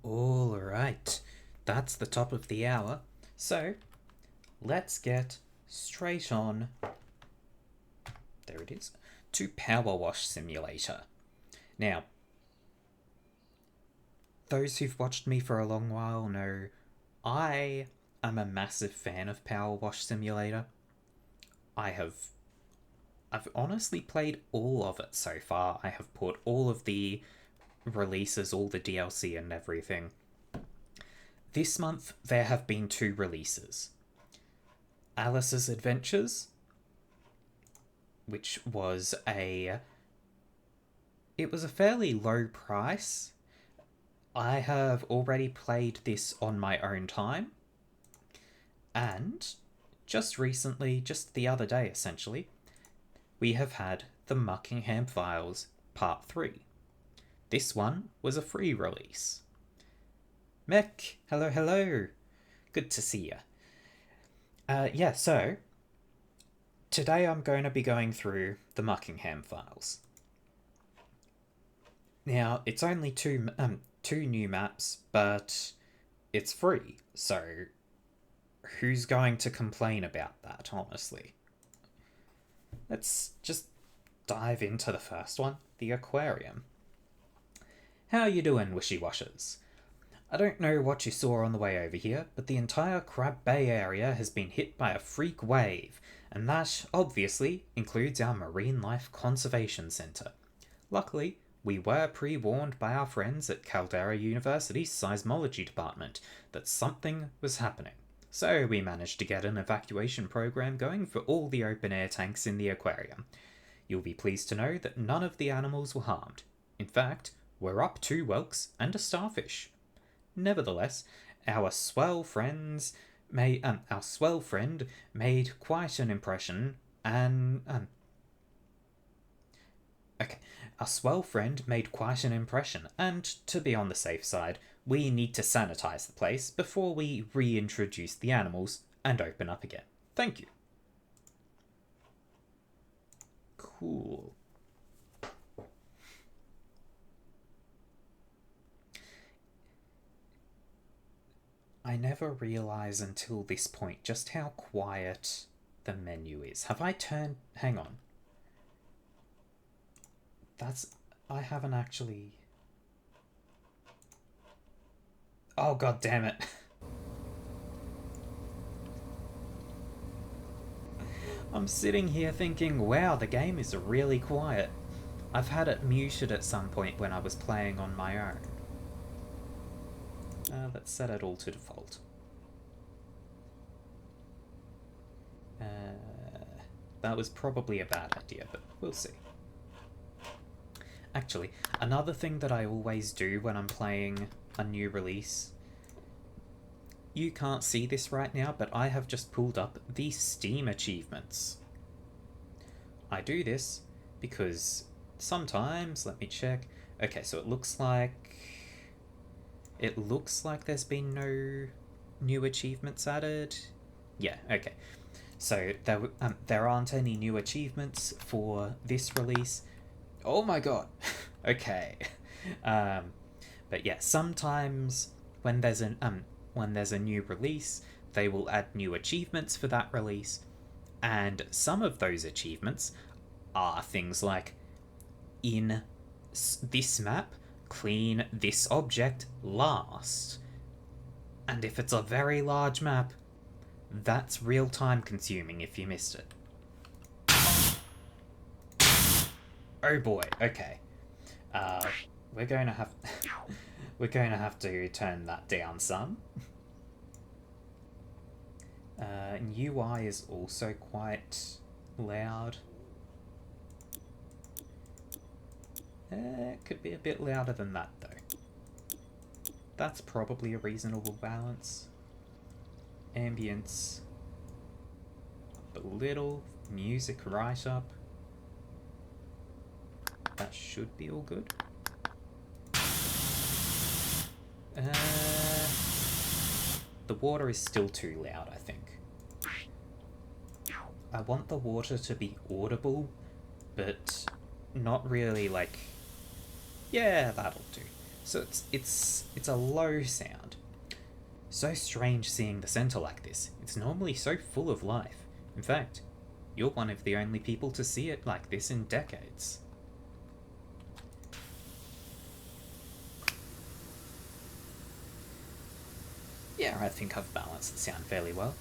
All right, that's the top of the hour. So let's get straight on. There it is. To PowerWash Simulator. Now, those who've watched me for a long while know I am a massive fan of PowerWash Simulator. I have I've honestly played all of it so far. I have put all of the releases, all the DLC and everything. This month there have been two releases. Alice's Adventures, which was a fairly low price. I have already played this on my own time, and just recently, just the other day essentially, we have had the Muckingham Files Part 3. This one was a free release. Mech, hello, hello. Good to see ya. So today I'm going to be going through the Muckingham Files. Now, it's only two new maps, but it's free, so who's going to complain about that, honestly? Let's just dive into the first one, the aquarium. How you doing, wishy-washers? I don't know what you saw on the way over here, but the entire Crab Bay area has been hit by a freak wave, and that, obviously, includes our Marine Life Conservation Centre. Luckily, we were pre-warned by our friends at Caldera University's Seismology Department that something was happening. So we managed to get an evacuation program going for all the open-air tanks in the aquarium. You'll be pleased to know that none of the animals were harmed. In fact, we're up 2 whelks and a starfish. Nevertheless, our swell friend made quite an impression, and our swell friend made quite an impression, and to be on the safe side, we need to sanitize the place before we reintroduce the animals and open up again. Thank you. Cool. I never realize until this point just how quiet the menu is. Have I turned... Hang on. I haven't actually... Oh, god damn it. I'm sitting here thinking, wow, the game is really quiet. I've had it muted at some point when I was playing on my own. Let's set it all to default. That was probably a bad idea, but we'll see. Actually, another thing that I always do when I'm playing a new release, you can't see this right now, but I have just pulled up the Steam achievements. I do this because sometimes, let me check. Okay, so it looks like there's been no new achievements added. Yeah, okay. So there aren't any new achievements for this release. Oh my god. Okay. But yeah, sometimes when there's a new release, they will add new achievements for that release, and some of those achievements are things like, in this map, clean this object last. And if it's a very large map, that's real time consuming if you missed it. Oh boy, okay. We're going to have to turn that down some. UI is also quite loud. It could be a bit louder than that though. That's probably a reasonable balance. Ambience up a little, music right up. That should be all good. The water is still too loud, I think. I want the water to be audible, but not really like... Yeah, that'll do. So it's a low sound. So strange seeing the center like this. It's normally so full of life. In fact, you're one of the only people to see it like this in decades. Yeah, I think I've balanced the sound fairly well.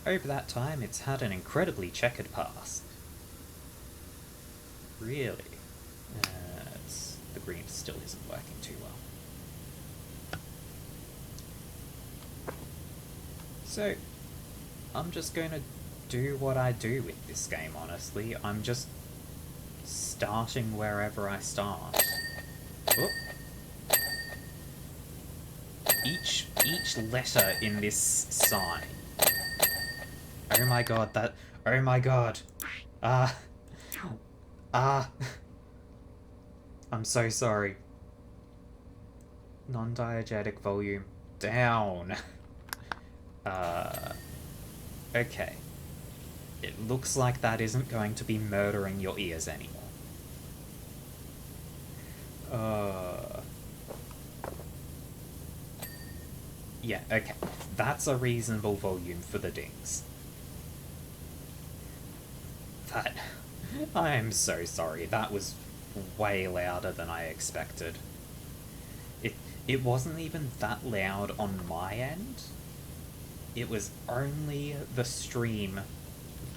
Over that time, it's had an incredibly checkered past. Really? The green still isn't working too well. So, I'm just going to do what I do with this game, honestly. I'm just starting wherever I start. Oh. Each letter in this sign. Oh my god, that... Oh my god. I'm so sorry. Non-diegetic volume down. Okay. It looks like that isn't going to be murdering your ears anymore. Yeah, okay. That's a reasonable volume for the dings. That... I am so sorry. That was way louder than I expected. It wasn't even that loud on my end. It was only the stream,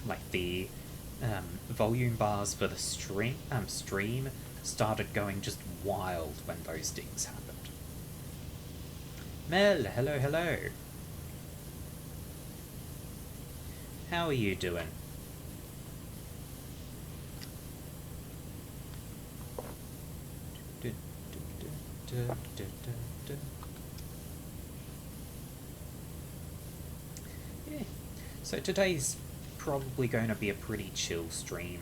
like the volume bars for the stream started going just wild when those dings happened. Mel, hello, hello. How are you doing? Yeah. So today's probably going to be a pretty chill stream.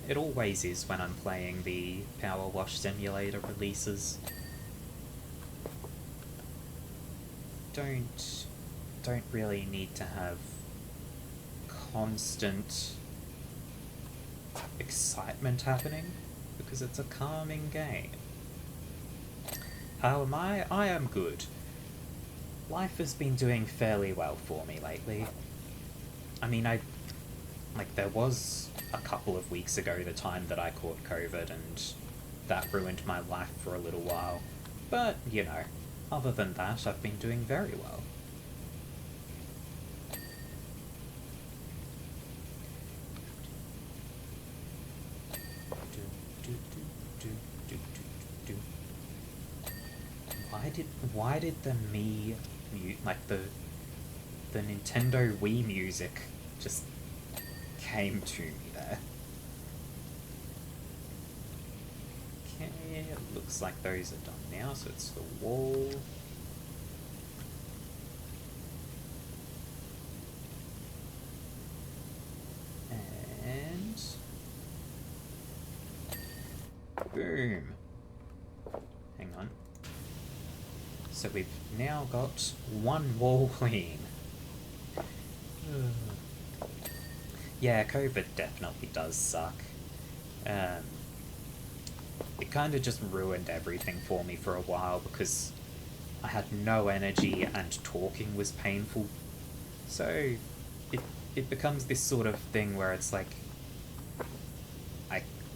It always is when I'm playing the PowerWash simulator releases. Don't really need to have constant excitement happening because it's a calming game. How am I? I am good. Life has been doing fairly well for me lately. I mean, there was a couple of weeks ago the time that I caught COVID and that ruined my life for a little while. But, you know, other than that, I've been doing very well. Why did the the Nintendo Wii music just came to me there? Okay, it looks like those are done now, so it's the wall. And... boom. Hang on. So we've now got one wall clean. Yeah, COVID definitely does suck. It kind of just ruined everything for me for a while because I had no energy and talking was painful. So it becomes this sort of thing where it's like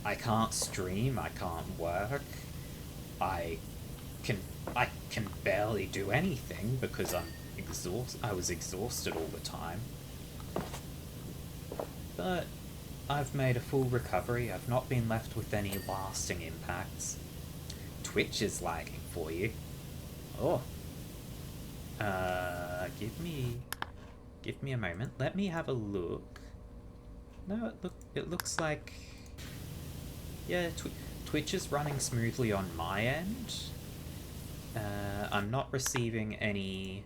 I can't stream, I can't work, I can barely do anything because I was exhausted all the time. But I've made a full recovery. I've not been left with any lasting impacts. Twitch is lagging for you. Oh. Give me a moment. Let me have a look. No, it looks like... yeah, Twitch is running smoothly on my end. I'm not receiving any...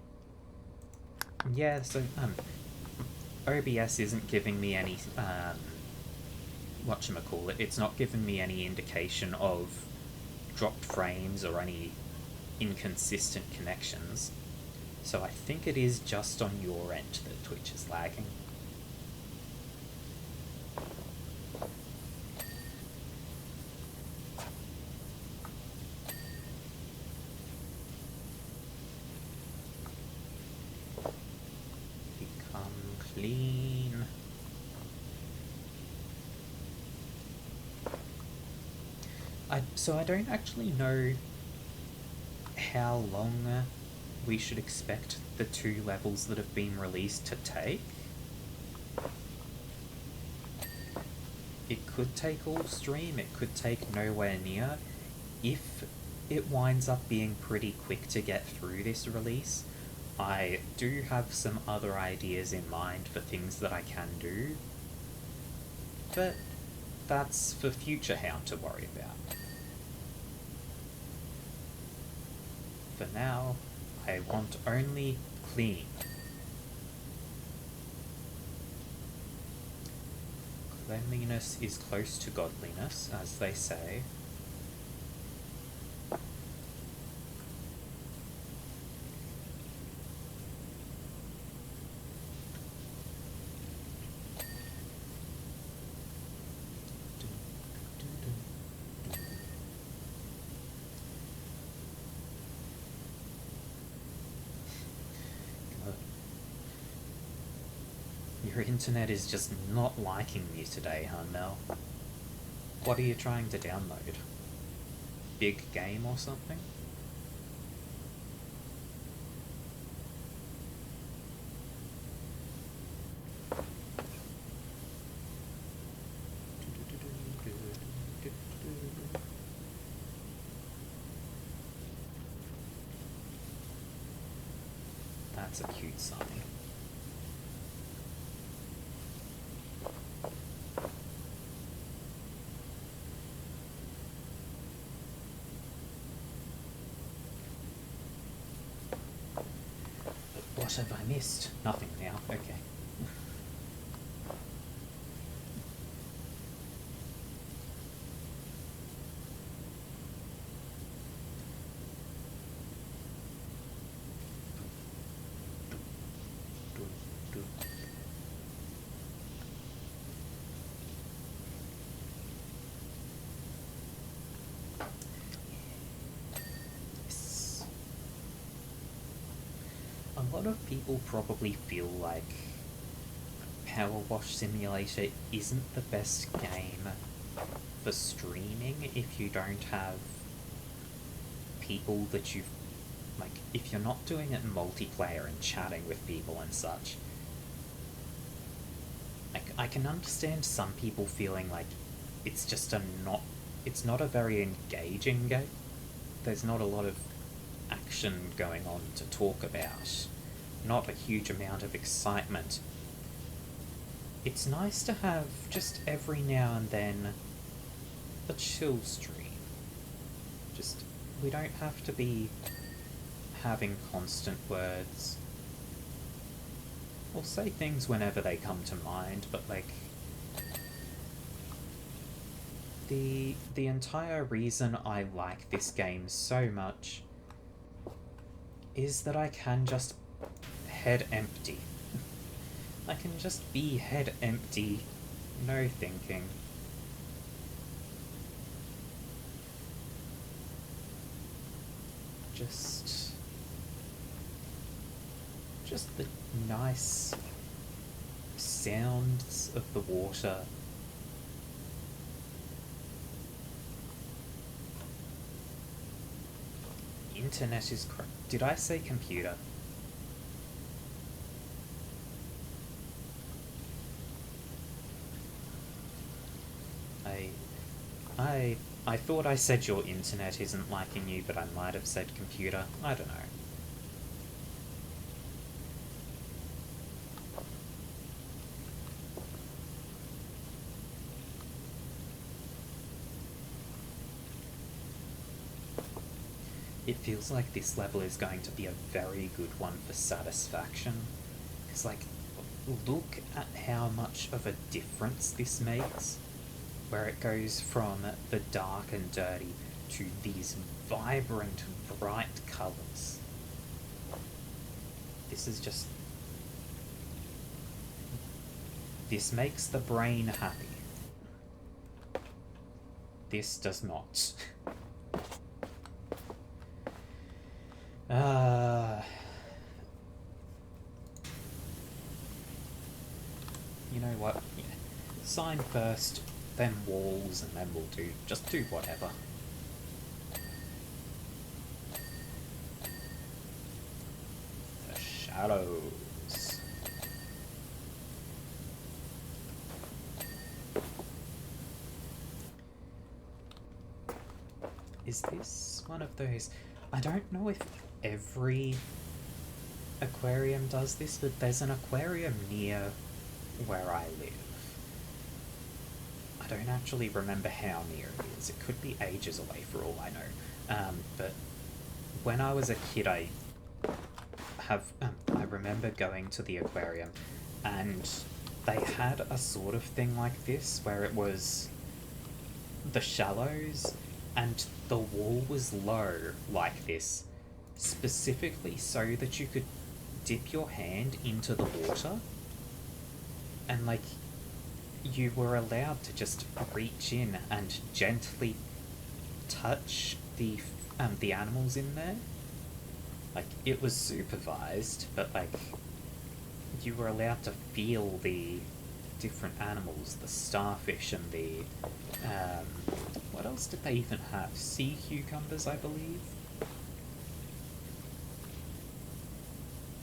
yeah, so, OBS isn't giving me any, whatchamacallit, it's not giving me any indication of dropped frames or any inconsistent connections. So I think it is just on your end that Twitch is lagging. Clean. So I don't actually know how long we should expect the 2 levels that have been released to take. It could take all stream, it could take nowhere near. If it winds up being pretty quick to get through this release, I do have some other ideas in mind for things that I can do, but that's for future Hound to worry about. For now, I want only clean. Cleanliness is close to godliness, as they say. Your internet is just not liking me today, huh, Mel? What are you trying to download? Big game or something? That's a cute sign. What have I missed? Nothing now, okay. Yes. A lot of people probably feel like PowerWash Simulator isn't the best game for streaming if you don't have people that you've... like, if you're not doing it multiplayer and chatting with people and such. Like, I can understand some people feeling like it's just it's not a very engaging game. There's not a lot of action going on to talk about. Not a huge amount of excitement. It's nice to have just every now and then a chill stream. Just, we don't have to be having constant words. We'll say things whenever they come to mind, but like... The entire reason I like this game so much is that I can just head empty. I can just be head empty, no thinking. Just the nice sounds of the water. Internet is did I say computer? I thought I said your internet isn't liking you, but I might have said computer. I don't know. It feels like this level is going to be a very good one for satisfaction. Because, like, look at how much of a difference this makes. Where it goes from the dark and dirty to these vibrant, bright colours. This is just... this makes the brain happy. This does not. what? Yeah. Sign first, then walls, and then we'll just do whatever. The shadows. Is this one of those? I don't know if every aquarium does this, but there's an aquarium near where I live. I don't actually remember how near it is. It could be ages away for all I know. But when I was a kid, I remember going to the aquarium, and they had a sort of thing like this where it was the shallows and the wall was low like this, specifically so that you could dip your hand into the water and like you were allowed to just reach in and gently touch the animals in there. Like, it was supervised, but like you were allowed to feel the different animals, the starfish and the what else did they even have? Sea cucumbers, I believe.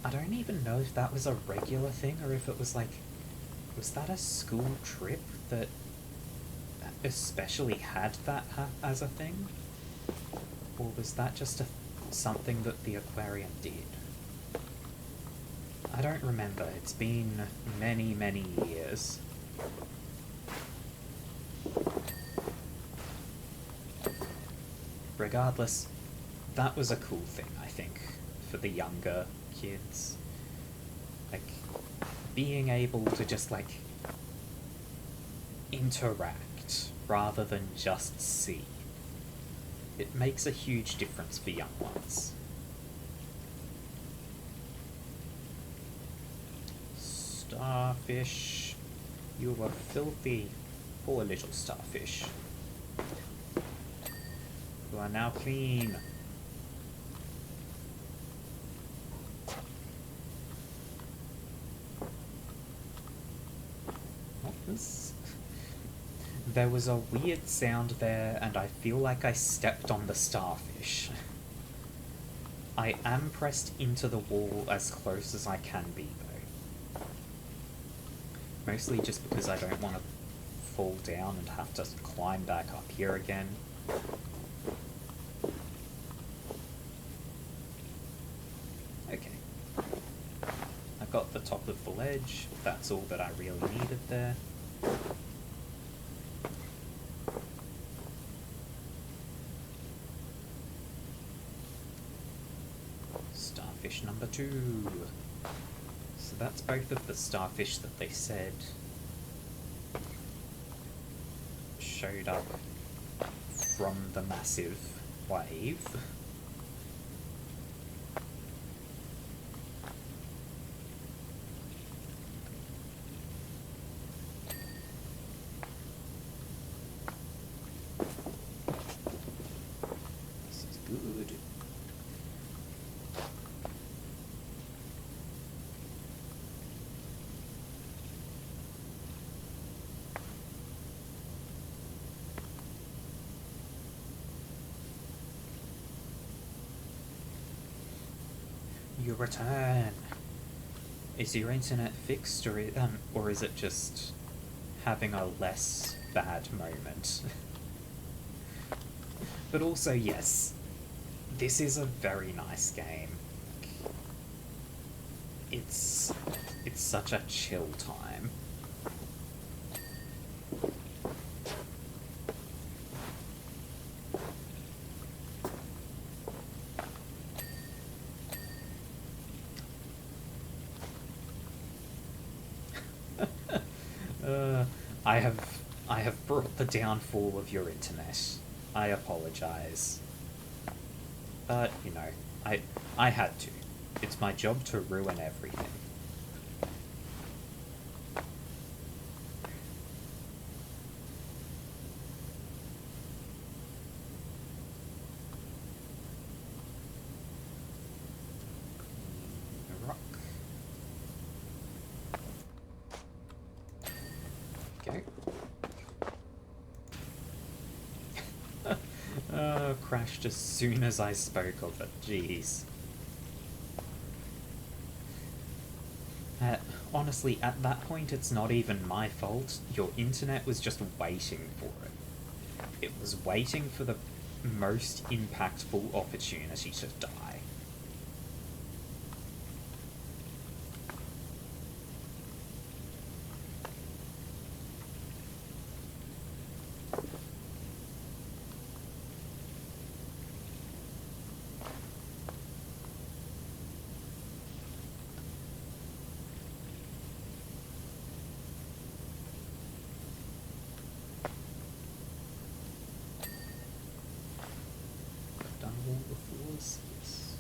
I don't even know if that was a regular thing or if it was like, was that a school trip that especially had that as a thing? Or was that just something that the aquarium did? I don't remember. It's been many, many years. Regardless, that was a cool thing, I think, for the younger kids. Like, being able to just, like, interact rather than just see. It makes a huge difference for young ones. Starfish. You were filthy. Poor little starfish. You are now clean. What was... There was a weird sound there, and I feel like I stepped on the starfish. I am pressed into the wall as close as I can be, though. Mostly just because I don't want to fall down and have to climb back up here again. Okay. I got the top of the ledge. That's all that I really needed there. Starfish number 2. So that's both of the starfish that they said showed up from the massive wave. This is good. You return. Is your internet fixed, or is it just having a less bad moment? But also, yes, this is a very nice game. It's such a chill time. I have brought the downfall of your internet. I apologize. But, you know, I had to. It's my job to ruin everything. crashed as soon as I spoke of it. Jeez. Honestly, at that point, it's not even my fault. Your internet was just waiting for it. It was waiting for the most impactful opportunity to die. Done all the floors? Yes.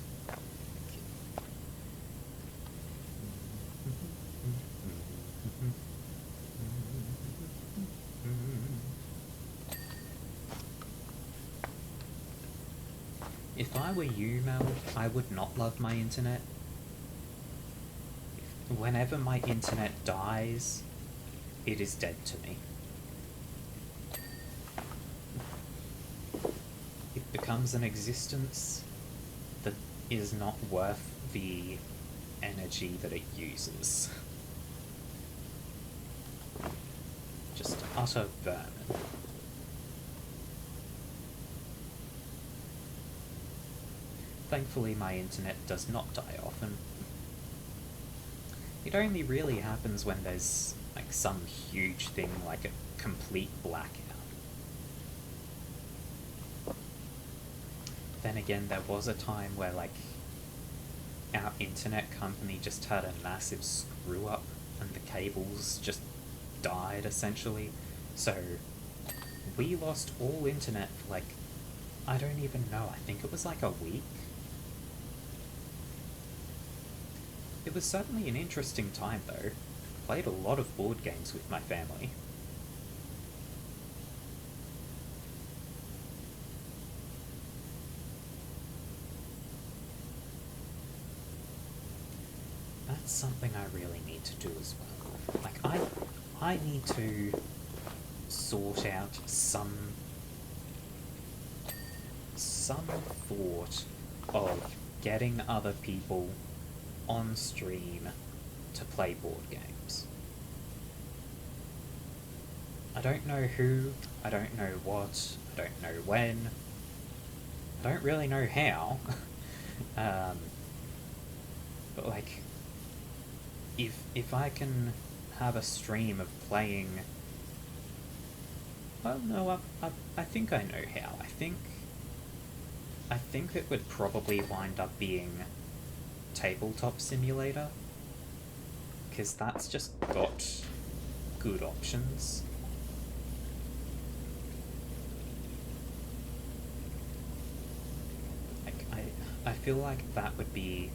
If I were you, Mel, I would not love my internet. Whenever my internet dies, it is dead to me. It becomes an existence that is not worth the energy that it uses. Just utter vermin. Thankfully, my internet does not die often. It only really happens when there's like some huge thing like a complete blackout. Then again, there was a time where like our internet company just had a massive screw up and the cables just died essentially. So we lost all internet for like, I don't even know, I think it was like a week. It was certainly an interesting time though. Played a lot of board games with my family. That's something I really need to do as well. Like, I need to sort out some thought of getting other people on stream to play board games. I don't know who, I don't know what, I don't know when, I don't really know how. But like, if I can have a stream of playing, well, no, I think I know how. I think it would probably wind up being Tabletop Simulator, because that's just got good options. Like, I feel like that would be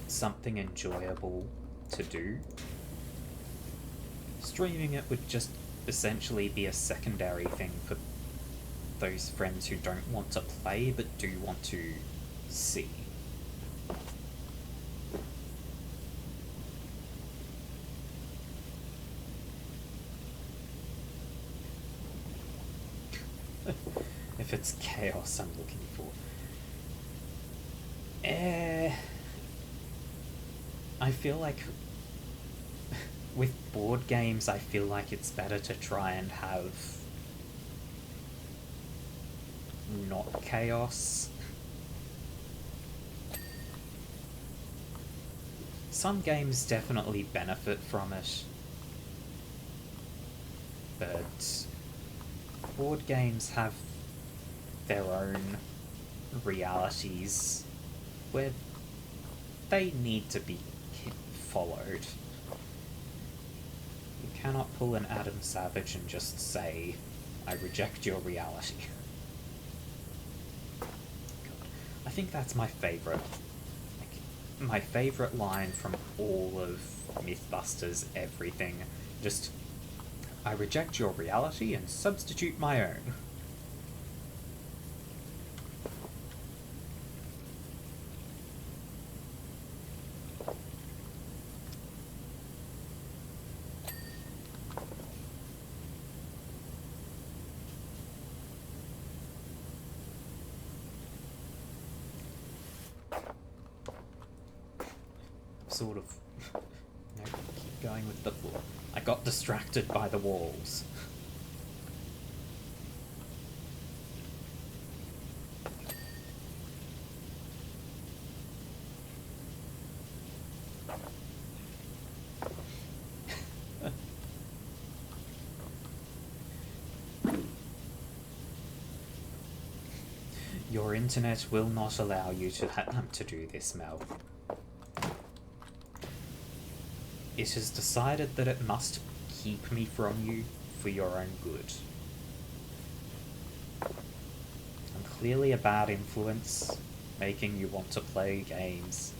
something enjoyable to do. Streaming it would just essentially be a secondary thing for those friends who don't want to play but do want to see. If it's chaos I'm looking for. I feel like with board games, I feel like it's better to try and have not chaos. Some games definitely benefit from it, but board games have their own realities where they need to be followed. You cannot pull an Adam Savage and just say, I reject your reality. God. I think that's my favourite. Like, my favourite line from all of Mythbusters everything. Just, I reject your reality and substitute my own. sort of... No, keep going with the floor. I got distracted by the walls. Your internet will not allow you to do this, Mel. It has decided that it must keep me from you for your own good. I'm clearly a bad influence, making you want to play games.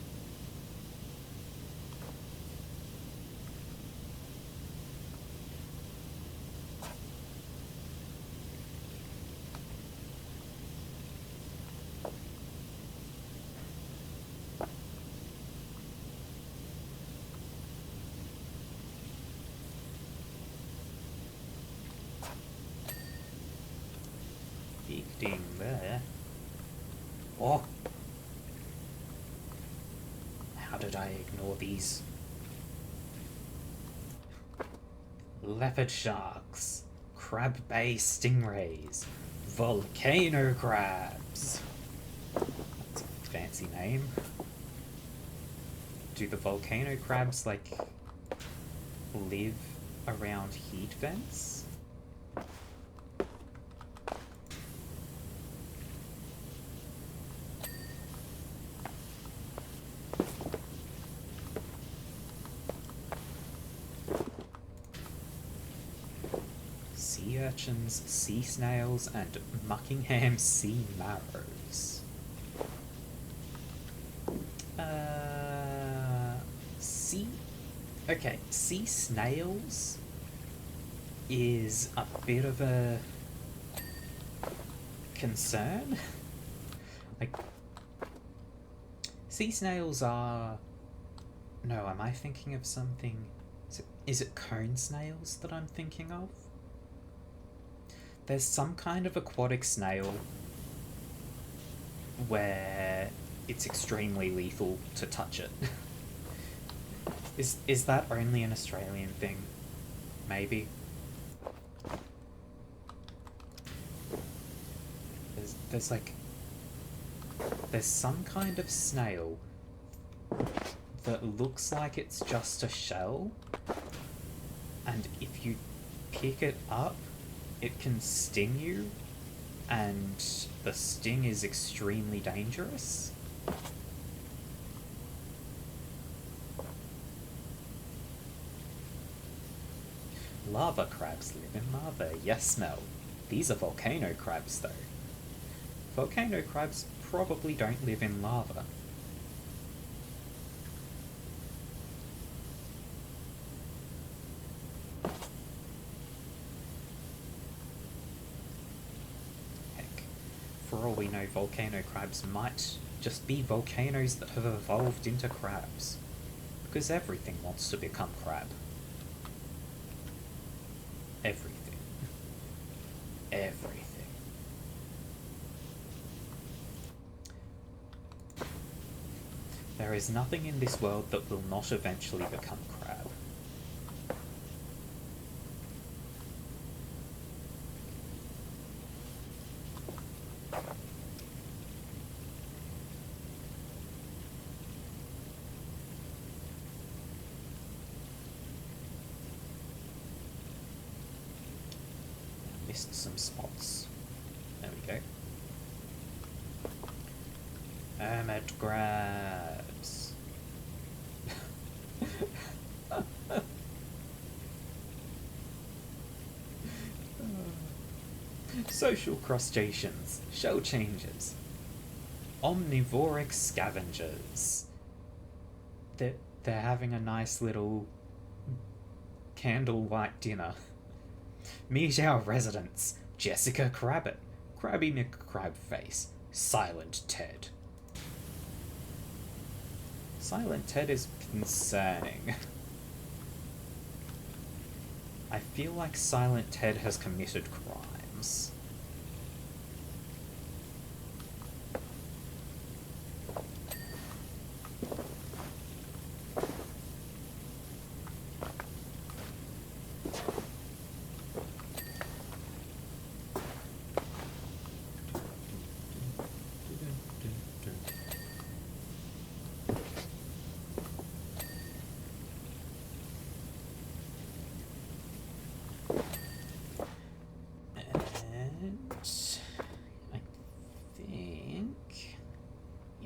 Big ding there. Oh! How did I ignore these? Leopard sharks, crab bay stingrays, volcano crabs. That's a fancy name. Do the volcano crabs, like, live around heat vents? Sea urchins, sea snails, and Muckingham sea marrows. Okay, sea snails is a bit of a concern. Like, sea snails are... No, am I thinking of something... Is it cone snails that I'm thinking of? There's some kind of aquatic snail where it's extremely lethal to touch it. Is that only an Australian thing? Maybe. There's like... There's some kind of snail that looks like it's just a shell, and if you pick it up, it can sting you, and the sting is extremely dangerous. Lava crabs live in lava. Yes, Mel. These are volcano crabs, though. Volcano crabs probably don't live in lava. Heck, for all we know, volcano crabs might just be volcanoes that have evolved into crabs. Because everything wants to become crab. Everything. Everything. There is nothing in this world that will not eventually become crab. Missed some spots. There we go. Hermit crabs. Social crustaceans, shell changers, omnivoric scavengers. They're having a nice little candlelight dinner. Meet our residents, Jessica Crabbit, Krabby McCrabface, Silent Ted. Silent Ted is concerning. I feel like Silent Ted has committed crimes.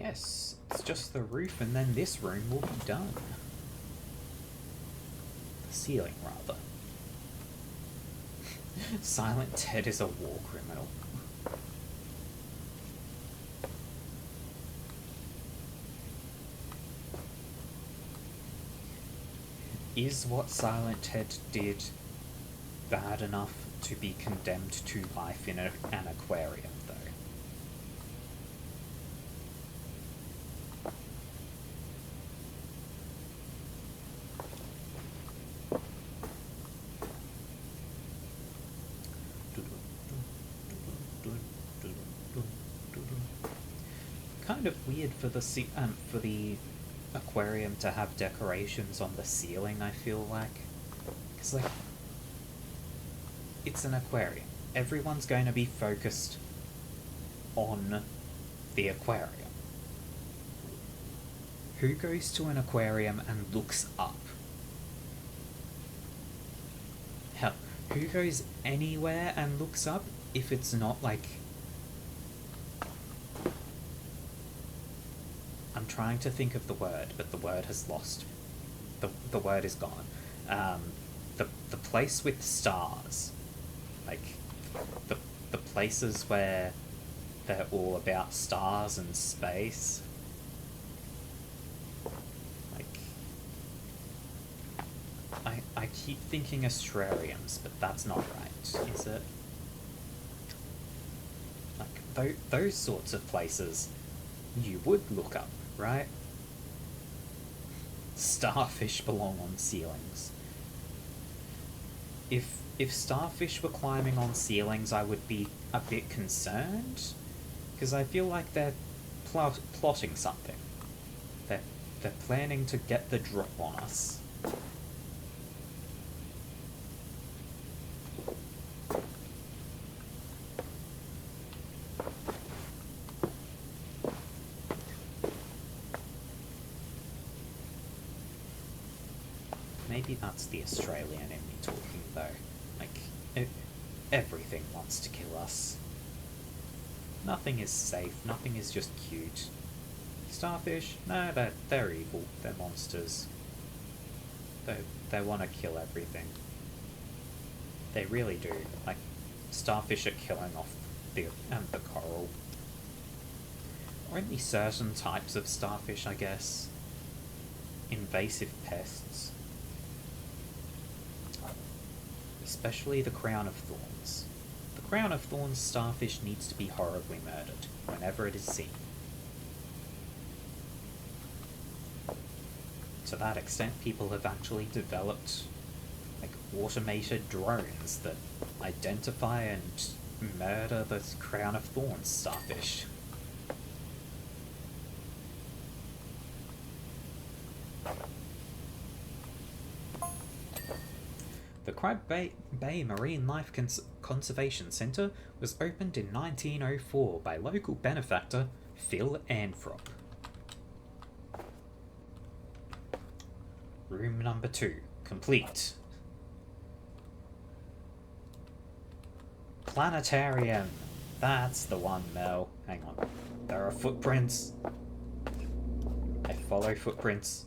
Yes, it's just the roof and then this room will be done. The ceiling, rather. Silent Ted is a war criminal. Is what Silent Ted did bad enough to be condemned to life in an aquarium, though? Kind of weird for the aquarium to have decorations on the ceiling, I feel like. Because, like, it's an aquarium. Everyone's going to be focused on the aquarium. Who goes to an aquarium and looks up? Hell, who goes anywhere and looks up if it's not, like... I'm trying to think of the word, but the word has lost. The word is gone. The place with stars. Like, the places where they're all about stars and space. Like, I keep thinking Australians, but that's not right, is it? Like, those sorts of places you would look up, right? Starfish belong on ceilings. If starfish were climbing on ceilings, I would be a bit concerned, because I feel like they're plotting something. They're planning to get the drop on us. Maybe that's the Australian in me talking, though. Like, everything wants to kill us. Nothing is safe, nothing is just cute. Starfish? No, they're evil. They're monsters. They want to kill everything. They really do. Like, starfish are killing off the coral. Only certain types of starfish, I guess. Invasive pests. Especially the crown of thorns. The crown of thorns starfish needs to be horribly murdered whenever it is seen. To that extent, people have actually developed, like, automated drones that identify and murder the crown of thorns starfish. The Crab Bay Marine Life Conservation Centre was opened in 1904 by local benefactor Phil Anthrop. Room number 2, complete. Planetarium. That's the one, Mel. Hang on. There are footprints. I follow footprints.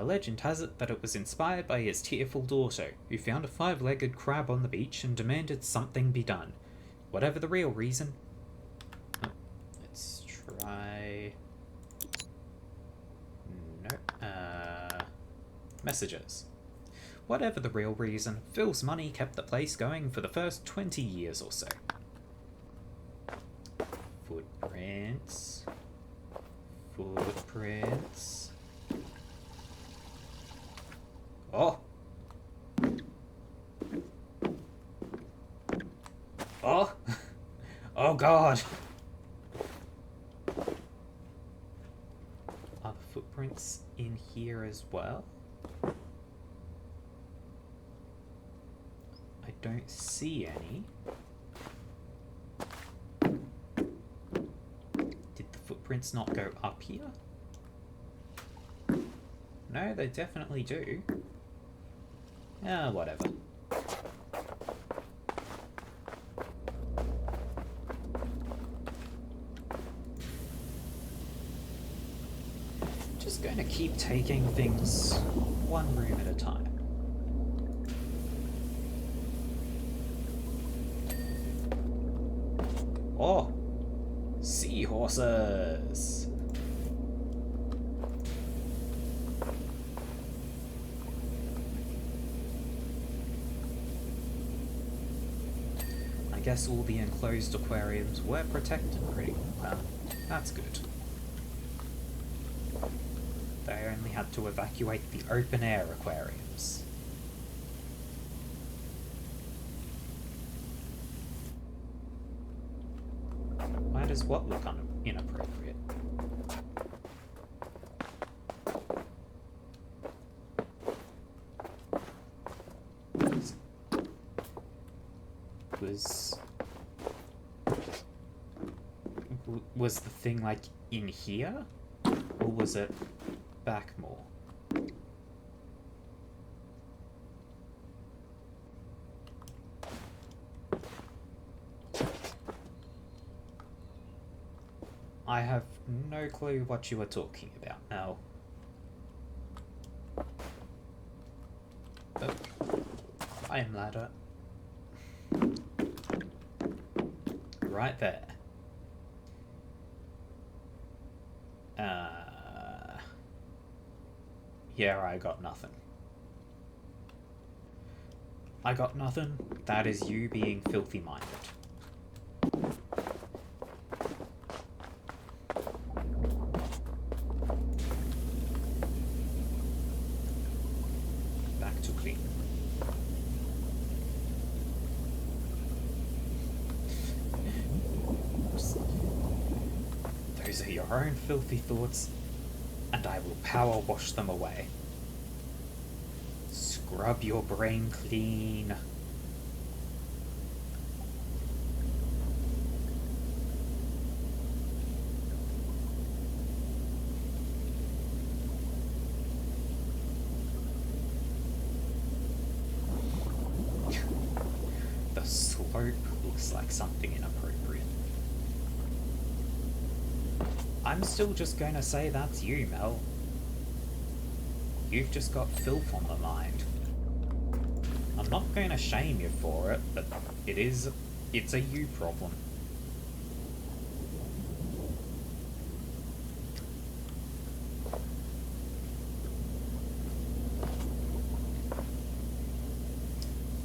Legend has it that it was inspired by his tearful daughter, who found a 5-legged crab on the beach and demanded something be done. Whatever the real reason... let's try... no. Messages. Whatever the real reason, Phil's money kept the place going for the first 20 years or so. Footprints. Footprints. Oh! Oh! Oh god! Are the footprints in here as well? I don't see any. Did the footprints not go up here? No, they definitely do. Just going to keep taking things one room at a time. Oh! Seahorses! I guess all the enclosed aquariums were protected pretty well. That's good. They only had to evacuate the open-air aquariums. Why does what look inappropriate? Was the thing, like, in here? Or was it back more? I have no clue what you were talking about now. Oh, iron ladder. Right there. Yeah, I got nothing. I got nothing. That is you being filthy-minded. Back to clean. Those are your own filthy thoughts, and I will power wash them away. Scrub your brain clean. The slope looks like something inappropriate. I'm still just going to say that's you, Mel. You've just got filth on the mind. I'm not going to shame you for it, but it's a you problem.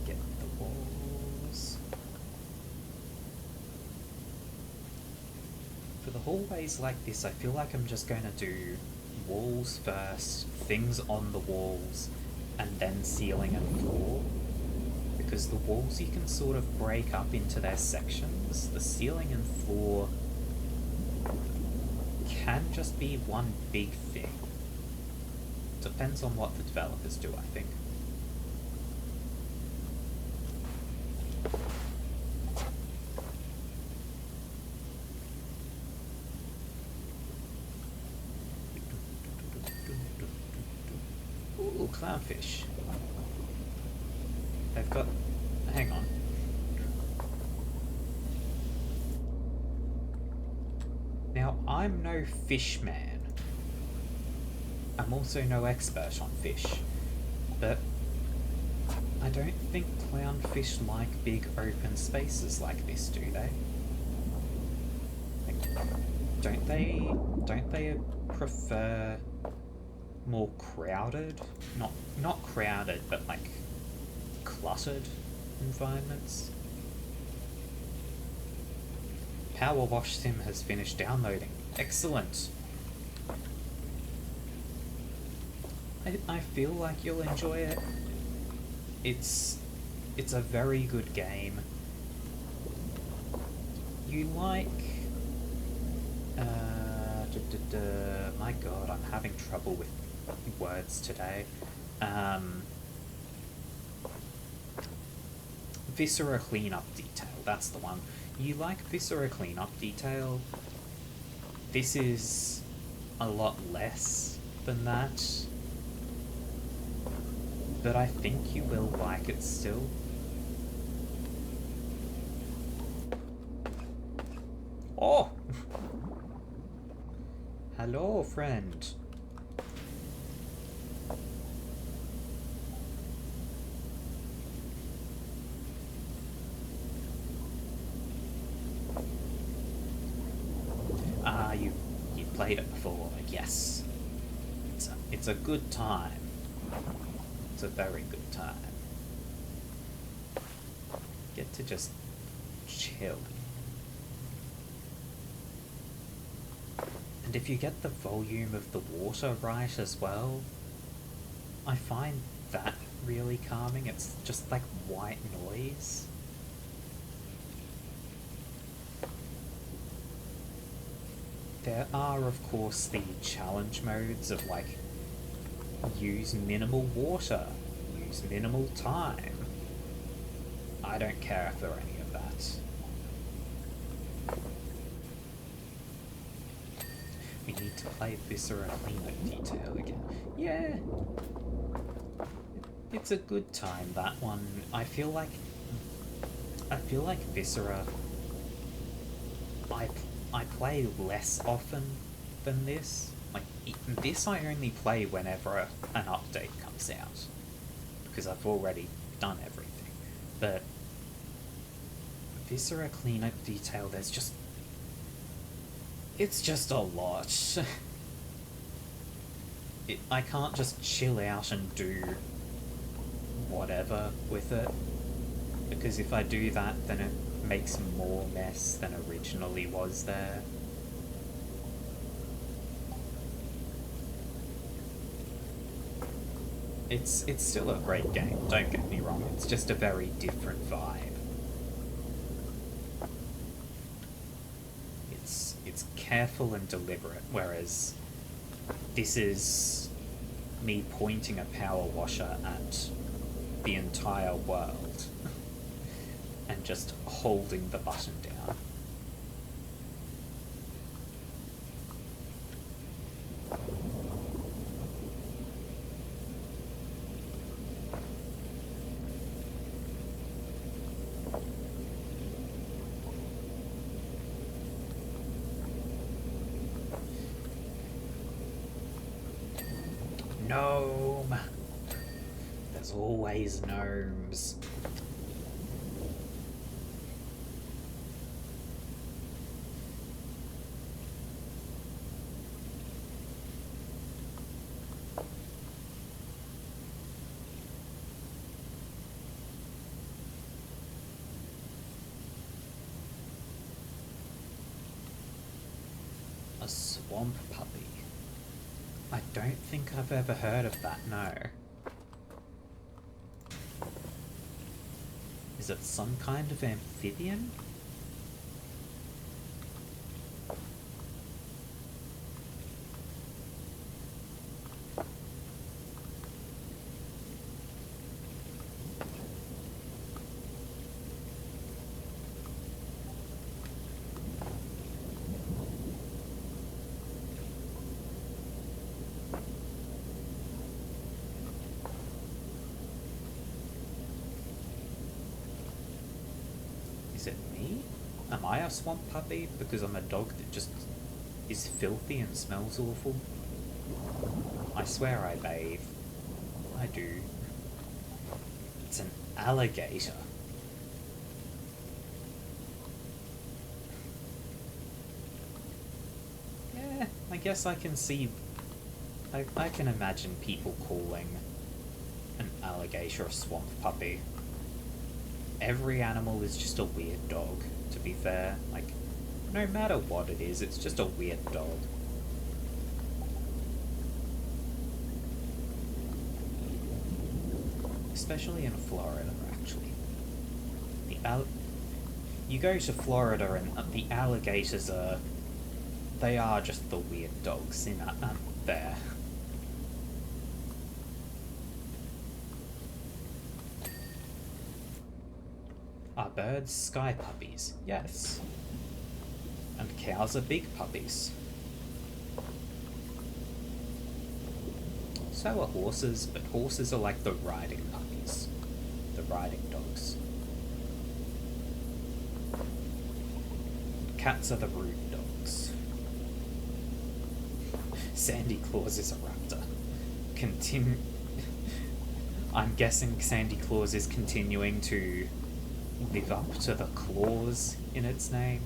Get the walls. For the hallways like this, I feel like I'm just going to do walls first, things on the walls, and then ceiling and floor. Because the walls you can sort of break up into their sections. The ceiling and floor can just be one big thing. Depends on what the developers do, I think. Ooh, clownfish. They've got... hang on. Now, I'm no fish man. I'm also no expert on fish. But I don't think clownfish like big open spaces like this, do they? Like, don't they prefer more crowded? Not crowded, but like cluttered environments. PowerWash Sim has finished downloading. Excellent. I feel like you'll enjoy it. It's a very good game. You like my god, I'm having trouble with words today. Viscera cleanup detail, that's the one. You like Viscera cleanup detail? This is a lot less than that, but I think you will like it still. Oh! Hello, friend. played it before, yes. It's a good time. It's a very good time. Get to just chill. And if you get the volume of the water right as well, I find that really calming. It's just like white noise. There are, of course, the challenge modes of like, use minimal water, use minimal time. I don't care for any of that. We need to play Viscera Cleanup Detail again. Yeah! It's a good time, that one. I feel like Viscera, I play less often than this. Like, this I only play whenever an update comes out, because I've already done everything. But Viscera Cleanup Detail, it's just a lot. I can't just chill out and do whatever with it, because if I do that, then it makes more mess than originally was there. It's still a great game, don't get me wrong, it's just a very different vibe. It's careful and deliberate, whereas this is me pointing a power washer at the entire world and just holding the button down. Gnome! There's always gnomes. A swamp puppy. I don't think I've ever heard of that, no. Is it some kind of amphibian? Is it me? Am I a swamp puppy because I'm a dog that just is filthy and smells awful? I swear I bathe. I do. It's an alligator. Yeah, I guess I can see... I can imagine people calling an alligator a swamp puppy. Every animal is just a weird dog, to be fair. Like, no matter what it is, it's just a weird dog. Especially in Florida, actually. You go to Florida and the alligators are... They are just the weird dogs in there. Are birds sky puppies? Yes. And cows are big puppies. So are horses, but horses are like the riding puppies. The riding dogs. Cats are the rude dogs. Sandy Claus is a raptor. I'm guessing Sandy Claus is continuing to live up to the clause in its name.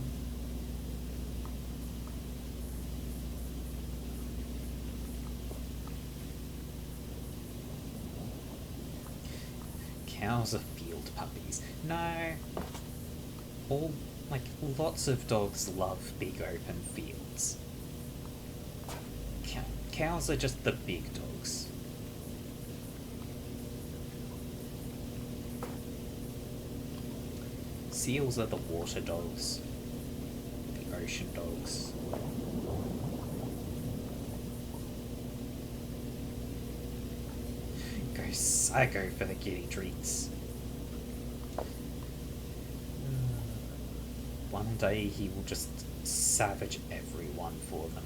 cows are field puppies. No. All, like, lots of dogs love big open fields. Cows are just the big dogs. Seals are the water dogs. The ocean dogs. Go psycho for the kitty treats. One day he will just savage everyone for them.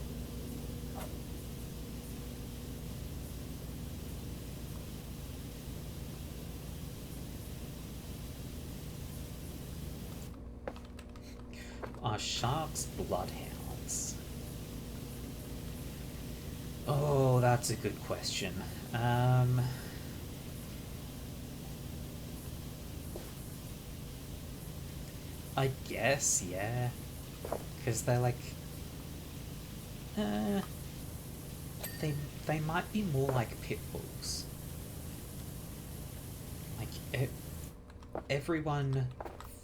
Are sharks bloodhounds? Oh, that's a good question. I guess, yeah. Because they're like... they might be more like pit bulls. Like, everyone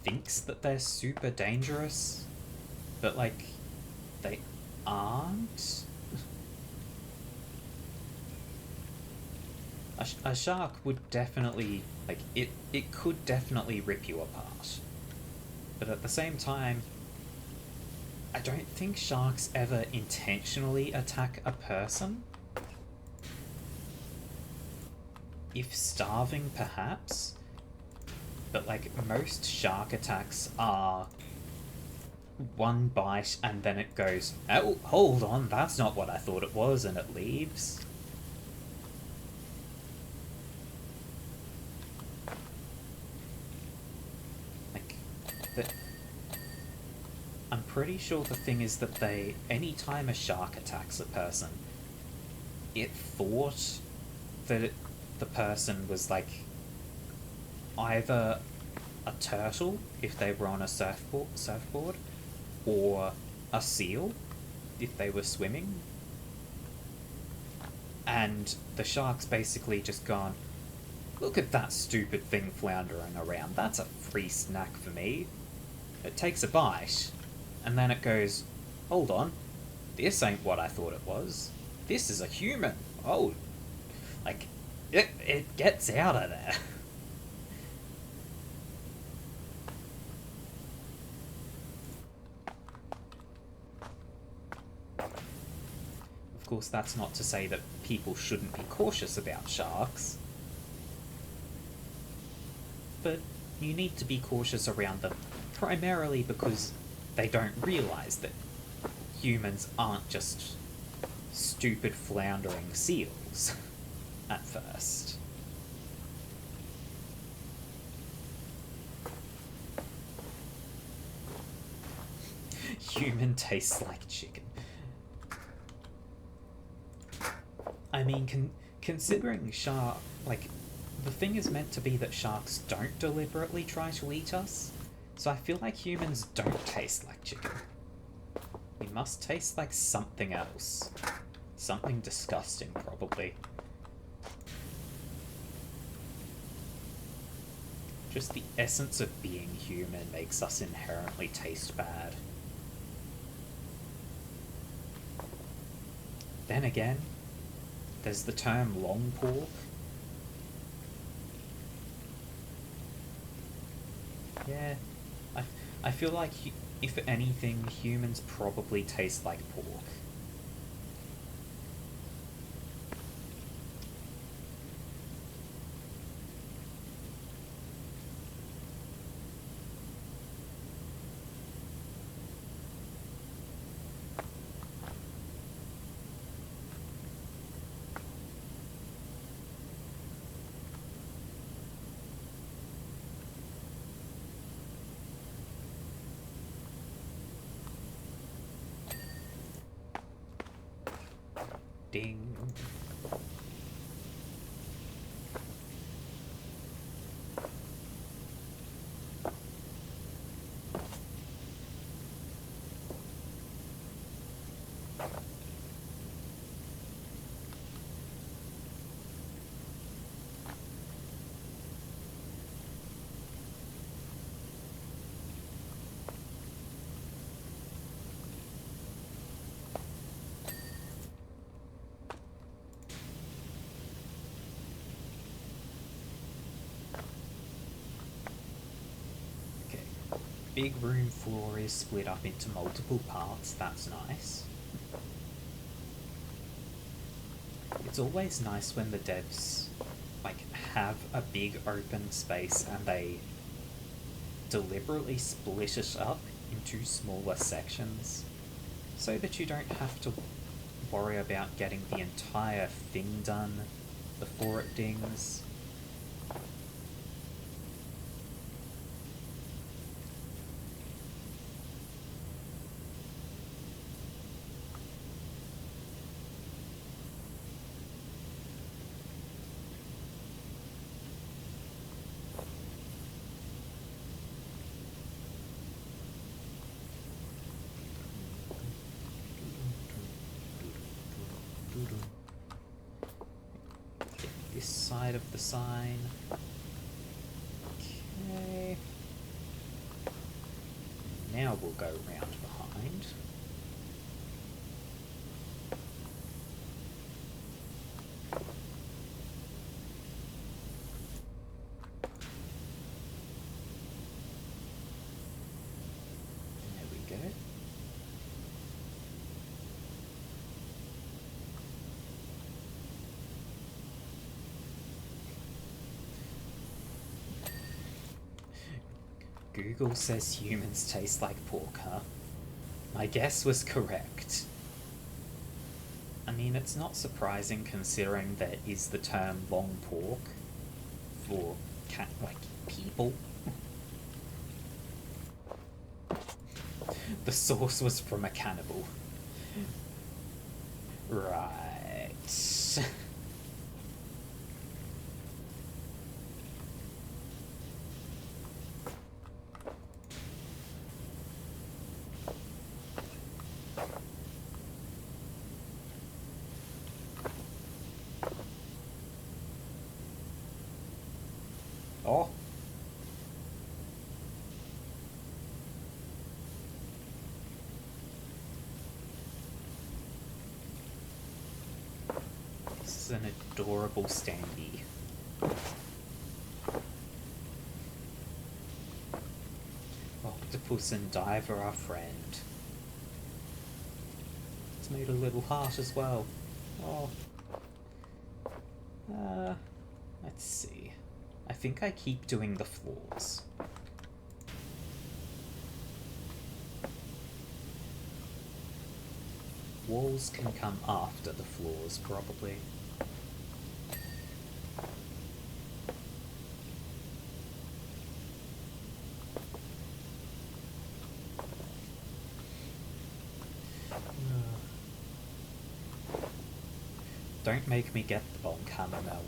thinks that they're super dangerous, but, like, they aren't. A shark would definitely, like, it could definitely rip you apart. But at the same time, I don't think sharks ever intentionally attack a person. If starving, perhaps. But, like, most shark attacks are one bite and then it goes, oh, hold on, that's not what I thought it was, and it leaves. Like, I'm pretty sure the thing is that anytime a shark attacks a person, it thought that the person was, like, either a turtle, if they were on a surfboard, or a seal, if they were swimming. And the shark's basically just gone, look at that stupid thing floundering around, that's a free snack for me. It takes a bite, and then it goes, hold on, this ain't what I thought it was. This is a human. Oh, like, it gets out of there. Of course, that's not to say that people shouldn't be cautious about sharks. But you need to be cautious around them, primarily because they don't realise that humans aren't just stupid floundering seals at first. Human tastes like chicken. I mean, considering shark, like, the thing is meant to be that sharks don't deliberately try to eat us, so I feel like humans don't taste like chicken. We must taste like something else. Something disgusting, probably. Just the essence of being human makes us inherently taste bad. Then again, there's the term long pork. Yeah, I feel like, if anything, humans probably taste like pork. Ding. big room floor is split up into multiple parts, that's nice. It's always nice when the devs like have a big open space and they deliberately split it up into smaller sections so that you don't have to worry about getting the entire thing done before it dings. Get this side of the sign. Okay. Now we'll go round behind. There we go. Google says humans taste like pork, huh? My guess was correct. I mean, it's not surprising considering there is the term long pork for like people. The source was from a cannibal. Right. Oh. This is an adorable standee. Octopus and Diver are friend. It's made a little heart as well. Oh. Let's see. I think I keep doing the floors. Walls can come after the floors, probably. Don't make me get on camera now.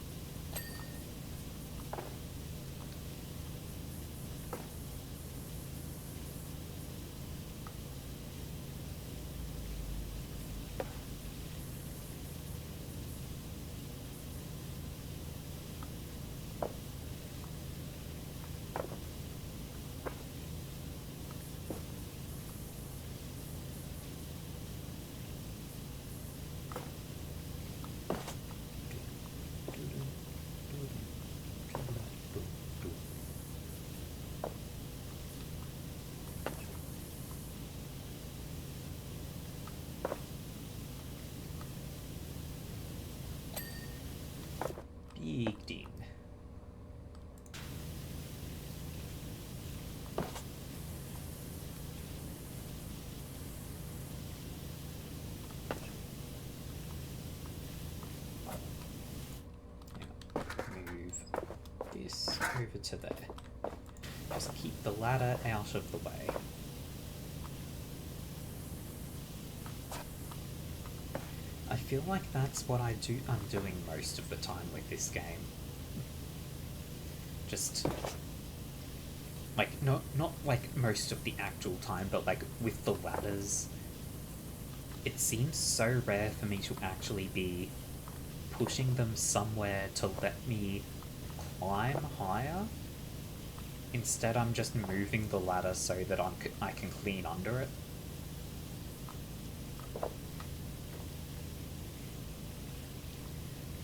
Big ding. Move this over to there. Just keep the ladder out of the way. I feel like that's what I'm doing most of the time with this game. Just like not like most of the actual time, but like with the ladders, it seems so rare for me to actually be pushing them somewhere to let me climb higher. Instead, I'm just moving the ladder so that I can clean under it.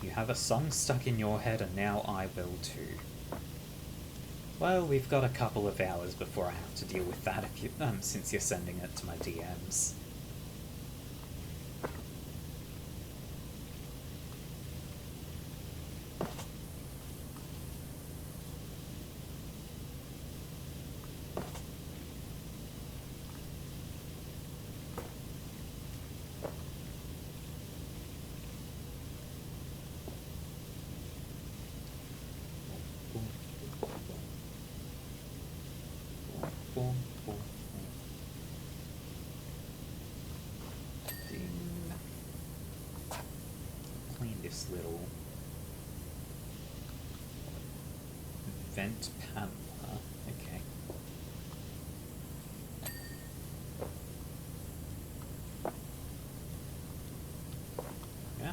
You have a song stuck in your head, and now I will too. Well, we've got a couple of hours before I have to deal with that if you, since you're sending it to my DMs. Clean this little vent panel. Okay. Yeah,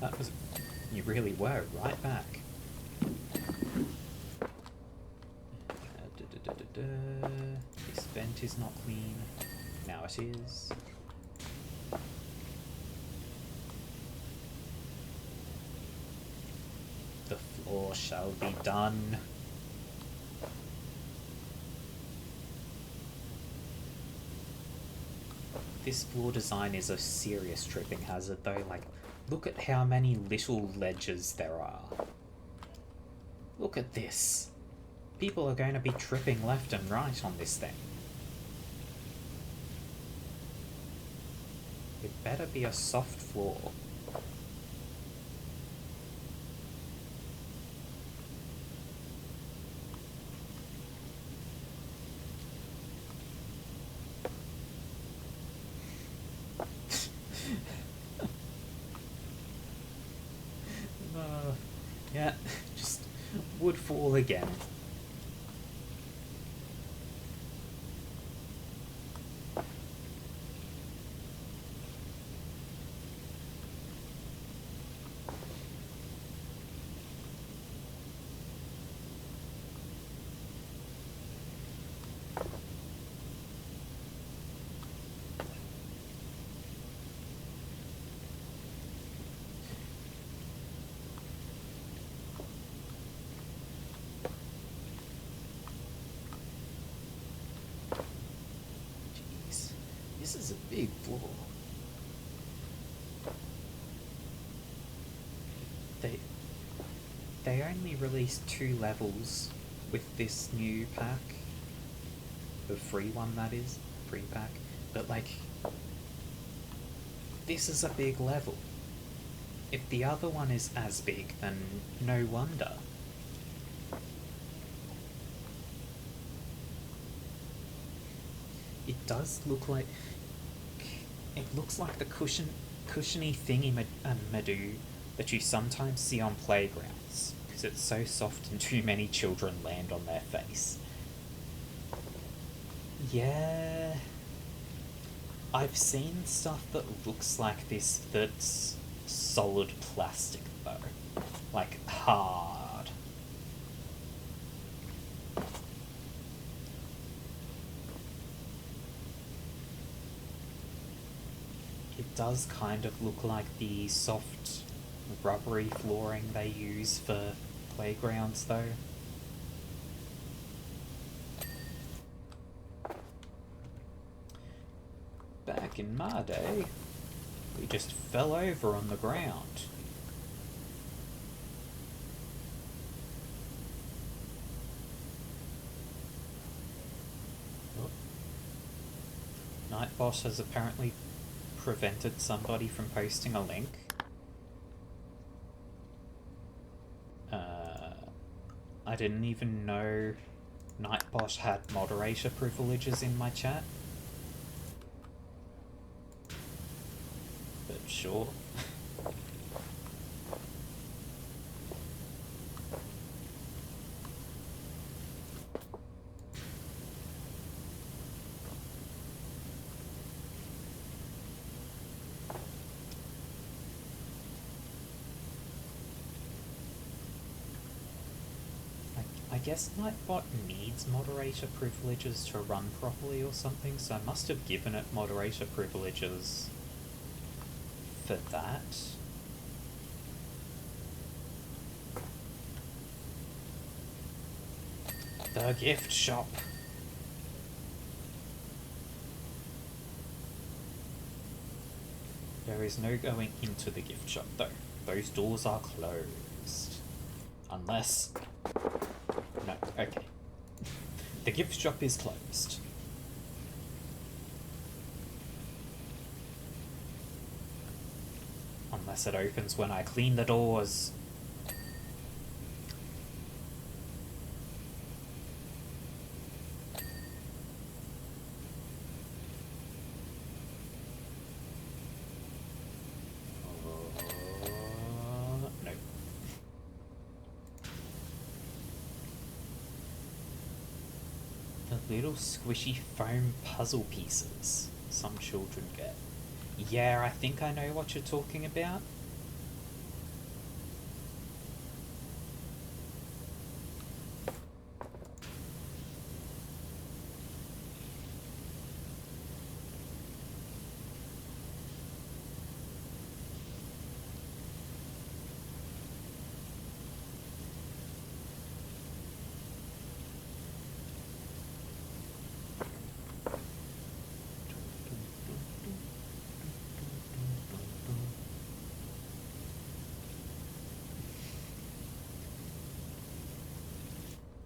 that was. You really were right back. This vent is not clean. Now it is. The floor shall be done. This floor design is a serious tripping hazard though, like, look at how many little ledges there are. Look at this. People are going to be tripping left and right on this thing. It better be a soft floor. Yeah, just would fall again. This is a big floor. They only released 2 levels with this new pack. The free one, that is. Free pack. But, like, this is a big level. If the other one is as big, then no wonder. It does look like... It looks like the cushiony thingy-madoo that you sometimes see on playgrounds, because it's so soft and too many children land on their face. Yeah... I've seen stuff that looks like this that's solid plastic, though. Like, hard. It does kind of look like the soft, rubbery flooring they use for playgrounds, though. Back in my day, we just fell over on the ground. Oh. Nightboss has apparently prevented somebody from posting a link. I didn't even know Nightboss had moderator privileges in my chat. But sure. I guess Nightbot needs moderator privileges to run properly or something, so I must have given it moderator privileges for that. The gift shop. There is no going into the gift shop, though. Those doors are closed. Unless... No, okay. The gift shop is closed. Unless it opens when I clean the doors. No. The little squishy foam puzzle pieces some children get. Yeah, I think I know what you're talking about.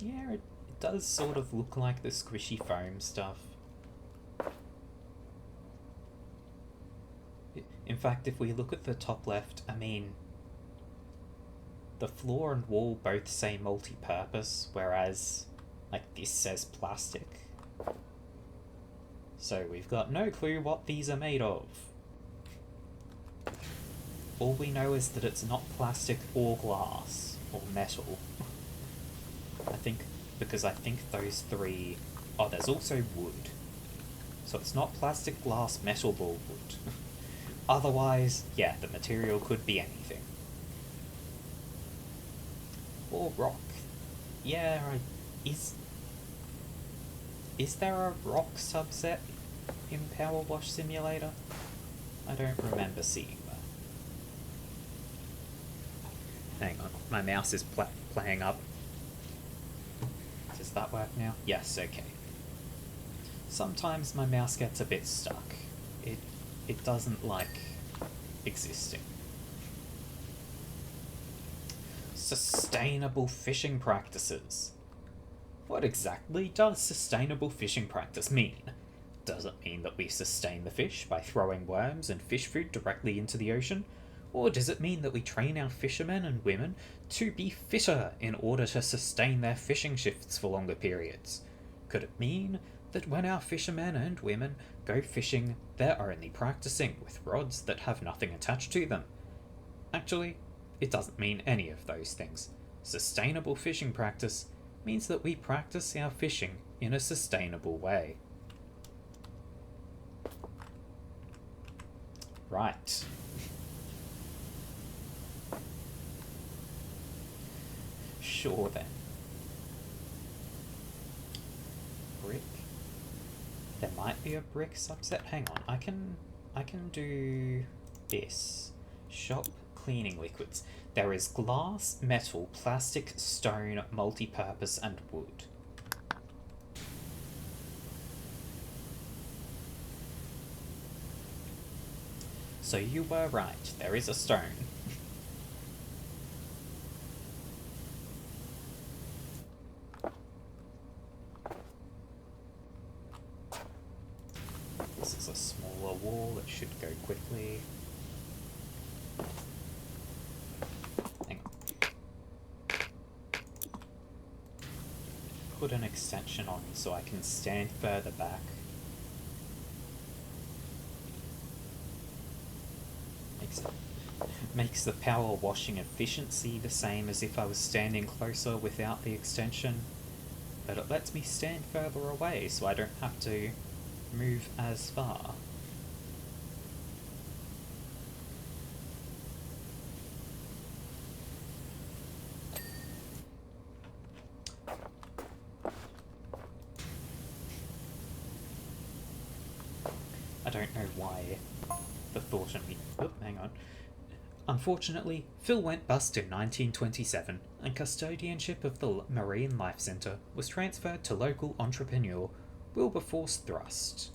Yeah, it does sort of look like the squishy foam stuff. In fact, if we look at the top left, I mean, the floor and wall both say multi-purpose, whereas, like, this says plastic. So we've got no clue what these are made of. All we know is that it's not plastic or glass, or metal. I think those three... Oh, there's also wood. So it's not plastic, glass, metal, or wood. Otherwise, yeah, the material could be anything. Or rock. Yeah, is there a rock subset in PowerWash Simulator? I don't remember seeing that. Hang on, my mouse is playing up. Does that work now? Yes, okay. Sometimes my mouse gets a bit stuck. It doesn't like existing. Sustainable fishing practices. What exactly does sustainable fishing practice mean? Does it mean that we sustain the fish by throwing worms and fish food directly into the ocean? Or does it mean that we train our fishermen and women to be fitter in order to sustain their fishing shifts for longer periods? Could it mean that when our fishermen and women go fishing, they're only practicing with rods that have nothing attached to them? Actually, it doesn't mean any of those things. Sustainable fishing practice means that we practice our fishing in a sustainable way. Right. Sure then. Brick. There might be a brick subset. Hang on, I can do this. Shop cleaning liquids. There is glass, metal, plastic, stone, multi-purpose, and wood. So you were right, there is a stone. This is a smaller wall, it should go quickly. Hang on. Put an extension on so I can stand further back. Makes the power washing efficiency the same as if I was standing closer without the extension, but it lets me stand further away so I don't have to move as far. I don't know why the thought of me... Oh, hang on. Unfortunately, Phil went bust in 1927, and custodianship of the Marine Life Centre was transferred to local entrepreneur Wilberforce Thrust.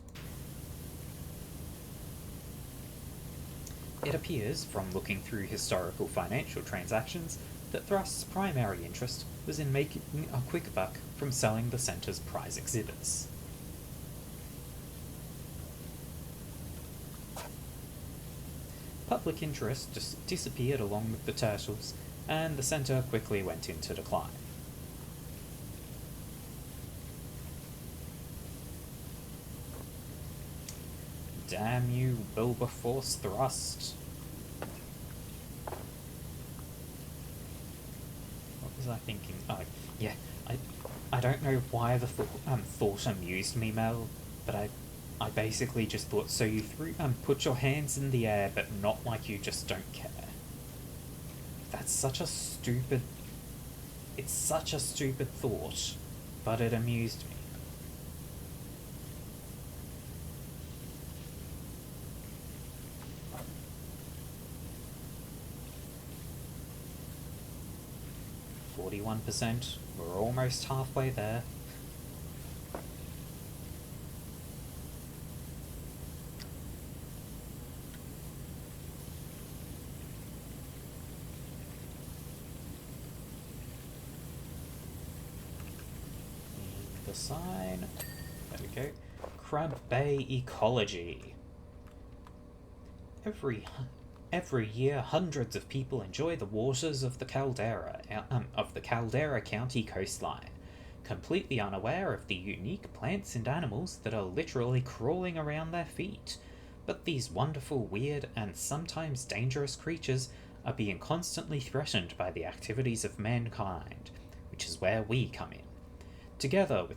It appears, from looking through historical financial transactions, that Thrust's primary interest was in making a quick buck from selling the centre's prize exhibits. Public interest just disappeared along with the turtles, and the centre quickly went into decline. Damn you, Wilberforce Thrust. What was I thinking? Oh, yeah, I don't know why the thought amused me, Mel, but I basically just thought, so you put your hands in the air, but not like you just don't care. That's such a stupid... It's such a stupid thought, but it amused me. %. We're almost halfway there. The sign. There we go. Crab Bay ecology. Every year, hundreds of people enjoy the waters of the Caldera County coastline, completely unaware of the unique plants and animals that are literally crawling around their feet. But these wonderful, weird, and sometimes dangerous creatures are being constantly threatened by the activities of mankind, which is where we come in. Together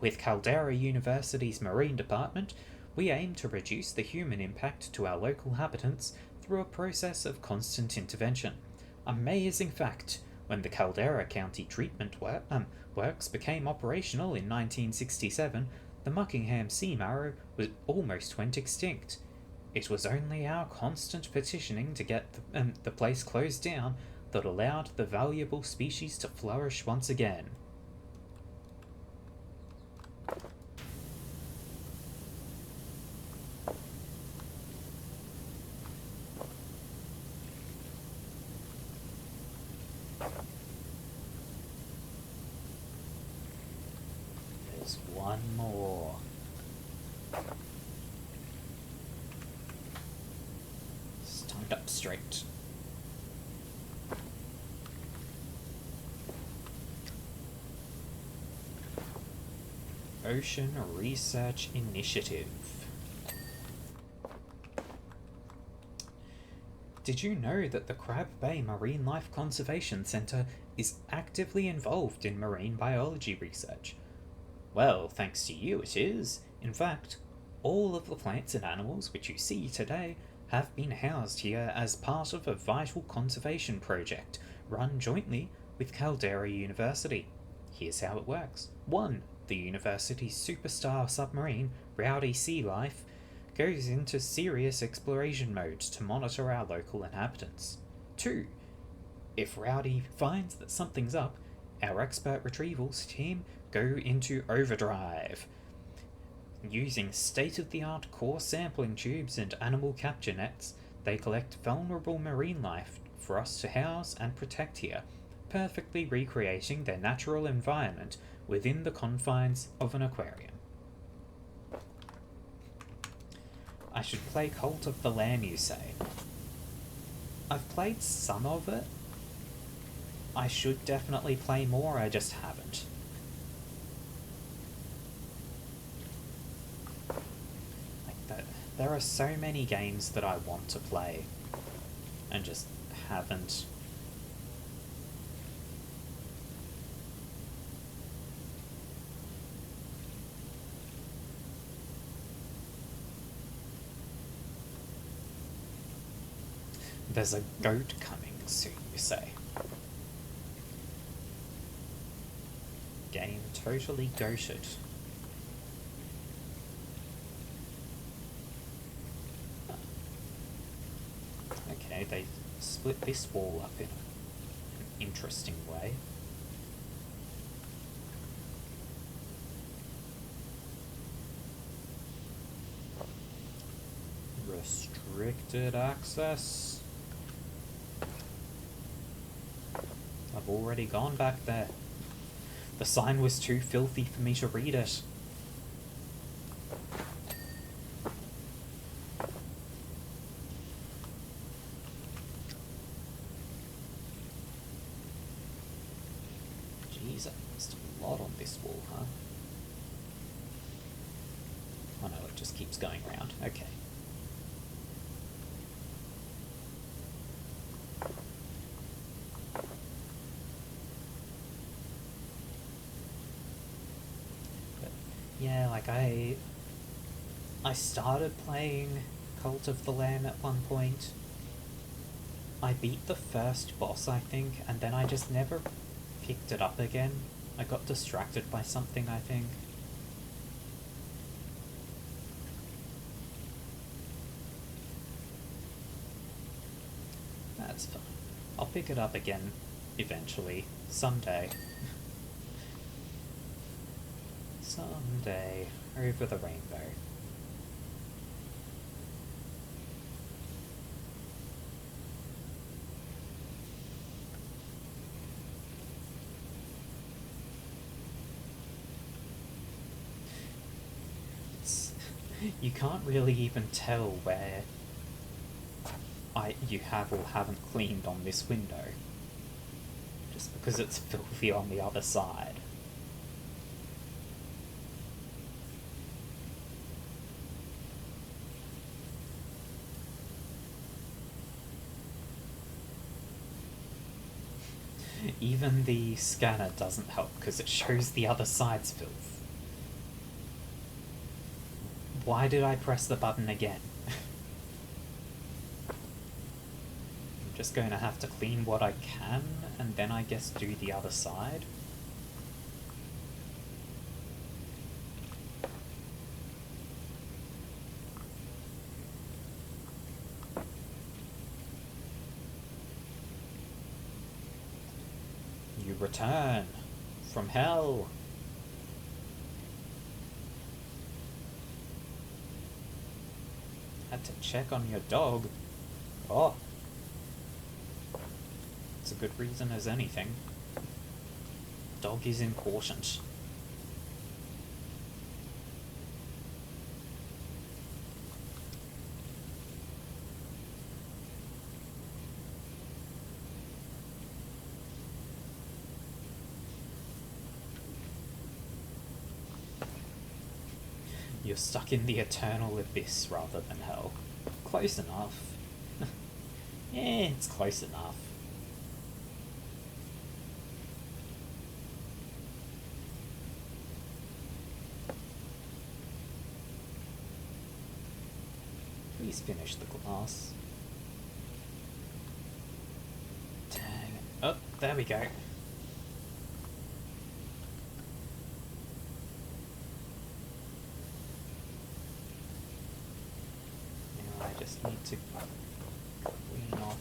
with Caldera University's Marine Department, we aim to reduce the human impact to our local habitants through a process of constant intervention. Amazing fact, when the Caldera County Treatment Works became operational in 1967, the Muckingham sea marrow almost went extinct. It was only our constant petitioning to get the place closed down that allowed the valuable species to flourish once again. There's one more. Stand up straight. Ocean Research Initiative. Did you know that the Crab Bay Marine Life Conservation Centre is actively involved in marine biology research? Well, thanks to you it is. In fact, all of the plants and animals which you see today have been housed here as part of a vital conservation project run jointly with Caldera University. Here's how it works. 1. The university's superstar submarine, Rowdy Sea Life, goes into serious exploration mode to monitor our local inhabitants. 2. If Rowdy finds that something's up, our expert retrievals team go into overdrive. Using state-of-the-art core sampling tubes and animal capture nets, they collect vulnerable marine life for us to house and protect here, perfectly recreating their natural environment within the confines of an aquarium. I should play Cult of the Lamb, you say? I've played some of it. I should definitely play more, I just haven't. There are so many games that I want to play and just haven't. There's a goat coming soon, you say? Game totally goated. Okay, split this wall up in an interesting way. Restricted access. I've already gone back there. The sign was too filthy for me to read it. Jeez, I missed a lot on this wall, huh? Oh no, it just keeps going round. Okay. Yeah, like I started playing Cult of the Lamb at one point. I beat the first boss, I think, and then I just never picked it up again. I got distracted by something, I think. That's fine. I'll pick it up again eventually, someday. Someday, over the rainbow. You can't really even tell where you have or haven't cleaned on this window, just because it's filthy on the other side. Even the scanner doesn't help because it shows the other side's filth. Why did I press the button again? I'm just going to have to clean what I can and then I guess do the other side. You return from hell. Had to check on your dog. Oh. It's a good reason as anything. Dog is important. You're stuck in the eternal abyss rather than hell. Close enough. Yeah, it's close enough. Please finish the glass. Dang it. Oh, there we go. Just need to clean off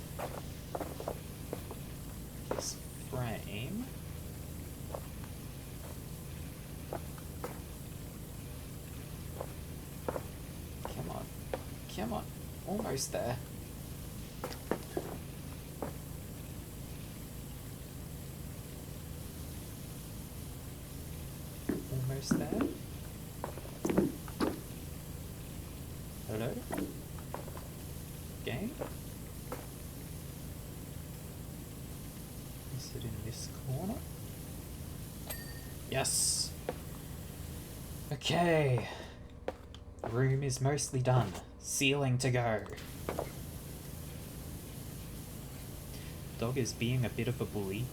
this frame. Come on. Come on. Almost there. Almost there. Hello? Game? Is it in this corner? Yes! Okay. Room is mostly done. Ceiling to go. Dog is being a bit of a bully.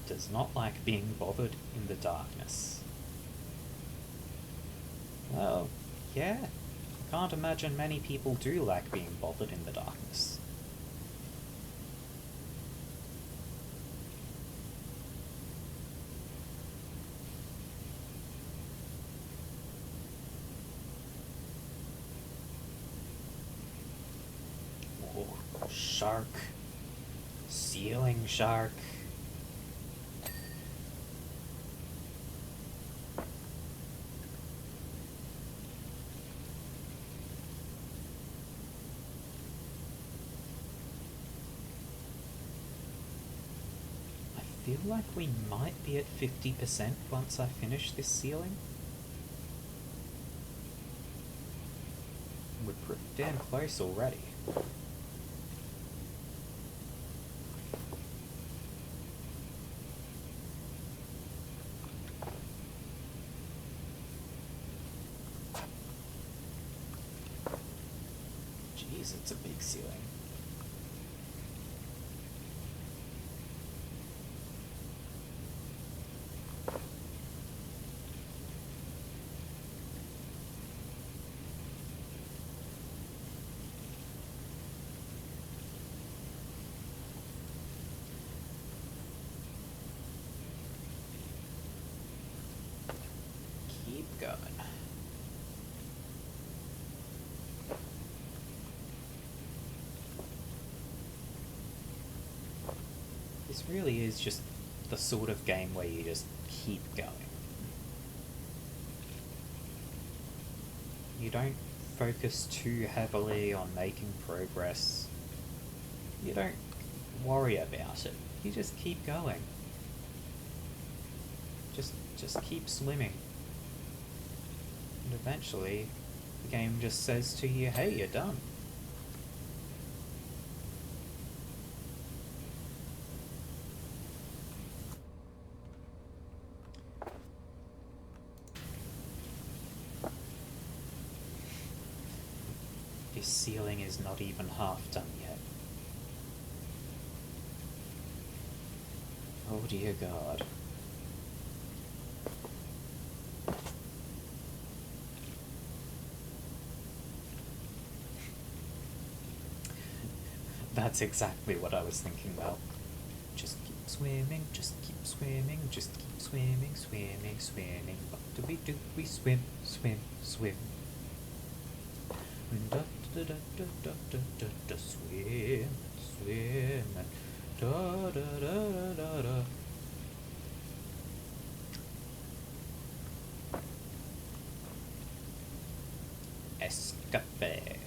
Does not like being bothered in the darkness. Well, yeah. Can't imagine many people do like being bothered in the darkness. Oh, shark. Ceiling shark. I feel like we might be at 50% once I finish this ceiling. We're pretty damn close already. Jeez, it's a big ceiling. Keep going. This really is just the sort of game where you just keep going. You don't focus too heavily on making progress. You don't worry about it. You just keep going. Just keep swimming. And eventually, the game just says to you, hey, you're done. This ceiling is not even half done yet. Oh dear God. That's exactly what I was thinking about. Just keep swimming, just keep swimming, just keep swimming, swimming, swimming. What do we do? We swim, swim, swim. Da da da da da da da da, swim, swim, da da da da da. Escape.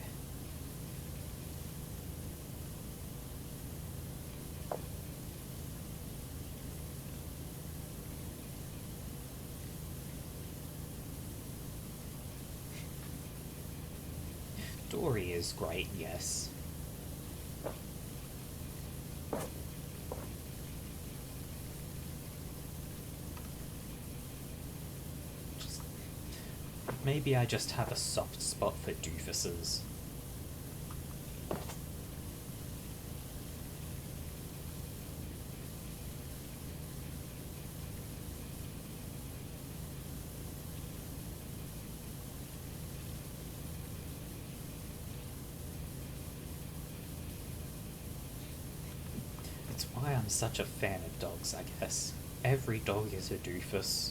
Dory is great, yes. Maybe I just have a soft spot for doofuses. It's why I'm such a fan of dogs, I guess. Every dog is a doofus.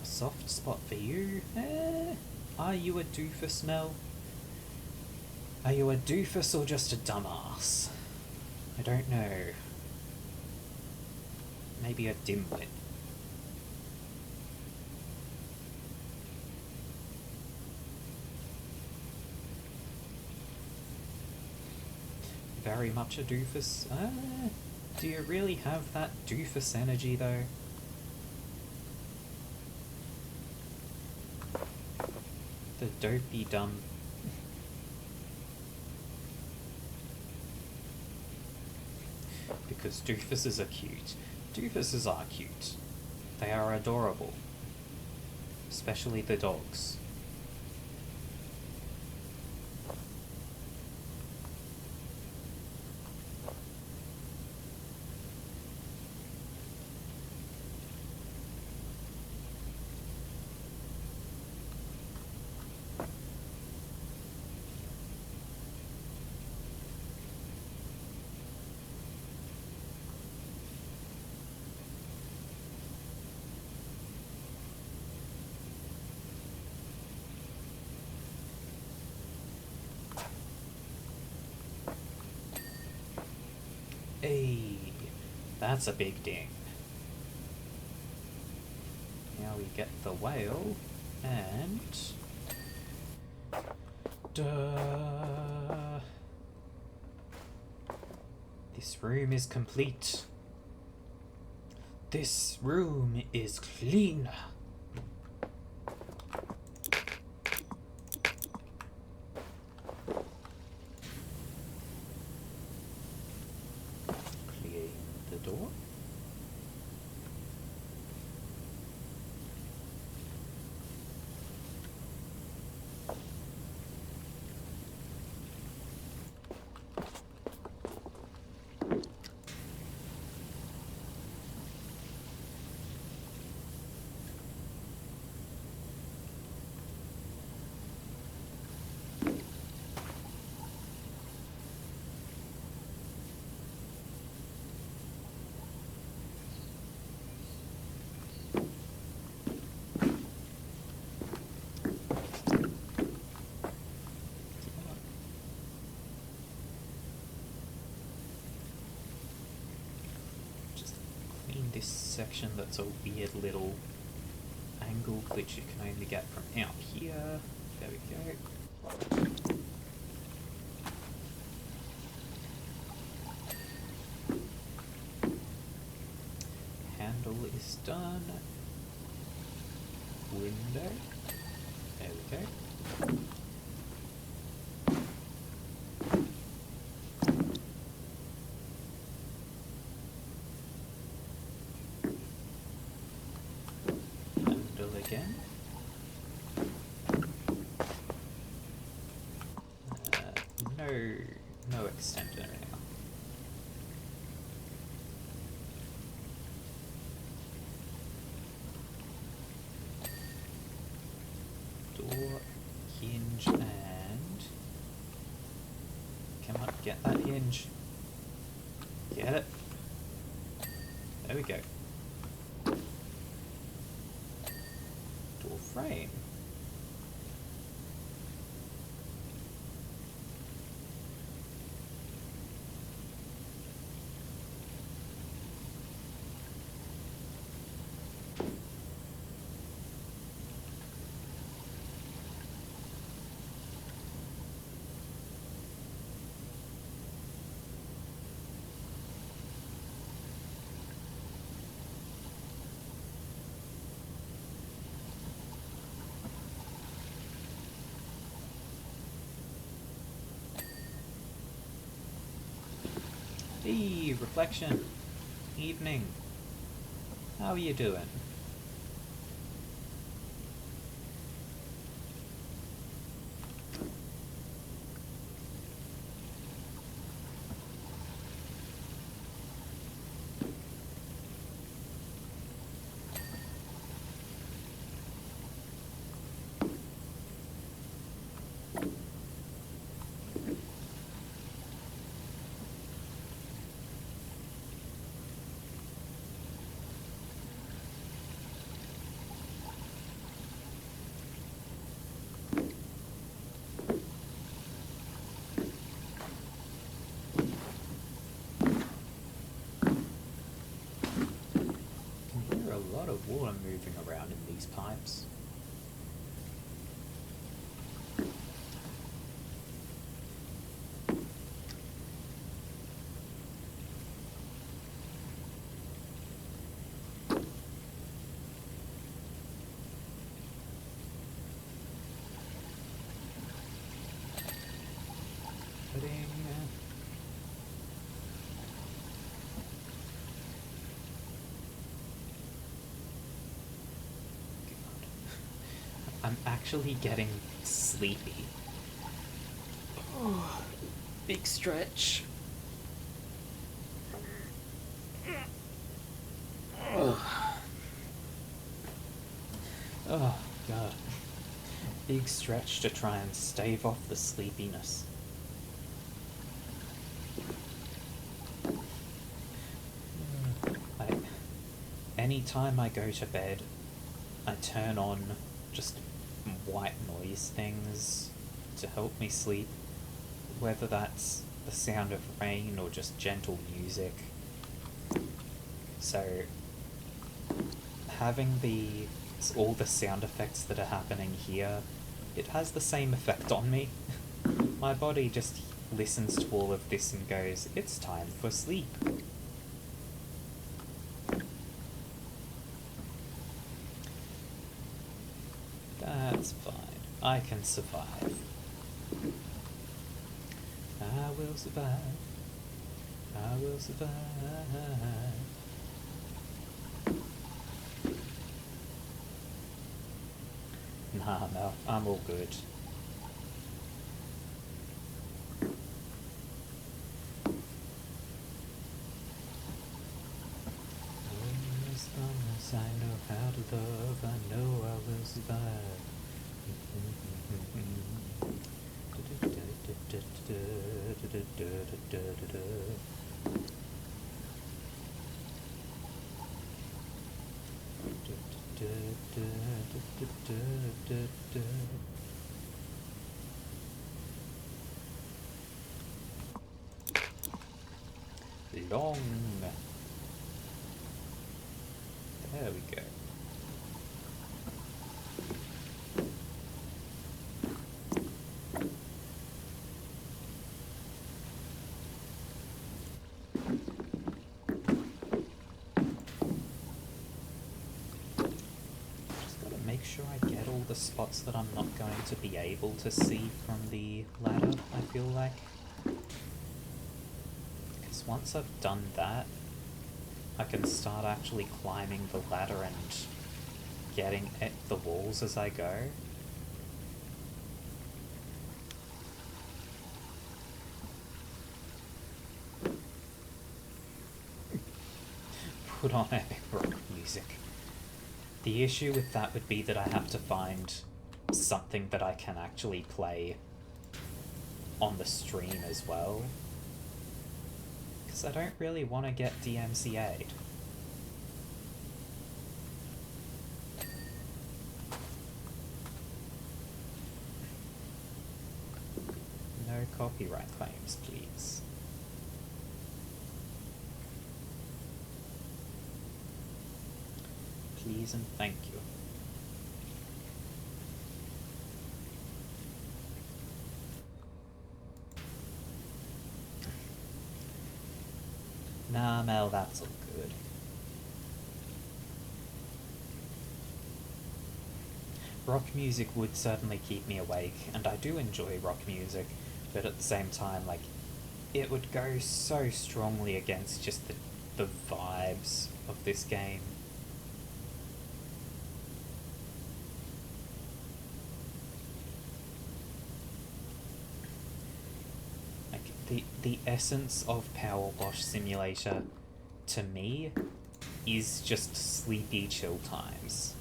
A soft spot for you? Are you a doofus, Mel? Are you a doofus or just a dumbass? I don't know. Maybe a dimwit. Very much a doofus. Do you really have that doofus energy, though? The dopey dumb... Because doofuses are cute. Doofuses are cute. They are adorable. Especially the dogs. Hey, that's a big ding. Now we get the whale, and... Duh. This room is complete. This room is clean. Clear the door. This section that's a weird little angle which you can only get from out here. There we go. Handle is done. Window. There we go. Again. No extender now. Door, hinge, and come on, get that hinge. Get it. There we go. Frame. Hey, reflection. Evening. How are you doing? Of water moving around in these pipes. Putting I'm actually getting sleepy. Oh, big stretch. Oh. Oh, God. Big stretch to try and stave off the sleepiness. Anytime I go to bed, I turn on just white noise things to help me sleep, whether that's the sound of rain or just gentle music. So having all the sound effects that are happening here, it has the same effect on me. My body just listens to all of this and goes, it's time for sleep. That's fine. I can survive. I will survive. I will survive. Nah, no, I'm all good. As long as I know how to love, I know I will survive. Long. There we go. Make sure I get all the spots that I'm not going to be able to see from the ladder, I feel like. Because once I've done that, I can start actually climbing the ladder and getting at the walls as I go. Put on epic rock music. The issue with that would be that I have to find something that I can actually play on the stream as well. Because I don't really want to get DMCA'd. No copyright claims, please. Please and thank you. Nah, Mel, that's all good. Rock music would certainly keep me awake, and I do enjoy rock music, but at the same time, like, it would go so strongly against just the vibes of this game. The essence of PowerWash Simulator, to me, is just sleepy chill times.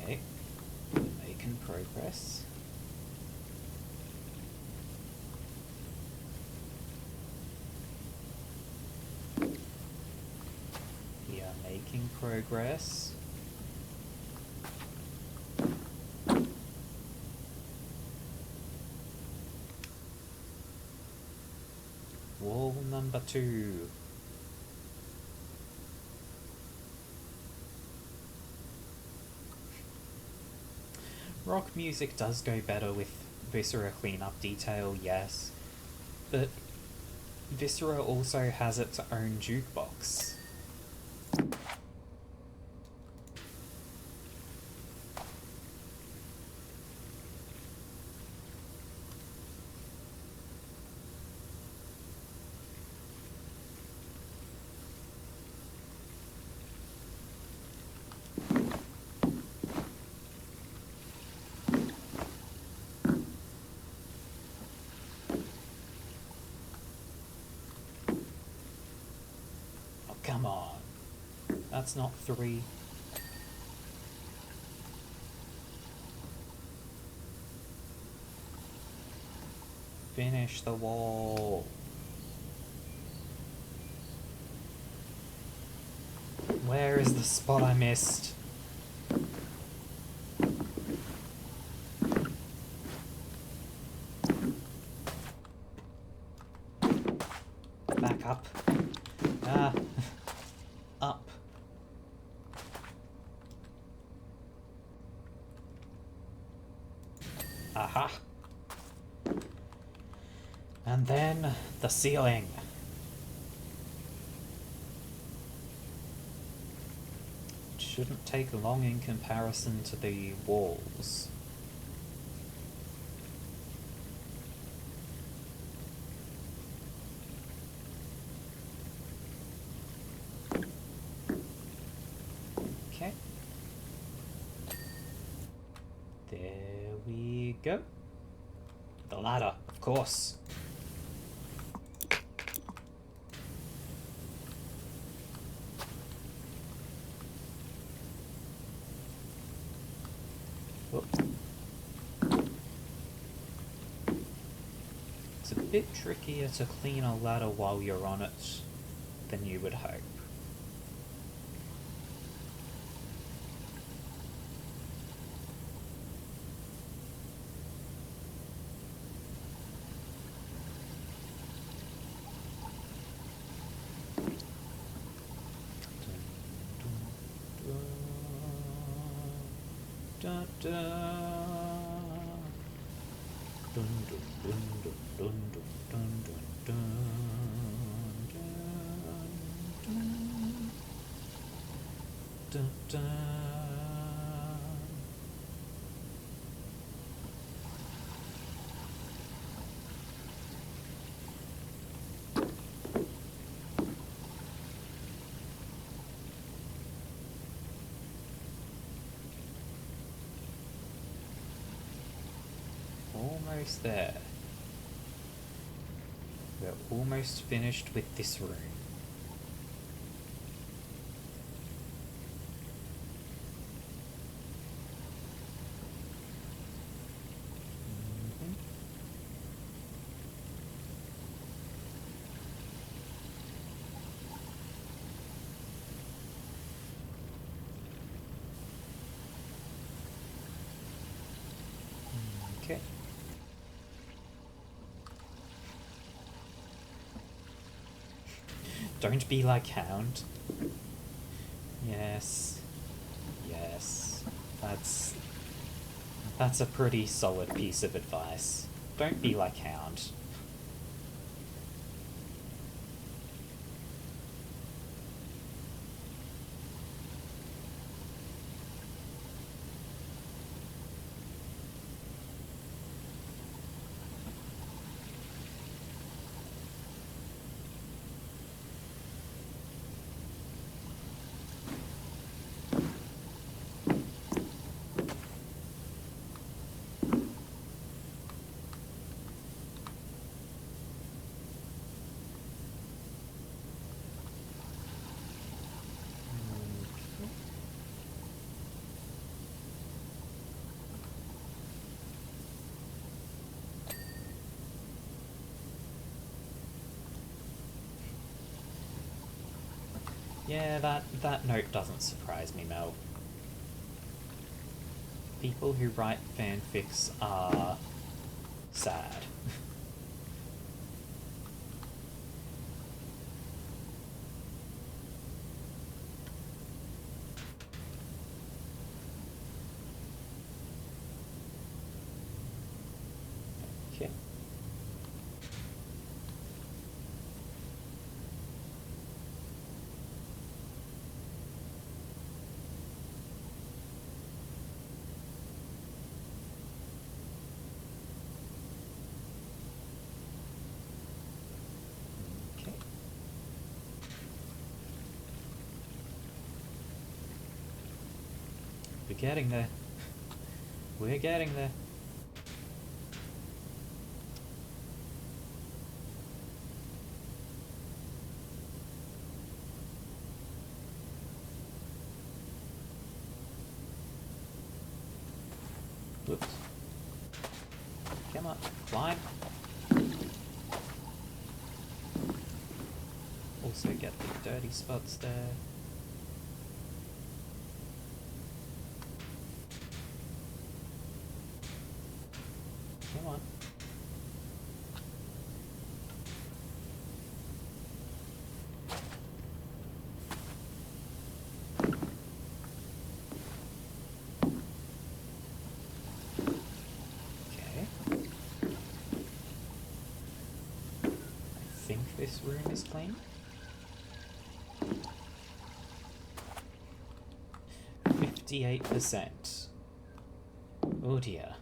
Okay, making progress. We are making progress. Wall number 2. Rock music does go better with Viscera cleanup detail, yes, but Viscera also has its own jukebox. Come on. That's not 3. Finish the wall. Where is the spot I missed? Back up. Ah. Up. Aha. And then the ceiling. It shouldn't take long in comparison to the walls. Okay. There we go. The ladder, of course. Whoops. It's a bit trickier to clean a ladder while you're on it than you would hope. Da, da. Dun, dun, dun, dun, dun, dun, dun, dun, dun, dun, dun. Almost there. We're almost finished with this room. Okay. Don't be like Hound. Yes. Yes. That's a pretty solid piece of advice. Don't be like Hound. Yeah, that note doesn't surprise me, Mel. People who write fanfics are sad. Okay. Okay. We're getting there. We're getting there. Whoops. Come on, climb. Also get the dirty spots there. this room is clean. 58%. Oh dear.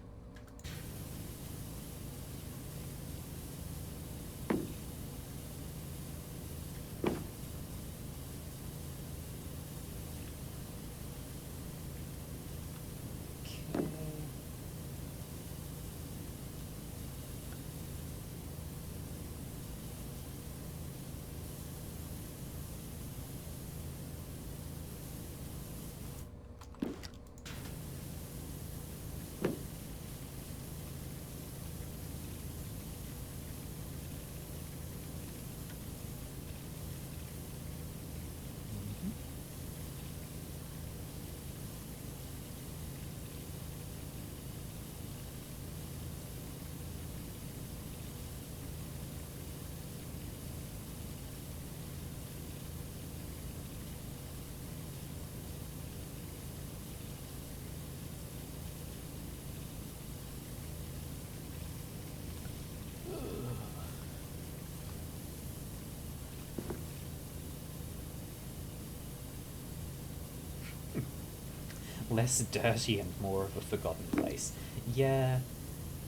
Less dirty and more of a forgotten place. Yeah,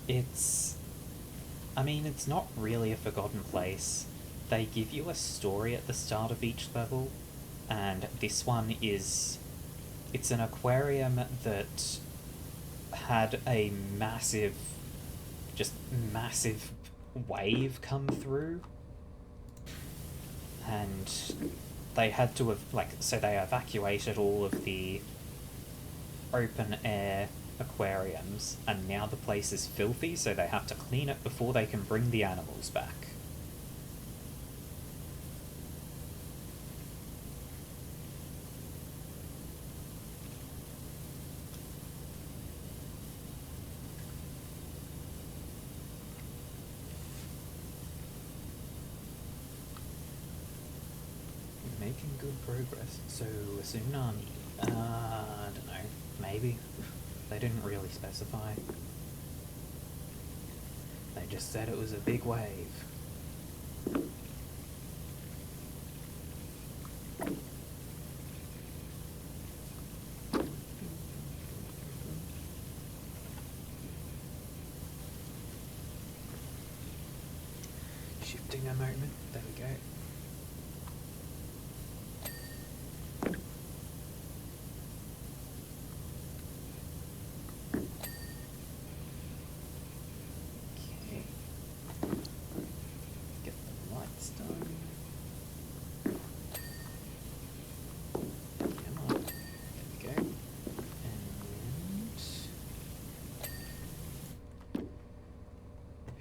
it's... I mean, it's not really a forgotten place. They give you a story at the start of each level, and this one is... It's an aquarium that had a massive, just massive wave come through, and they had to have, like, so they evacuated all of the open air aquariums, and now the place is filthy, so they have to clean it before they can bring the animals back. Making good progress. So, a tsunami. I don't know. Maybe. They didn't really specify. They just said it was a big wave. Shifting a moment. There we go.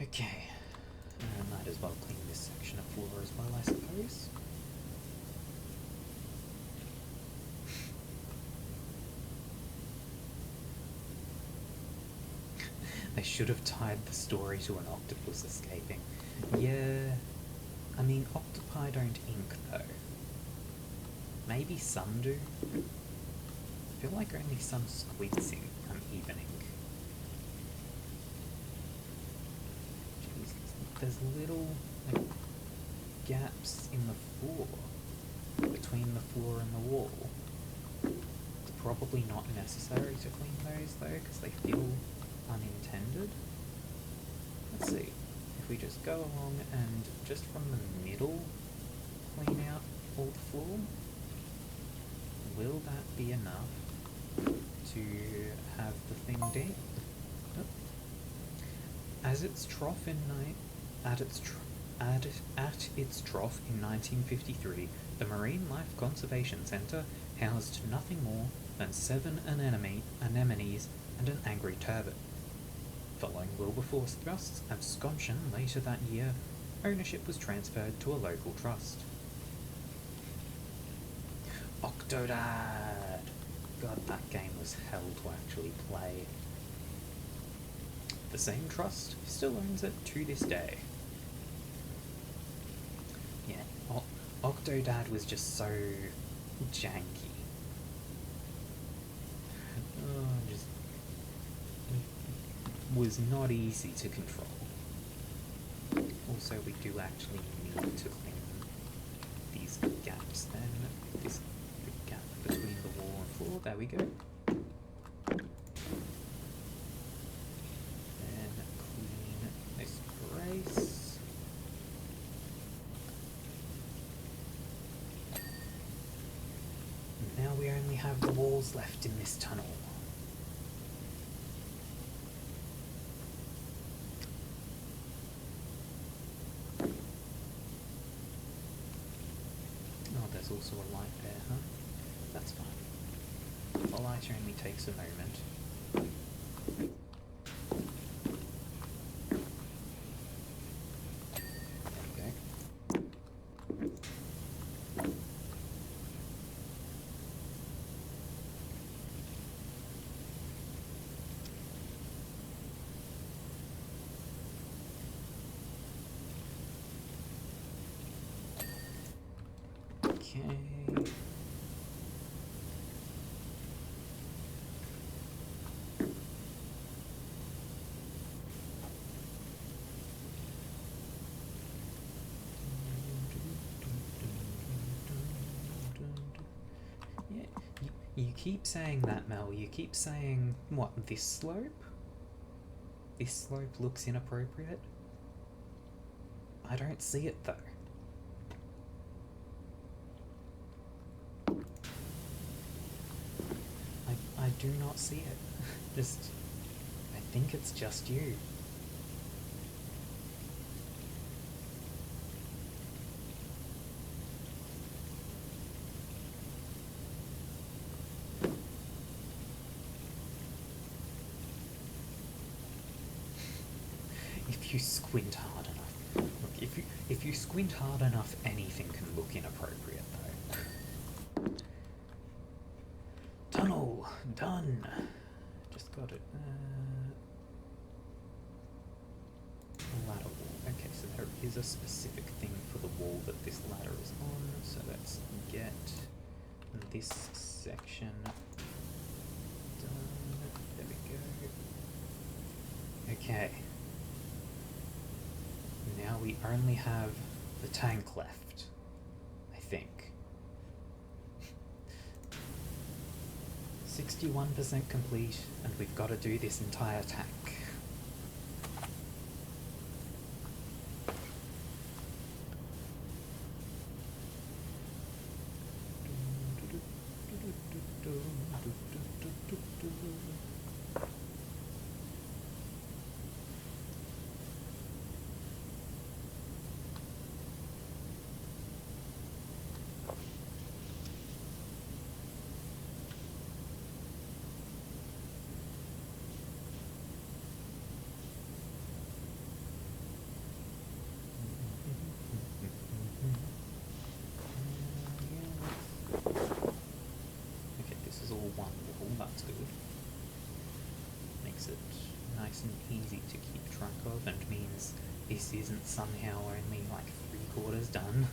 Okay, might as well clean this section of floor as well, I suppose. They should have tied the story to an octopus escaping. Yeah, I mean, octopi don't ink though. Maybe some do. I feel like only some squids ink uneven ink. There's little like, gaps in the floor, between the floor and the wall. It's probably not necessary to clean those though, because they feel unintended. Let's see, if we just go along and just from the middle clean out all the floor, will that be enough to have the thing damp? Nope. At its trough in trough in 1953, the Marine Life Conservation Centre housed nothing more than 7 anemones and an angry turbot. Following Wilberforce Trust's absconsion later that year, ownership was transferred to a local trust. Octodad! God, that game was hell to actually play. The same trust still owns it to this day. Yeah, Octodad was just so janky. Just was not easy to control. also we do actually need to clean these gaps then. The gap between the wall and floor. There we go. Then clean this brace. Now we only have the walls left in this tunnel. Oh, there's also a light there, huh? That's fine. The light only takes a moment. There we go. Okay. Yeah, you keep saying that, Mel. You keep saying, what, this slope? This slope looks inappropriate? I don't see it, though. I do not see it. I think it's just you. If you squint hard enough. Look, if you squint hard enough, anything can look inappropriate, though. Tunnel done. Just got it. Ladder wall. Okay, so there is a specific thing for the wall that this ladder is on. So let's get this section done. There we go. Okay. Now we only have the tank left, I think. 61% complete, and we've got to do this entire tank. That's good. Makes it nice and easy to keep track of, and means this isn't somehow only like 3/4 done.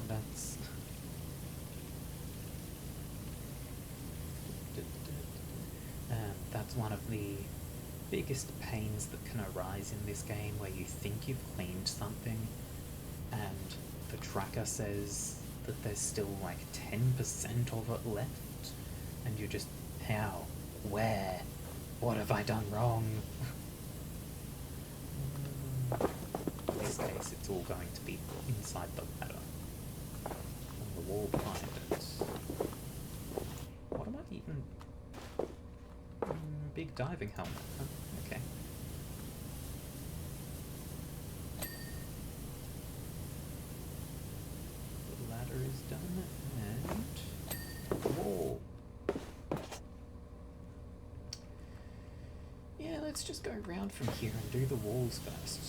That's... that's one of the biggest pains that can arise in this game, where you think you've cleaned something and the tracker says that there's still like 10% of it left, and you're just, how? Where? What have I done wrong? In this case, it's all going to be inside the ladder, on the wall behind it. What am I even... big diving helmet, huh? Okay. Is done, and wall. Yeah, let's just go around from here and do the walls first.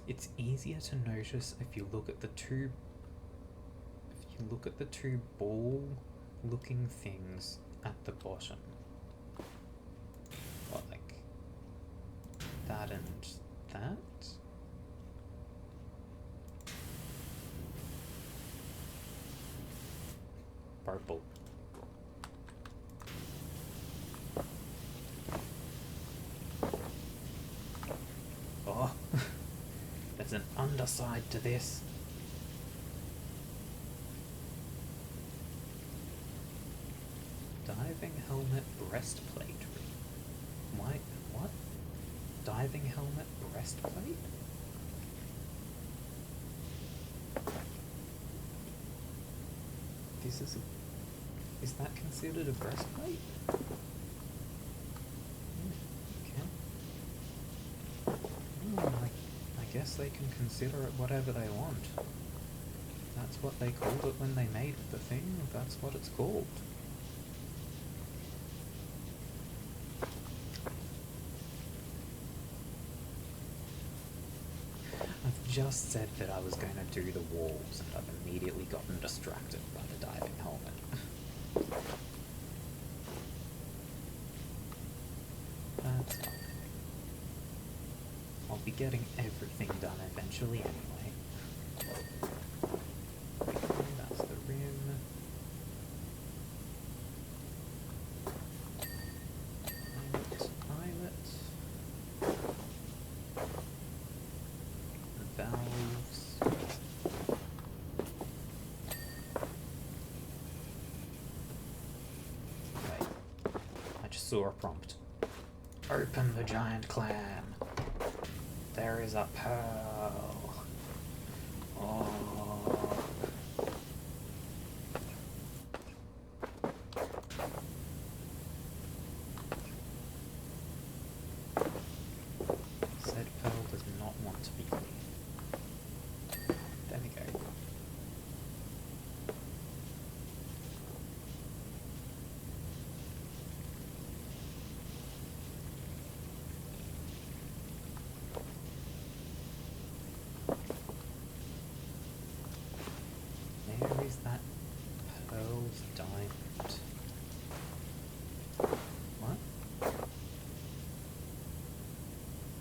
It's easier to notice if you look at the two ball-looking things at the bottom. Like that and that. purple. Oh, there's an underside to this. Diving helmet breastplate. Why? What? Diving helmet breastplate? This is a... Is that considered a breastplate? Okay. I guess they can consider it whatever they want. That's what they called it when they made the thing. That's what it's called. I've just said that I was going to do the walls, and I've immediately gotten distracted by the diving helmet. That's fine. I'll be getting everything done eventually anyway. That's the rim. Eyelet. The valves. Wait. I just saw a prompt. Open the giant clam. There is a pearl. Oh. Said pearl does not want to be clean. There we go. Where is that pearl's diamond? What?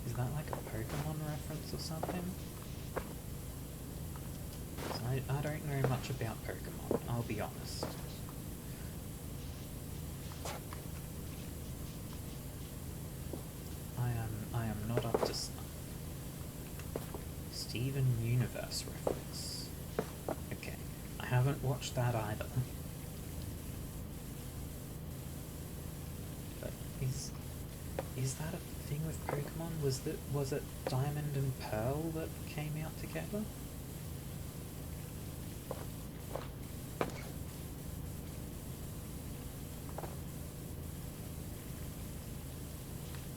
Is that like a Pokemon reference or something? I don't know much about Pokemon, I'll be honest. I am not up to snuff. Steven Universe reference. Okay, I haven't watched that either. But is that a thing with Pokemon? Was it Diamond and Pearl that came out together?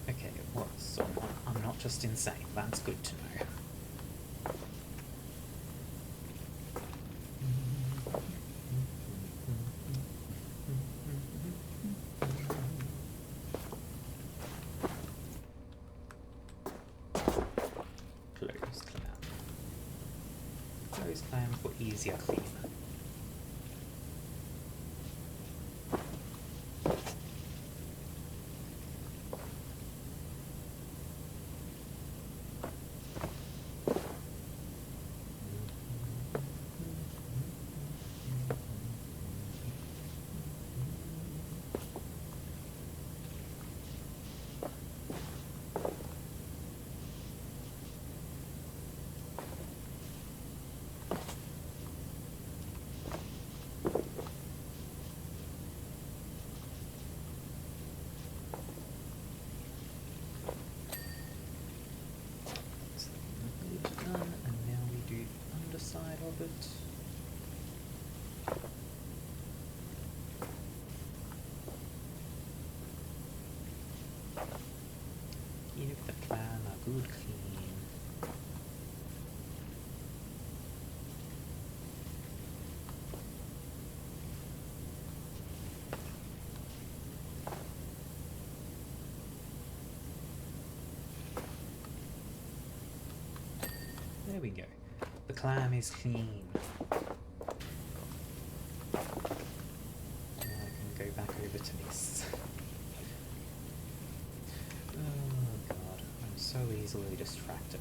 Okay, it was. So I'm not just insane. That's good to know. Close clam. Close clam for easier cleaner. Done, and now we do the underside of it. Give the clam a good clean. There we go. The clam is clean. Now I can go back over to this. Oh god, I'm so easily distracted.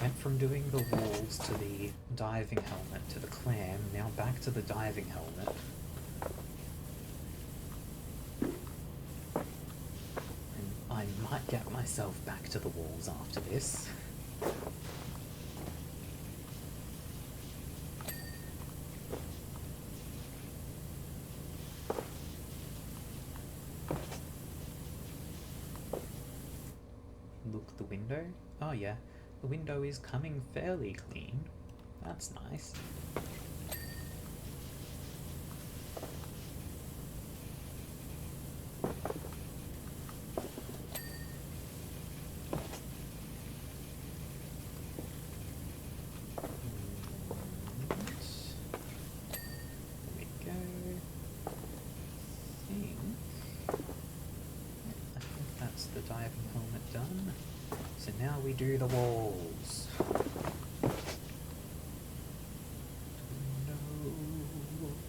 Went from doing the walls to the diving helmet to the clam, now back to the diving helmet. might get myself back to the walls after this. Look, the window. Oh yeah, the window is coming fairly clean. That's nice. Now we do the walls. No,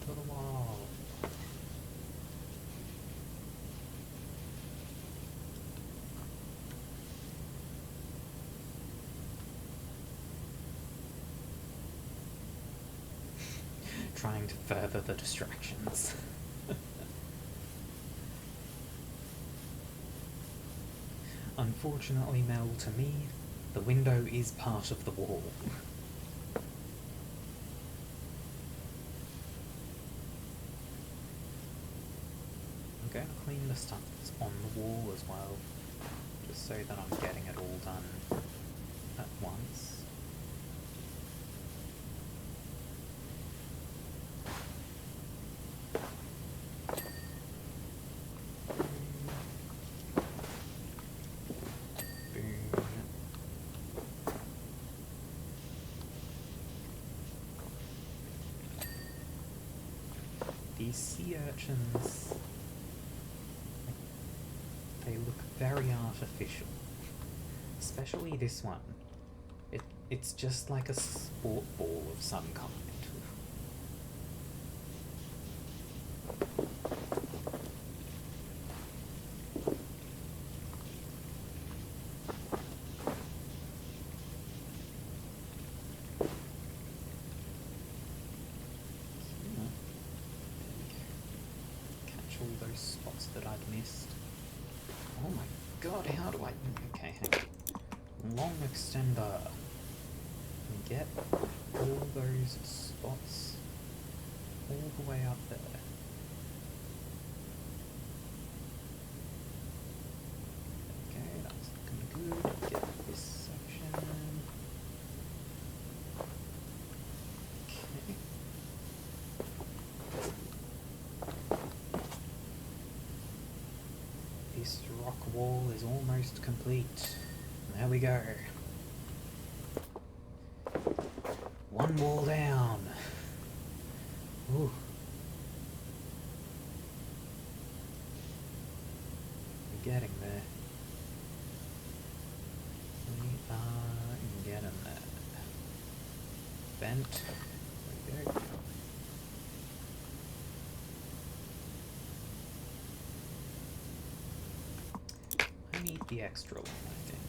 to the wall. Trying to further the distractions. Unfortunately, Mel, to me, the window is part of the wall. I'm going to clean the stuff that's on the wall as well, just so that I'm getting it all done at once. These sea urchins, they look very artificial. Especially this one. It's just like a sport ball of some kind. All those spots that I'd missed. Oh my god, how do I... Okay, hang on. Long extender. And get all those spots all the way up there. Okay, that's looking good. Get this section. Okay. This rock wall is almost complete. There we go. One wall down. Ooh. We're getting there. We are getting there. Bent. There we go. I need the extra one, I think.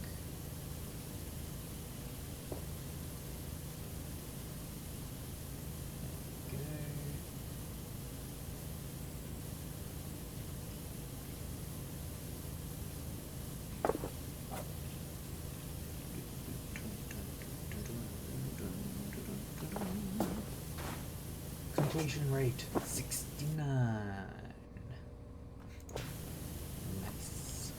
Completion rate 69. Nice.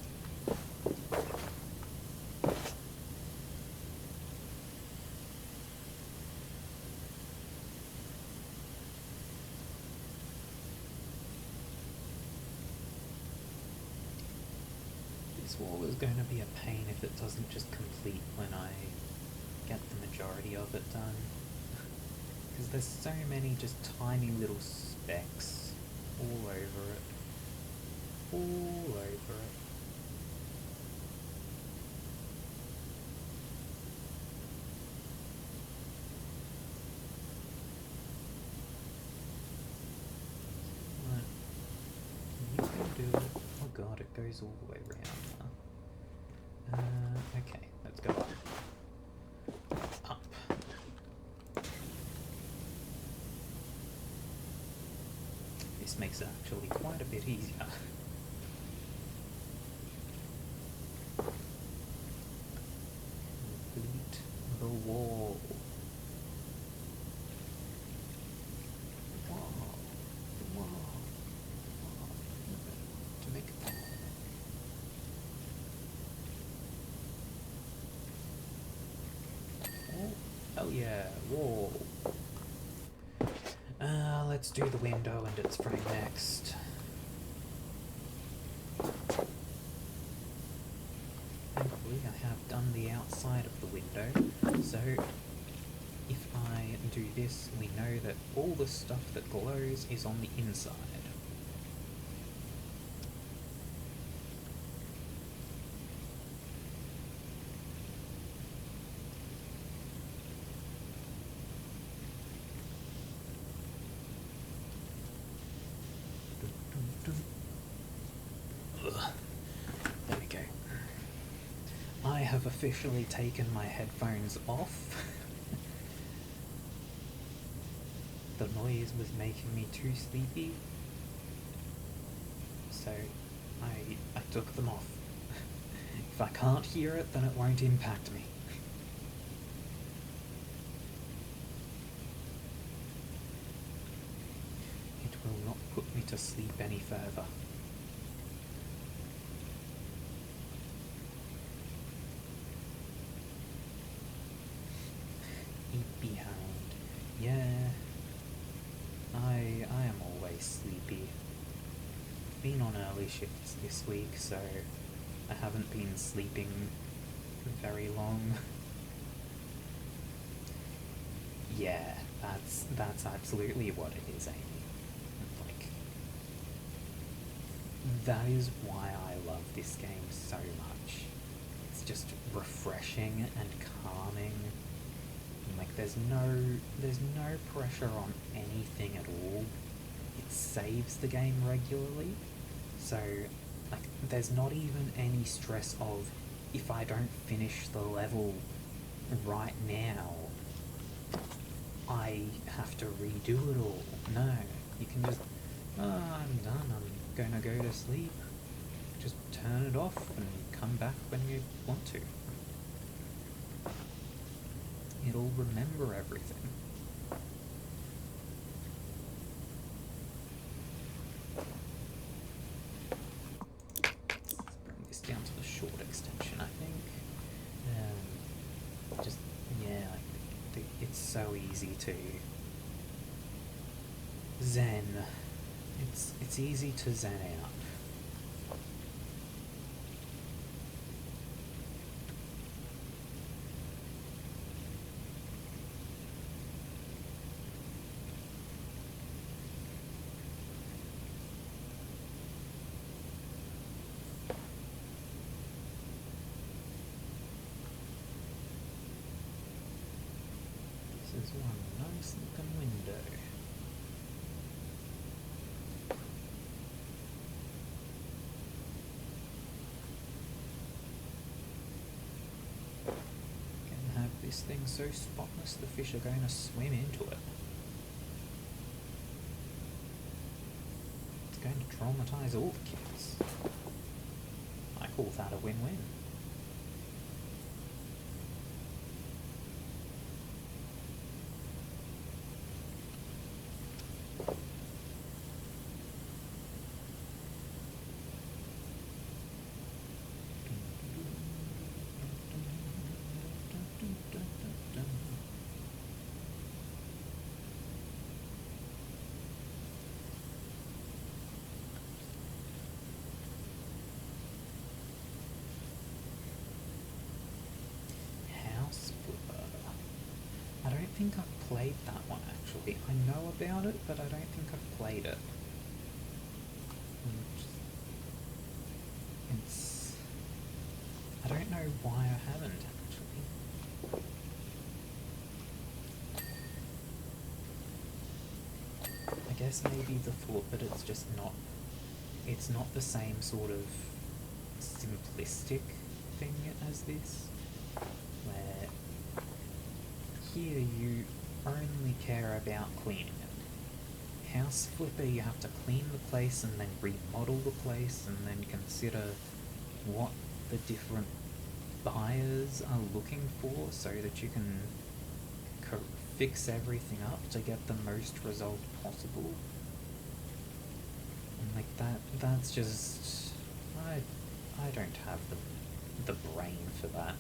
This wall is going to be a pain if it doesn't just complete when I get the majority of it done. Because there's so many just tiny little specks all over it. All over it. Right. You can do it. Oh god, it goes all the way around, huh? Okay, let's go up. Up. This makes it actually quite a bit easier. wall. Whoa. Whoa. To make it. Oh yeah, whoa. Let's do the window and its frame next. Thankfully I have done the outside of the window, so if I do this, we know that all the stuff that glows is on the inside. There we go. I have officially taken my headphones off. The noise was making me too sleepy, so I took them off. If I can't hear it, then it won't impact me. It will not put me to sleep any further. Sleepy hound. Yeah, I am always sleepy. Been on early shifts this week, so I haven't been sleeping very long. Yeah, that's absolutely what it is, Amy. Like, that is why I love this game so much. It's just refreshing and calming. Like, there's no pressure on anything at all. It saves the game regularly, so like there's not even any stress of if I don't finish the level right now, I have to redo it all. No, you can just, oh, I'm done, I'm gonna go to sleep. Just turn it off and come back when you want to. It'll remember everything. Let's bring this down to the short extension, I think. Just, yeah, it's so easy to zen. It's easy to zen out. This is one nice looking window. Can have this thing so spotless the fish are going to swim into it. It's going to traumatise all the kids. I call that a win-win. I don't think I've played that one actually. I know about it, but I don't think I've played it. It's... I don't know why I haven't actually. I guess maybe the thought that it's just not... It's not the same sort of simplistic thing as this, where here you only care about cleaning it. House Flipper, you have to clean the place and then remodel the place and then consider what the different buyers are looking for so that you can fix everything up to get the most result possible. And like that's just I don't have the brain for that.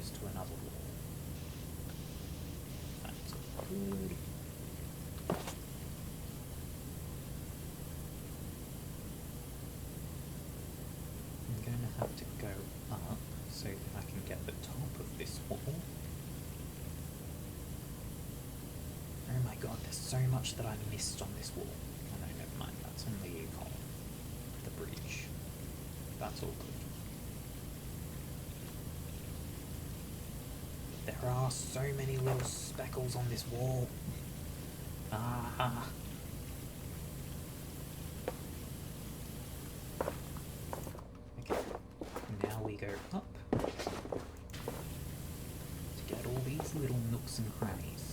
To another wall. That's good. I'm going to have to go up so that I can get the top of this wall. Oh my god, there's so much that I missed on this wall. Oh no, never mind, that's on the column. The bridge. That's all good. There are so many little speckles on this wall. Ah. Okay, now we go up to get all these little nooks and crannies.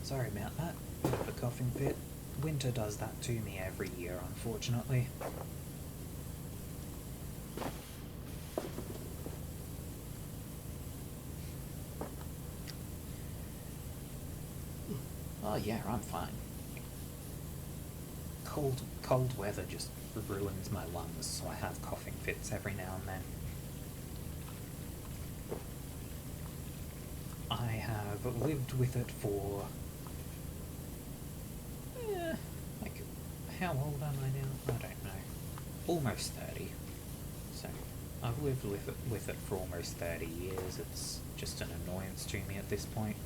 Sorry about that. Bit of a coughing fit. Winter does that to me every year, unfortunately. Oh yeah, I'm fine. Cold weather just ruins my lungs, so I have coughing fits every now and then. I have lived with it for... like, how old am I now? I don't know. Almost 30. So, I've lived with it for almost 30 years. It's just an annoyance to me at this point.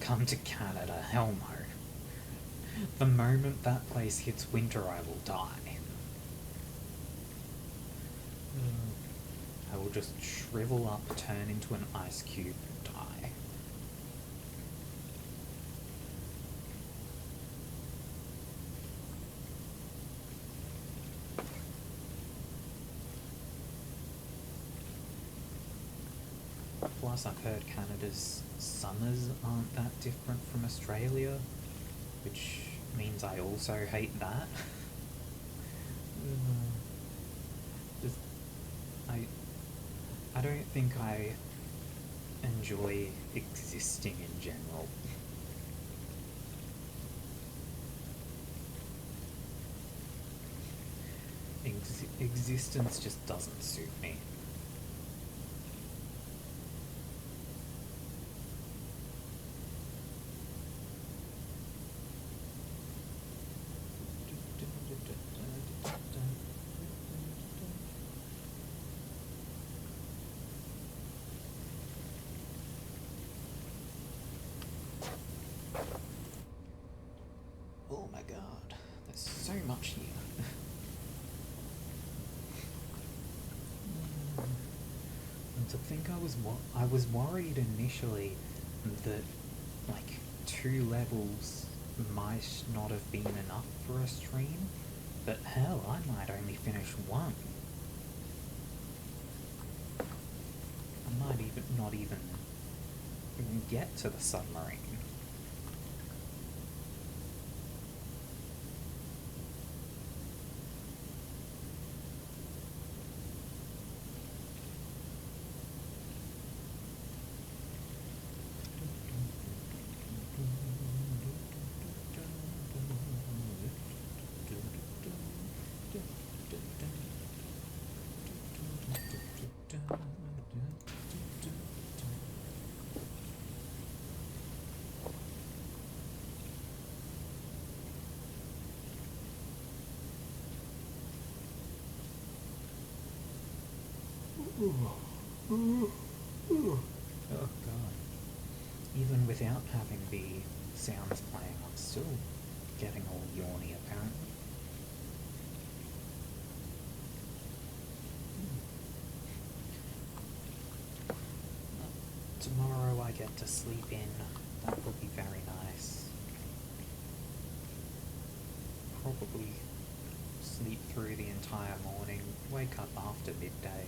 Come to Canada, hell no. The moment that place hits winter, I will die. I will just shrivel up, turn into an ice cube, and die. Plus, I've heard Canada's summers aren't that different from Australia, which means I also hate that. Just, I don't think I enjoy existing in general. Existence just doesn't suit me. Oh my god, there's so much here. And to think I was worried initially that like 2 levels might not have been enough for a stream, but hell, I might only finish 1. not even get to the submarine. Oh god. Even without having the sounds playing, I'm still getting all yawny apparently. Tomorrow I get to sleep in. That will be very nice. Probably sleep through the entire morning, wake up after midday.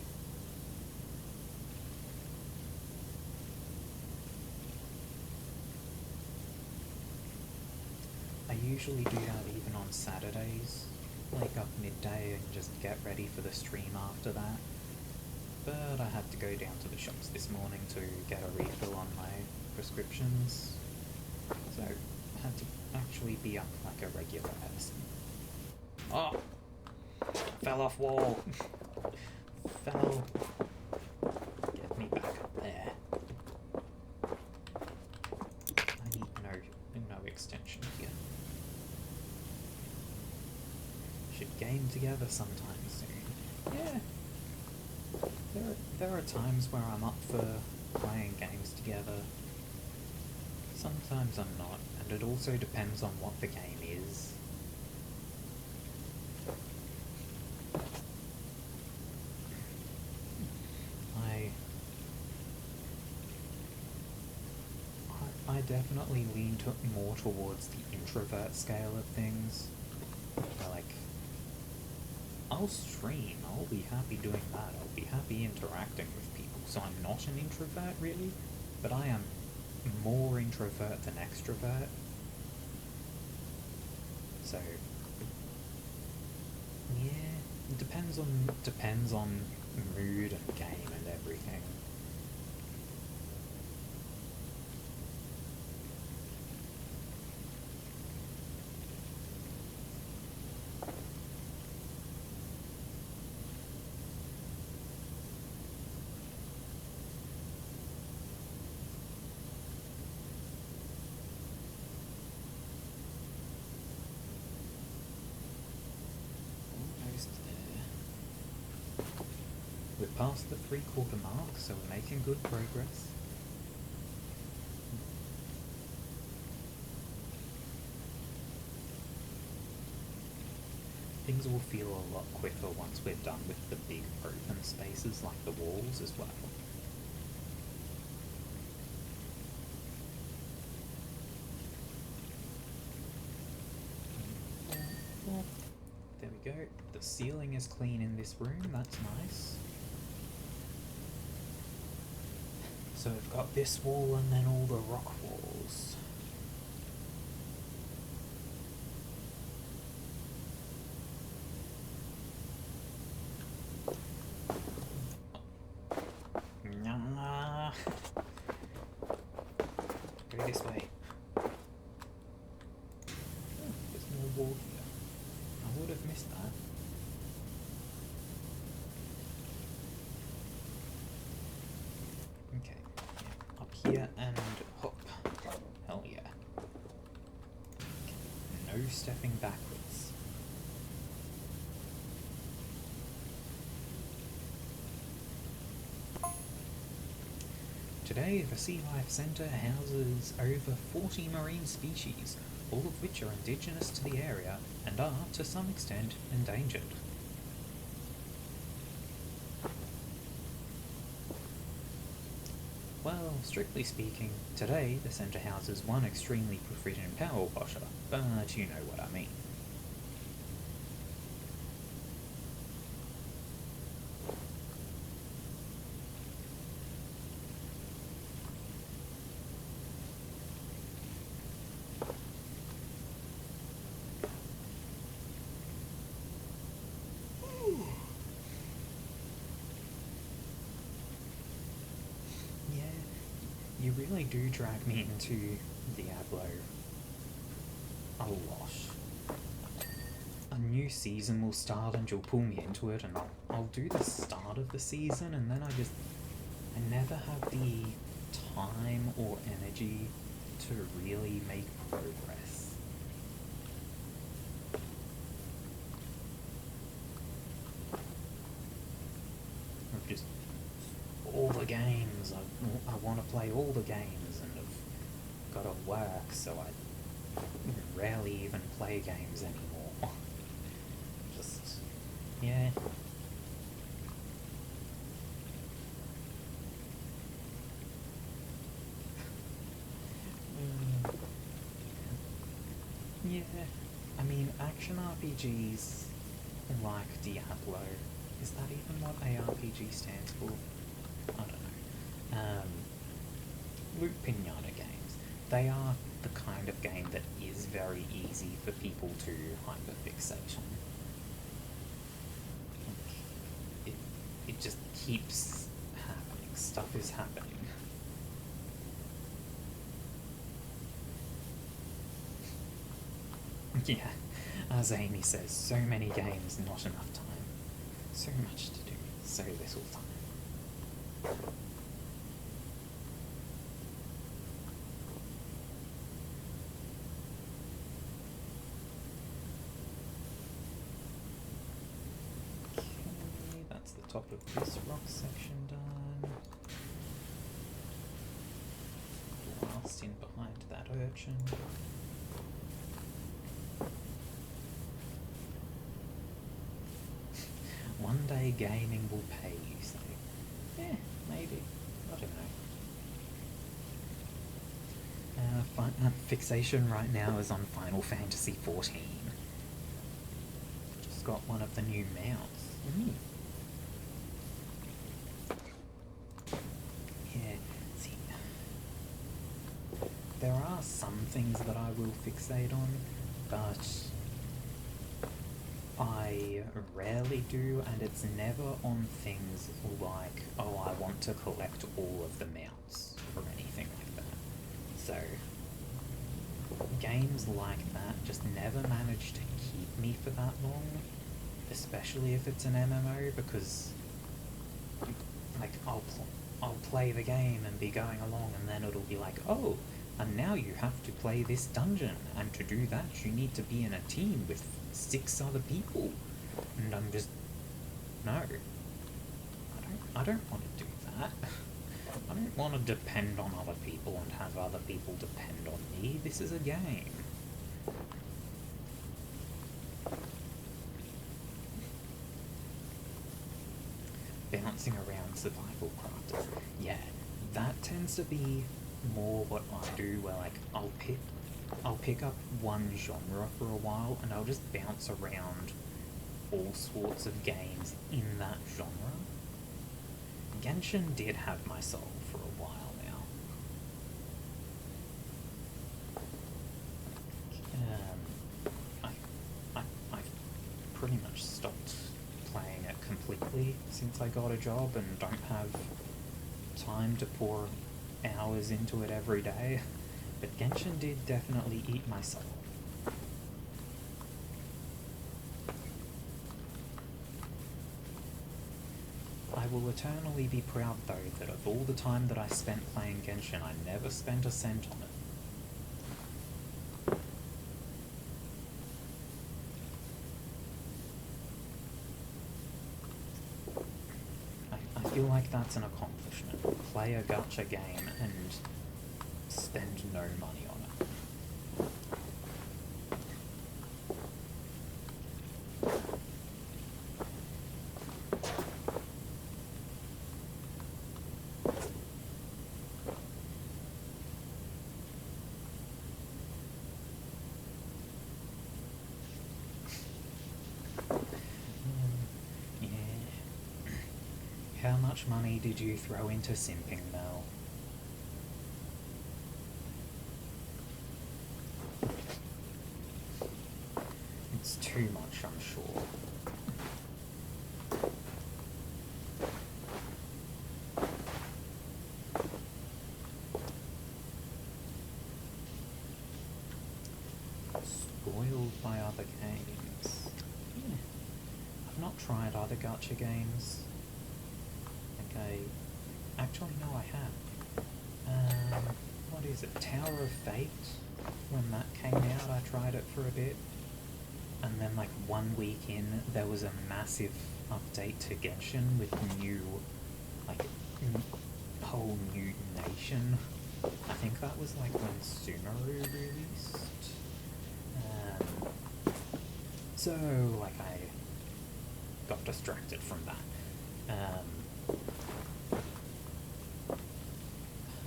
I usually do that even on Saturdays, wake up midday and just get ready for the stream after that. But I had to go down to the shops this morning to get a refill on my prescriptions, so I had to actually be up like a regular person. Oh! Fell off wall! Fell. Get me back up there. I need no extension here. Should game together sometime soon. Yeah. There are times where I'm up for playing games together. Sometimes I'm not, and it also depends on what the game is. I definitely lean more towards the introvert scale of things. Like, I'll stream, I'll be happy doing that, I'll be happy interacting with people, so I'm not an introvert really, but I am more introvert than extrovert. So, yeah, it depends on mood and game and everything. We're past the 3/4 mark, so we're making good progress. Things will feel a lot quicker once we're done with the big open spaces like the walls as well. There we go. The ceiling is clean in this room, that's nice. So we've got this wall and then all the rock walls. Go this way. Oh, there's no wall here. I would have missed that. Okay, yeah, up here and hop. Hell yeah. Okay. No stepping backwards. Today, the Sea Life Centre houses over 40 marine species, all of which are indigenous to the area and are, to some extent, endangered. Well, strictly speaking, today the centre houses one extremely proficient PowerWasher, but you know what I mean. You really do drag me into Diablo a lot. A new season will start and you'll pull me into it, and I'll do the start of the season, and then I never have the time or energy to really make progress. I've just all the games. I want to play all the games, and I've got to work, so I rarely even play games anymore. Just, yeah. Yeah, I mean, action RPGs like Diablo, is that even what ARPG stands for? I don't know. Loot Pinata games. They are the kind of game that is very easy for people to hyperfixate on. It just keeps happening. Stuff is happening. Yeah, as Amy says, so many games, not enough time. So much to do, so little time. Okay, that's the top of this rock section done. Blast in behind that urchin. One day gaming will pay you, so yeah, maybe. I don't know. Fixation right now is on Final Fantasy XIV. Just got one of the new mounts. Yeah, see, there are some things that I will fixate on, but I rarely do, and it's never on things like, oh, I want to collect all of the mounts, or anything like that. So, games like that just never manage to keep me for that long, especially if it's an MMO, because, like, I'll play the game and be going along, and then it'll be like, oh, and now you have to play this dungeon, and to do that you need to be in a team with 6 other people, and I'm just, no, I don't want to do that. I don't want to depend on other people and have other people depend on me. This is a game. Bouncing around survival crafters, yeah, that tends to be more what I do, where like I'll pick up one genre for a while and I'll just bounce around all sorts of games in that genre. Genshin did have my soul for a while now. I've pretty much stopped playing it completely since I got a job and don't have time to pour hours into it every day, but Genshin did definitely eat my soul. I will eternally be proud though that of all the time that I spent playing Genshin, I never spent a cent on it. I feel like that's an accomplishment. Play a gacha game and spend no money on it. How much money did you throw into simping, Mel? It's too much, I'm sure. spoiled by other games. I've not tried other gacha games. Actually, no, I have. What is it? Tower of Fate? When that came out, I tried it for a bit. And then, like, 1 week in, there was a massive update to Genshin with new, like, whole new nation. I think that was, like, when Sumeru released. So, like, I got distracted from that. Have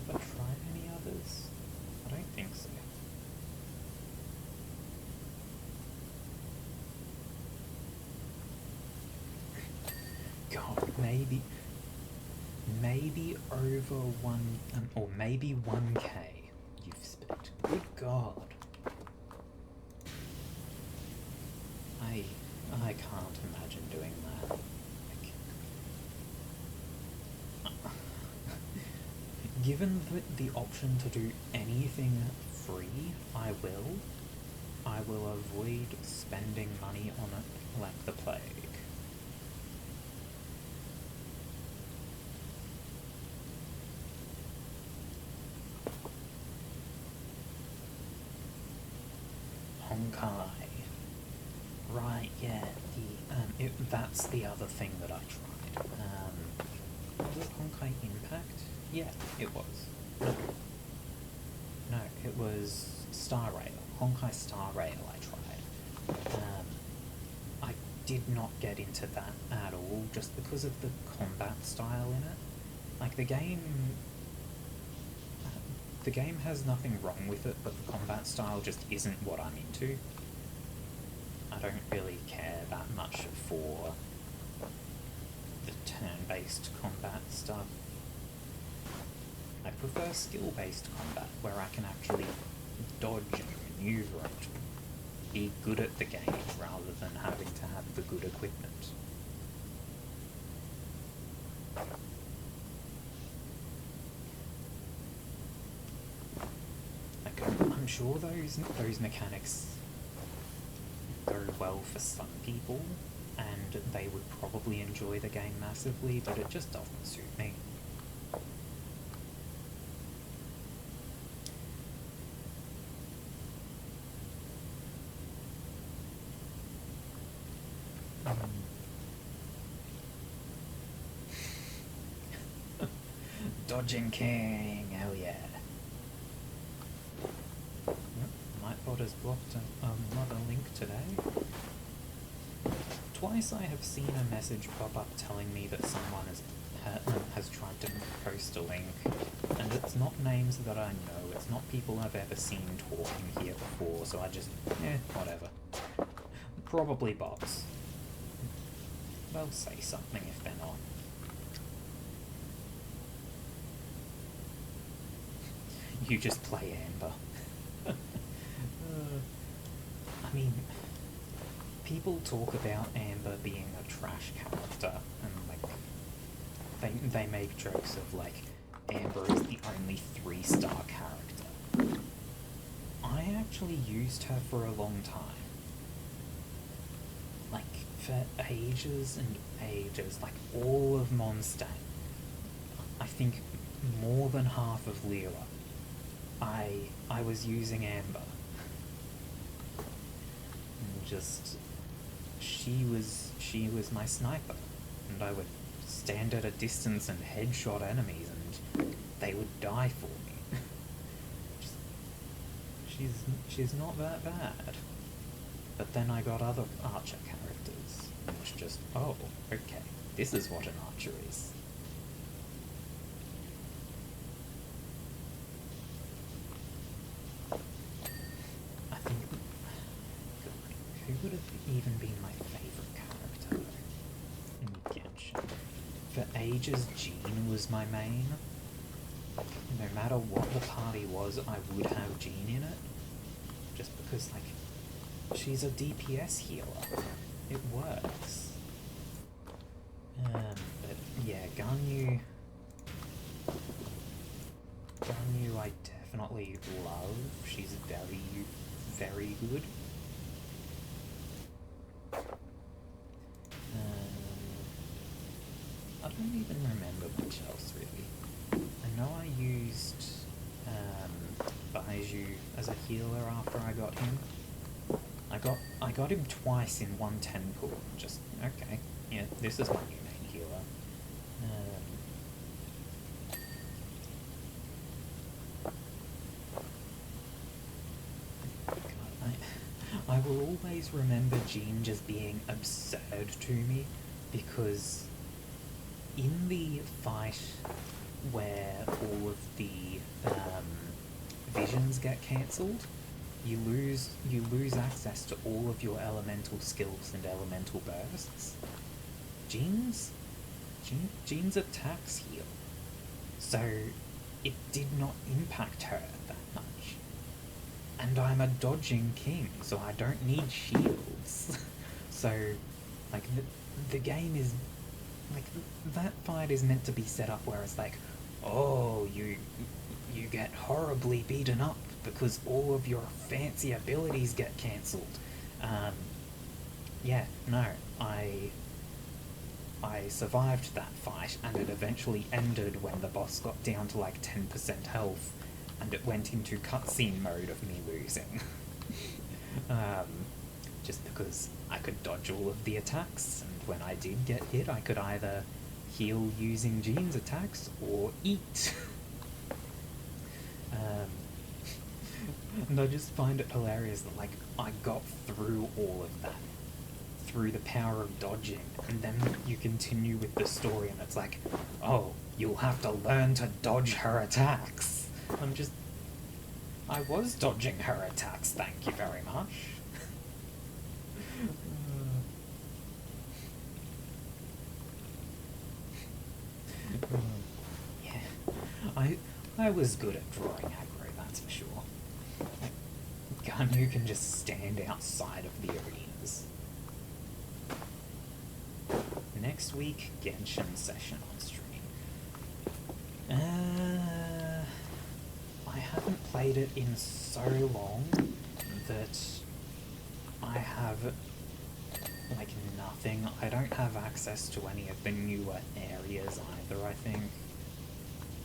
I tried any others? I don't think so. God, maybe over one, or maybe 1K you've spent. Good God. I can't imagine doing that. Given the option to do anything free, I will avoid spending money on it like the plague. Honkai. Right, yeah, that's the other thing that I tried. Was it Honkai Impact? Yeah, it was. No, it was Star Rail. Honkai Star Rail I tried. I did not get into that at all, just because of the combat style in it. Like, the game has nothing wrong with it, but the combat style just isn't what I'm into. I don't really care that much for the turn-based combat stuff. I prefer skill-based combat, where I can actually dodge and maneuver and be good at the game, rather than having to have the good equipment. Like, I'm sure those mechanics go well for some people, and they would probably enjoy the game massively, but it just doesn't suit me. Dodging King, hell yeah. Nightbot has blocked another link today. Twice I have seen a message pop up telling me that someone has tried to post a link, and it's not names that I know, it's not people I've ever seen talking here before, so I just, whatever. Probably bots. They'll say something if they're not. You just play Amber. I mean, people talk about Amber being a trash character, and like, they make jokes of like, Amber is the only 3-star character. I actually used her for a long time. Like, for ages and ages, like all of Mondstadt. I think more than half of Lyra. I was using Amber. And just, she was my sniper, and I would stand at a distance and headshot enemies, and they would die for me. She's not that bad. But then I got other archer characters, and it was just, oh, okay, this is what an archer is. I think, who would have even been my favourite character in Genshin? For ages, Jean was my main. No matter what the party was, I would have Jean in it. Just because, like, she's a DPS healer. It works. But yeah, Ganyu I definitely love. She's very, very good. don't even remember much else really. I know I used Baiju as a healer after I got him. I got him twice in one 10 pool. Just okay. Yeah, this is my new main healer. God, I will always remember Jean just being absurd to me, because in the fight where all of the visions get cancelled, you lose access to all of your elemental skills and elemental bursts. Jean's attacks heal, so it did not impact her that much. And I'm a dodging king, so I don't need shields. So, like, the game is, like, that fight is meant to be set up where it's like, oh, you get horribly beaten up because all of your fancy abilities get cancelled. Yeah, no, I survived that fight, and it eventually ended when the boss got down to like 10% health, and it went into cutscene mode of me losing. Just because I could dodge all of the attacks, and when I did get hit, I could either heal using Jean's attacks or eat. And I just find it hilarious that, like, I got through all of that through the power of dodging, and then you continue with the story and it's like, oh, you'll have to learn to dodge her attacks. I was dodging her attacks, thank you very much. Yeah, I was good at drawing aggro, that's for sure. Ganyu can just stand outside of the arenas. Next week, Genshin session on stream. I haven't played it in so long that I have, like, nothing. I don't have access to any of the newer areas either, I think.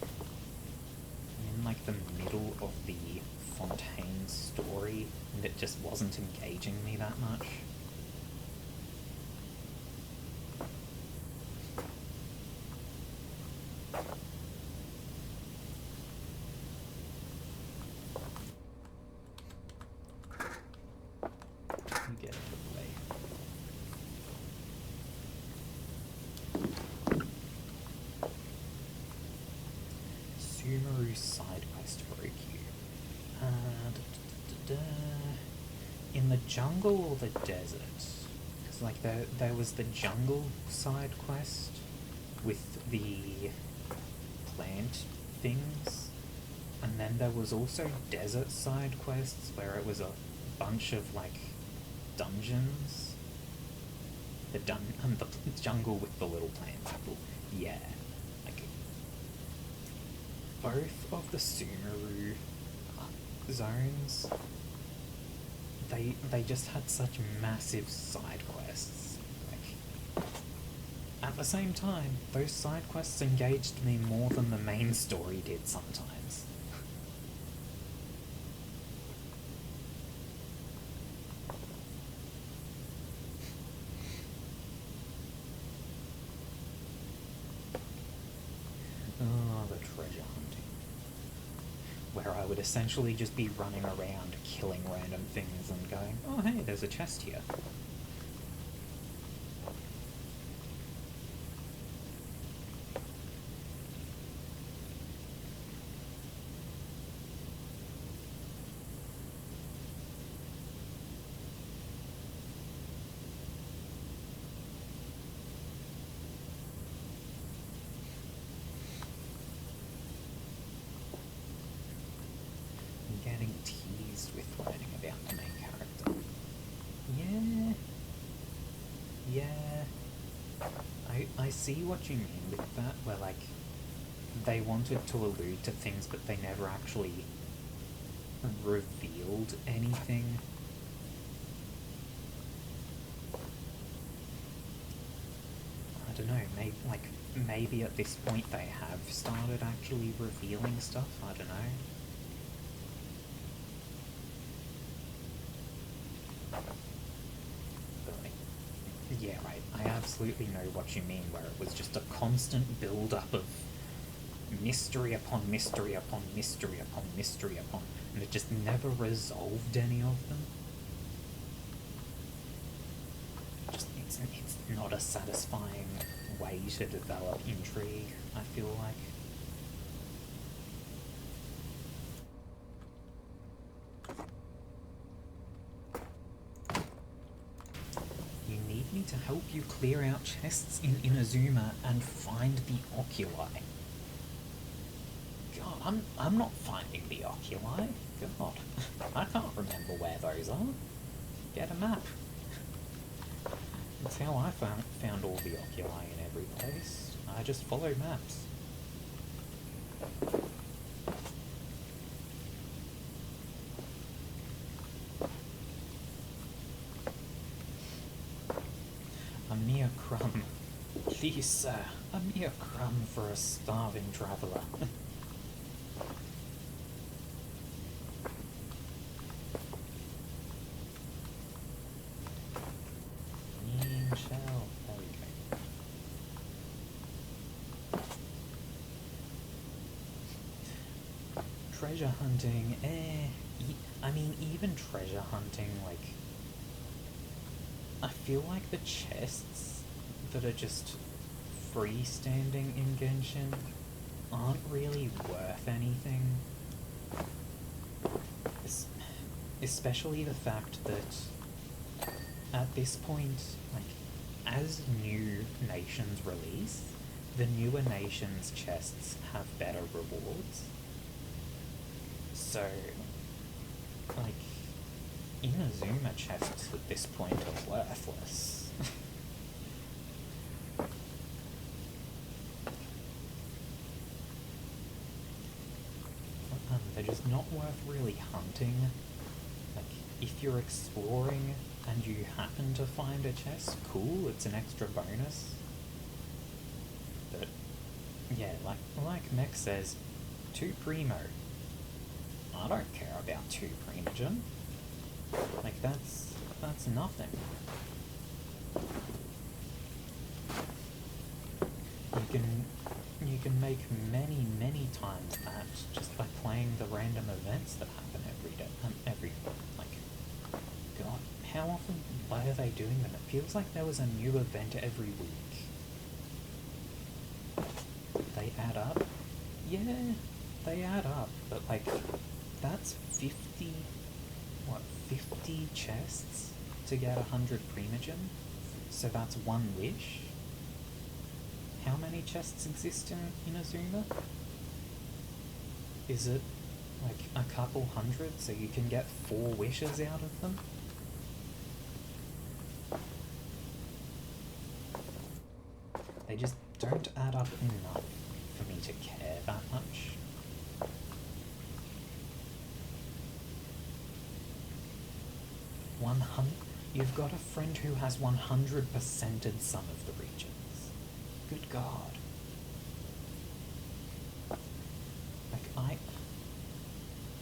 I'm in, like, the middle of the Fontaine story, and it just wasn't engaging me that much. Get out of the way. Sumeru side quest broke you. In the jungle or the desert? Because, like, there was the jungle side quest with the plant things, and then there was also desert side quests where it was a bunch of, like, dungeons. The jungle with the little plant people. Yeah. Like, both of the Sumeru zones, they just had such massive side quests. Like, at the same time, those side quests engaged me more than the main story did sometimes. Oh, the treasure hunting. Where I would essentially just be running around killing random things and going, oh hey, there's a chest here. Getting teased with learning about the main character. Yeah. I see what you mean with that, where, like, they wanted to allude to things, but they never actually revealed anything. I don't know, maybe at this point they have started actually revealing stuff, I don't know. But like, yeah, right, I absolutely know what you mean, where it was just a constant build-up of mystery upon mystery upon mystery upon mystery upon, and it just never resolved any of them. It's not a satisfying way to develop intrigue, I feel like. You need me to help you clear out chests in Inazuma and find the oculi. God, I'm not finding the oculi. God, I can't remember where those are. Get a map. That's how I found all the oculi in every place. I just follow maps. A mere crumb. Please, sir, a mere crumb for a starving traveller. Treasure hunting, I mean, even treasure hunting, like, I feel like the chests that are just freestanding in Genshin aren't really worth anything. Especially the fact that at this point, like, as new nations release, the newer nations' chests have better rewards. So, like, Inazuma chests at this point are worthless. They're just not worth really hunting. Like, if you're exploring and you happen to find a chest, cool, it's an extra bonus. But, yeah, like Mech says, 2 Primo. I don't care about 2 Primogen. Like, that's nothing. You can make many times that just by playing the random events that happen every day. Like, God, how often why are they doing them? It feels like there was a new event every week. They add up? Yeah, they add up, but like, that's 50 chests to get 100 Primogen? So that's 1 wish? How many chests exist in Inazuma? Is it like a couple hundred so you can get 4 wishes out of them? They just don't add up enough for me to care that much. You've got a friend who has 100%ed some of the regions. Good God. Like,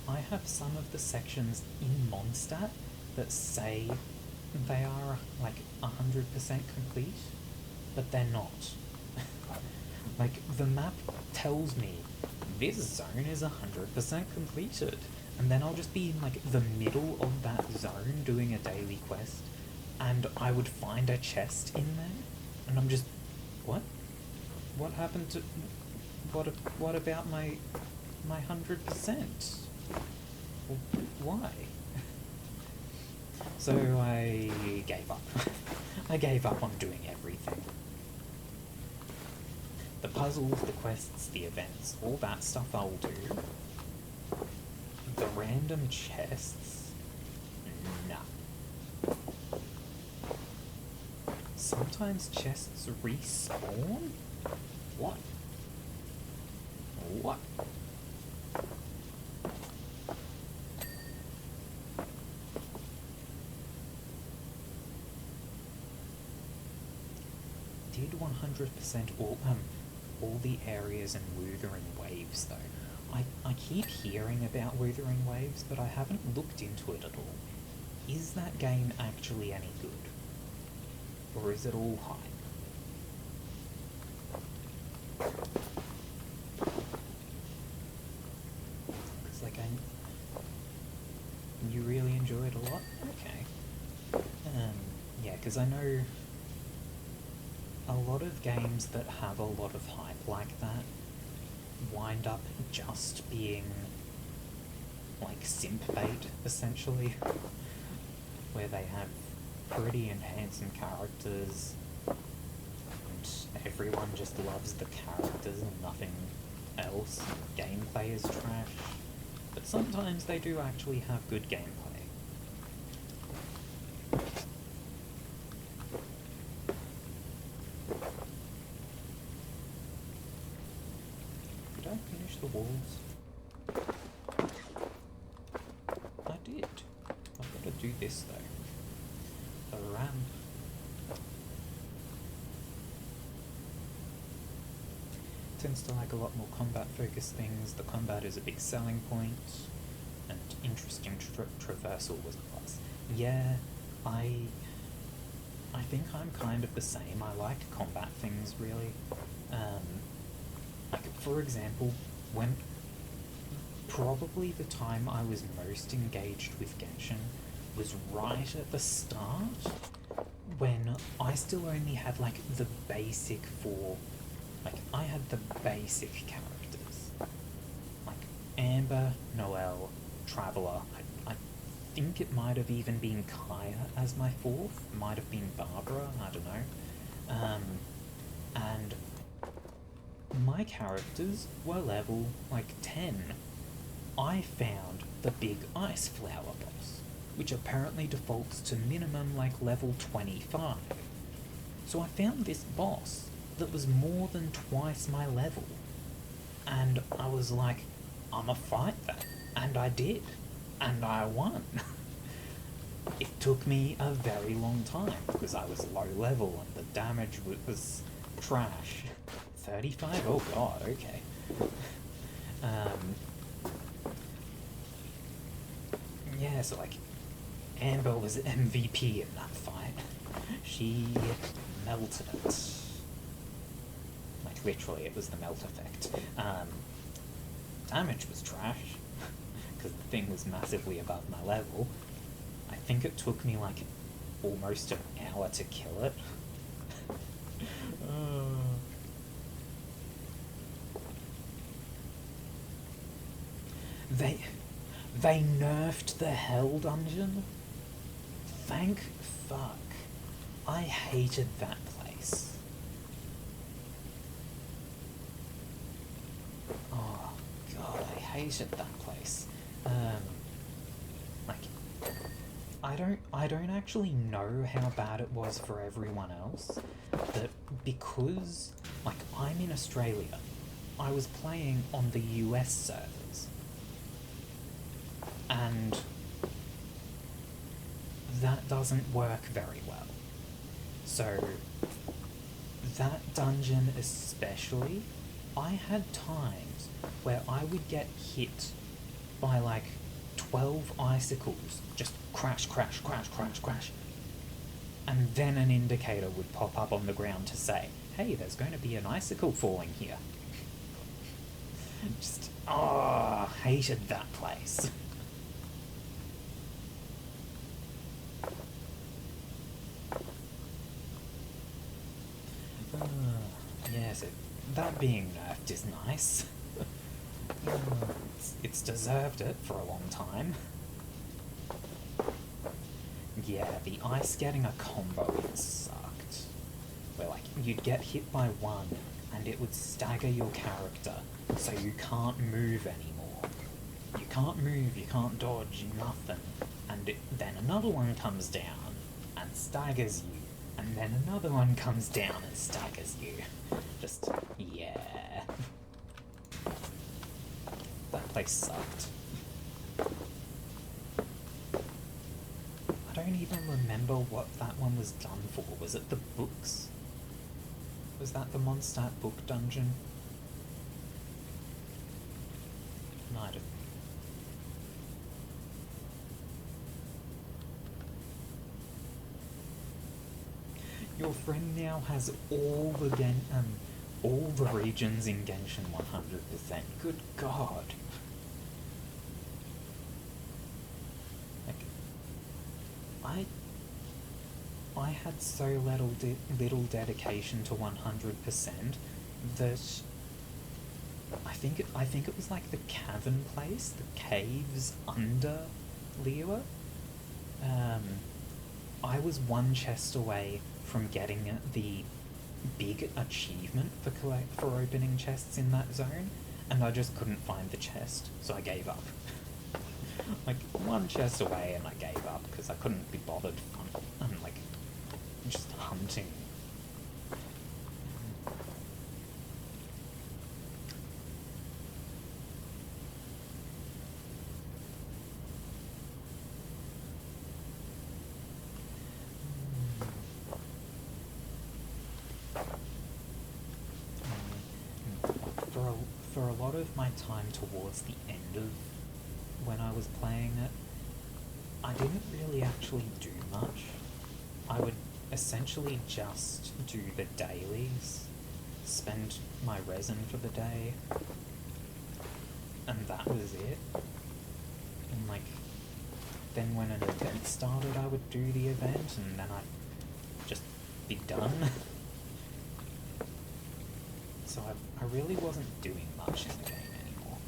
I have some of the sections in Mondstadt that say they are, like, 100% complete, but they're not. Like, the map tells me this zone is 100% completed. And then I'll just be in, like, the middle of that zone doing a daily quest, and I would find a chest in there, and I'm just, what? What happened to... What about my 100%? Why? So I gave up. I gave up on doing everything. The puzzles, the quests, the events, all that stuff I'll do. The random chests? Nah. Sometimes chests respawn? What? What? Did 100% all, all the areas in Wuthering Waves, though. I keep hearing about Wuthering Waves, but I haven't looked into it at all. Is that game actually any good? Or is it all hype? Because, like, you really enjoy it a lot? Okay. Yeah, because I know a lot of games that have a lot of hype like that wind up just being like simp bait, essentially, where they have pretty and handsome characters and everyone just loves the characters and nothing else. Gameplay is trash, but sometimes they do actually have good gameplay. Did I finish the walls? I did. I've got to do this though. The ramp. Tends to like a lot more combat focused things. The combat is a big selling point, and interesting traversal was a plus. Yeah, I think I'm kind of the same. I like combat things really. Like for example, when probably the time I was most engaged with Genshin was right at the start, when I still only had like the basic four. Like, I had the basic characters. Like, Amber, Noelle, Traveler. I think it might have even been Kaya as my fourth. Might have been Barbara, I don't know. And my characters were level, like, 10. I found the big ice flower boss, which apparently defaults to minimum, like, level 25. So I found this boss that was more than twice my level, and I was like, I'ma fight that, and I did, and I won. It took me a very long time because I was low level and the damage was trash. 35? Oh god, okay. Yeah, so like, Amber was MVP in that fight. She melted it. Like, literally, it was the melt effect. Damage was trash, because the thing was massively above my level. I think it took me, like, almost an hour to kill it. They nerfed the Hell Dungeon? Thank fuck. I hated that place. Oh god, I hated that place. Like, I don't actually know how bad it was for everyone else, but because, like, I'm in Australia, I was playing on the US servers, and that doesn't work very well. So, that dungeon especially, I had times where I would get hit by like 12 icicles, just crash, crash, crash, crash, crash. And then an indicator would pop up on the ground to say, hey, there's going to be an icicle falling here. Just, oh, hated that place. Yeah, so that being nerfed is nice. It's deserved it for a long time. Yeah, the ice getting a combo sucked. Where, like, you'd get hit by one, and it would stagger your character, so you can't move anymore. You can't move, you can't dodge, nothing. And then another one comes down, and staggers you. And then another one comes down and staggers you. Just, yeah. That place sucked. I don't even remember what that one was done for. Was it the books? Was that the Mondstadt book dungeon? I don't. Your friend now has all the regions in Genshin 100%. Good God. Like, I had so little dedication to 100% that I think it was like the cavern place, the caves under Liyue. I was one chest away from getting the big achievement for opening chests in that zone, and I just couldn't find the chest, so I gave up. Like, one chest away, and I gave up because I couldn't be bothered. Like, just hunting. For a lot of my time towards the end of when I was playing it, I didn't really actually do much. I would essentially just do the dailies, spend my resin for the day, and that was it. And like, then when an event started, I would do the event, and then I'd just be done. So I really wasn't doing much in the game anymore.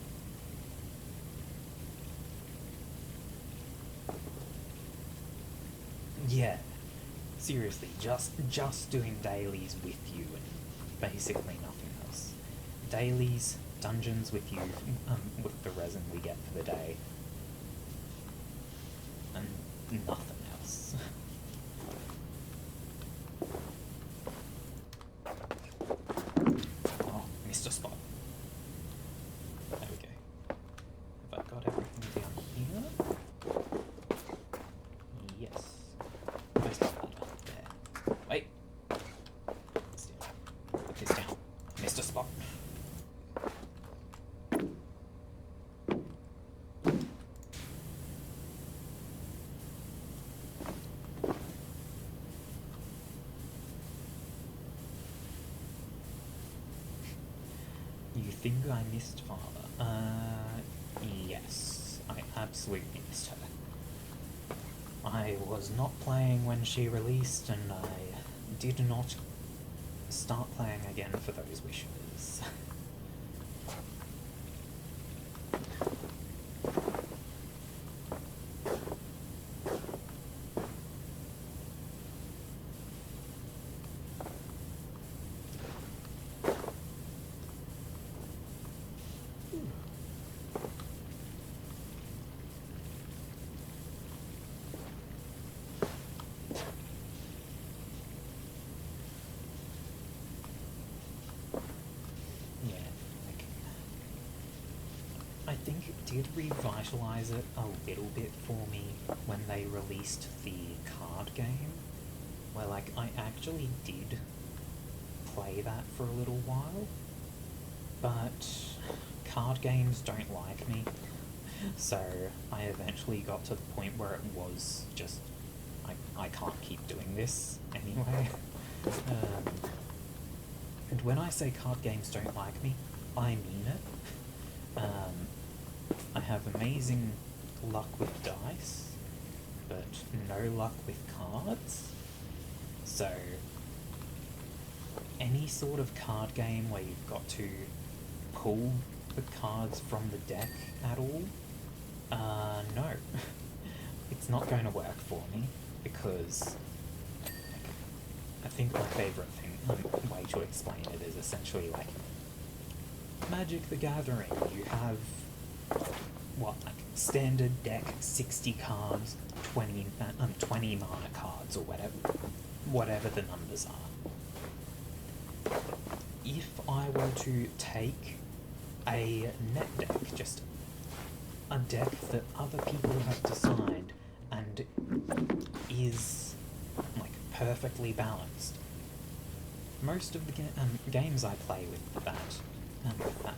Yeah, seriously, just doing dailies with you and basically nothing else. Dailies, dungeons with you, with the resin we get for the day, and nothing else. Missed a spot. There we go. Have I got everything down here? Yes. Where's that ladder? There. Wait. Still. Put this down. Missed a spot. You think I missed Father? Yes. I absolutely missed her. I was not playing when she released, and I did not start playing again for those wishes. I think it did revitalise it a little bit for me when they released the card game, where like I actually did play that for a little while, but card games don't like me, so I eventually got to the point where it was just, I can't keep doing this anyway. And when I say card games don't like me, I mean it. I have amazing luck with dice, but no luck with cards. So, any sort of card game where you've got to pull the cards from the deck at all, no. It's not going to work for me, because I think my favourite way to explain it is essentially like Magic the Gathering. You have, what, like standard deck, 60 cards, 20 mana cards, or whatever the numbers are. If I were to take a net deck, just a deck that other people have designed and is like perfectly balanced, most of the games I play with that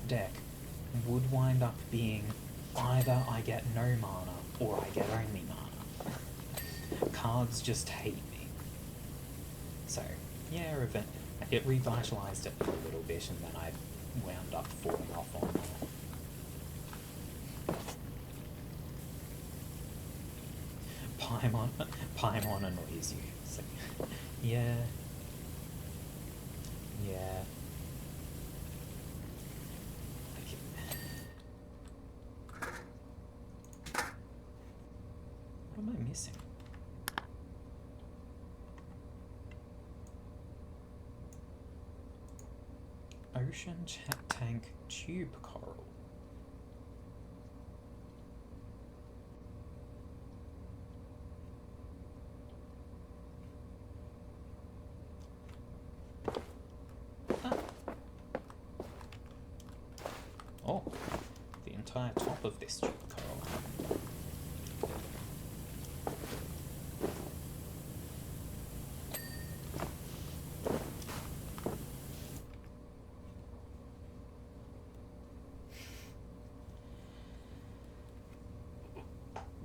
deck would wind up being either I get no mana or I get only mana. Cards just hate me. So, yeah, it revitalised it for a little bit, and then I wound up falling off on Paimon annoys you. So, yeah. Yeah. What am I missing? Ocean tank tube coral. Ah. Oh, the entire top of this tube coral.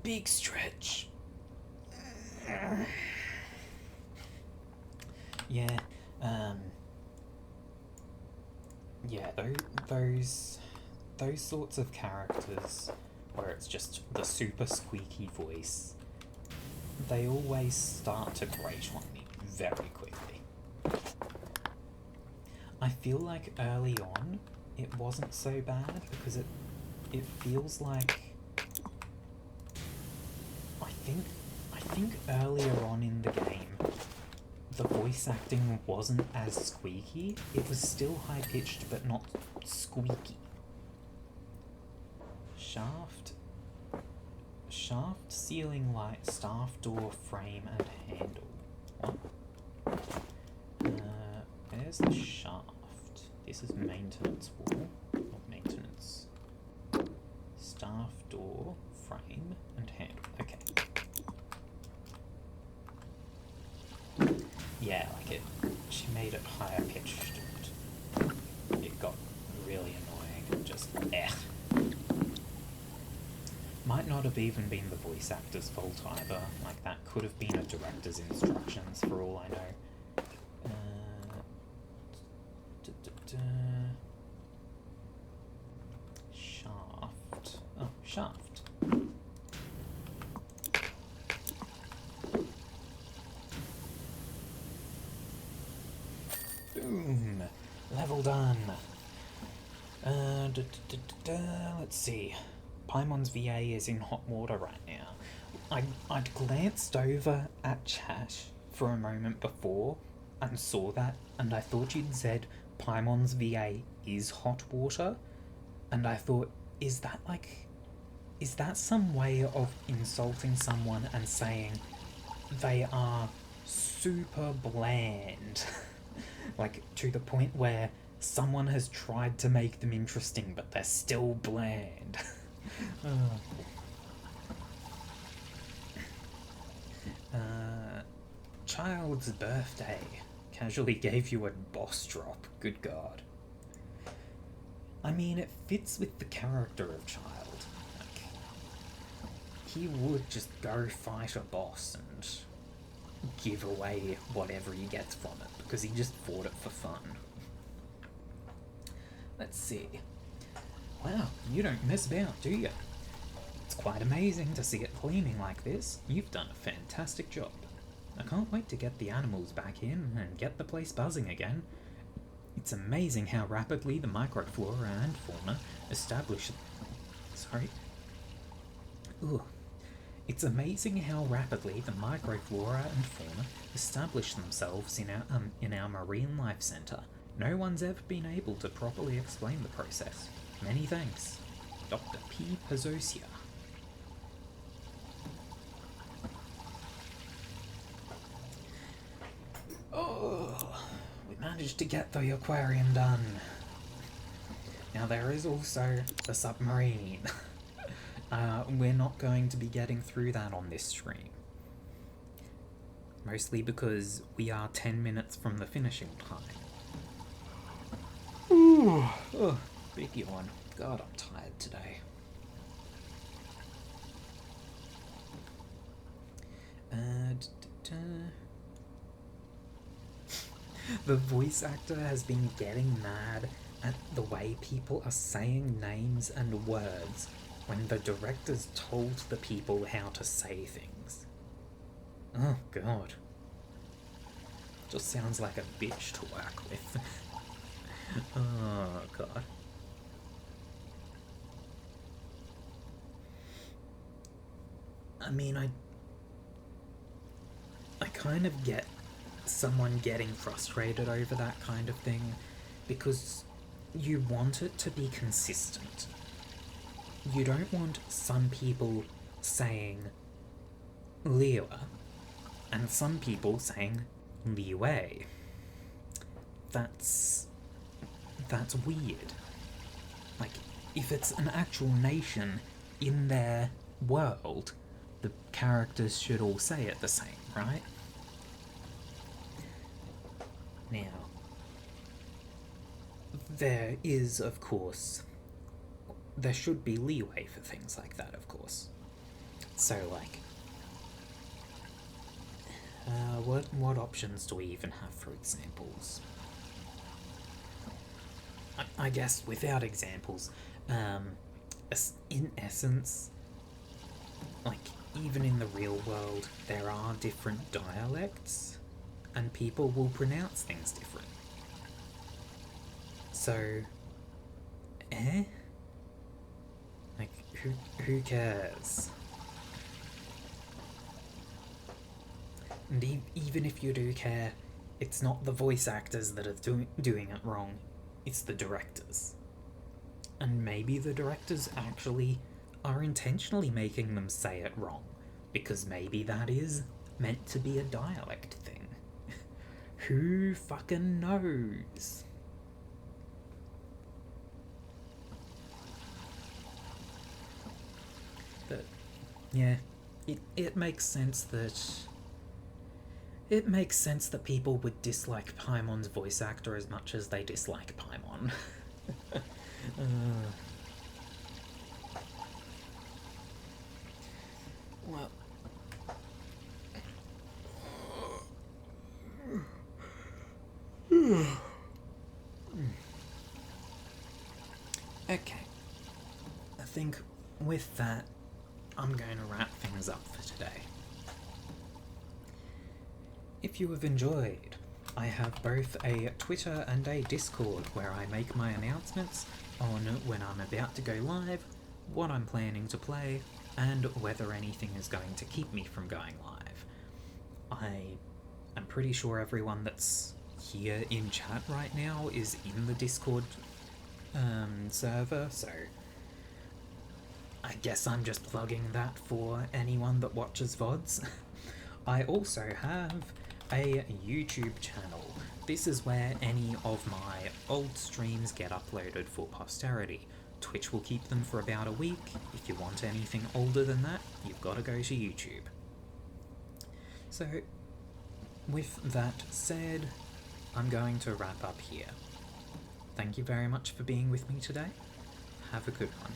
Big stretch. Yeah, yeah, those sorts of characters where it's just the super squeaky voice, they always start to grate on me very quickly. I feel like early on it wasn't so bad because it feels like I think earlier on in the game the voice acting wasn't as squeaky. It was still high pitched but not squeaky. Shaft, ceiling light, staff door, frame and handle. What? There's the shaft. This is maintenance wall. Not maintenance. Staff door, frame and handle. Okay. Yeah, like it. She made it higher pitched and it got really annoying and just Might not have even been the voice actor's fault either. Like that could have been a director's instructions for all I know. Shaft. Oh, shaft. Boom! Level done. Let's see. Paimon's VA is in hot water right now. I'd glanced over at chat for a moment before and saw that, and I thought you'd said Paimon's VA is hot water, and I thought, is that some way of insulting someone and saying they are super bland? Like, to the point where someone has tried to make them interesting, but they're still bland. Child's birthday. Casually gave you a boss drop. Good God. I mean, it fits with the character of Child. Like, he would just go fight a boss and give away whatever he gets from it, because he just fought it for fun. Let's see. Wow, you don't mess about, do you? It's quite amazing to see it gleaming like this. You've done a fantastic job. I can't wait to get the animals back in and get the place buzzing again. It's amazing how rapidly the microflora and fauna establish... Sorry? Ugh. It's amazing how rapidly the microflora and fauna establish themselves in our marine life centre. No one's ever been able to properly explain the process. Many thanks, Dr. P. Pazzosia. Oh, we managed to get the aquarium done. Now there is also the submarine. We're not going to be getting through that on this stream. Mostly because we are 10 minutes from the finishing time. Ooh. Ugh. Big yawn. God, I'm tired today. The voice actor has been getting mad at the way people are saying names and words when the directors told the people how to say things. Oh god. Just sounds like a bitch to work with. Oh god. I mean, I kind of get someone getting frustrated over that kind of thing because you want it to be consistent. You don't want some people saying Liwa and some people saying Liwei. That's weird. Like, if it's an actual nation in their world, the characters should all say it the same, right? Now, there is, of course, there should be leeway for things like that, of course. So, like, what options do we even have for examples? I guess without examples, in essence, like, even in the real world, there are different dialects, and people will pronounce things different. So, Like, who cares? And even if you do care, it's not the voice actors that are doing it wrong, it's the directors. And maybe the directors actually are intentionally making them say it wrong, because maybe that is meant to be a dialect thing. Who fucking knows? But, yeah, it makes sense that... It makes sense that people would dislike Paimon's voice actor as much as they dislike Paimon. Well... Okay. I think with that, I'm going to wrap things up for today. If you have enjoyed, I have both a Twitter and a Discord where I make my announcements on when I'm about to go live, what I'm planning to play, and whether anything is going to keep me from going live. I'm pretty sure everyone that's here in chat right now is in the Discord server, so I guess I'm just plugging that for anyone that watches VODs. I also have a YouTube channel. This is where any of my old streams get uploaded for posterity. Twitch will keep them for about a week. If you want anything older than that, you've got to go to YouTube. So, with that said, I'm going to wrap up here. Thank you very much for being with me today. Have a good one.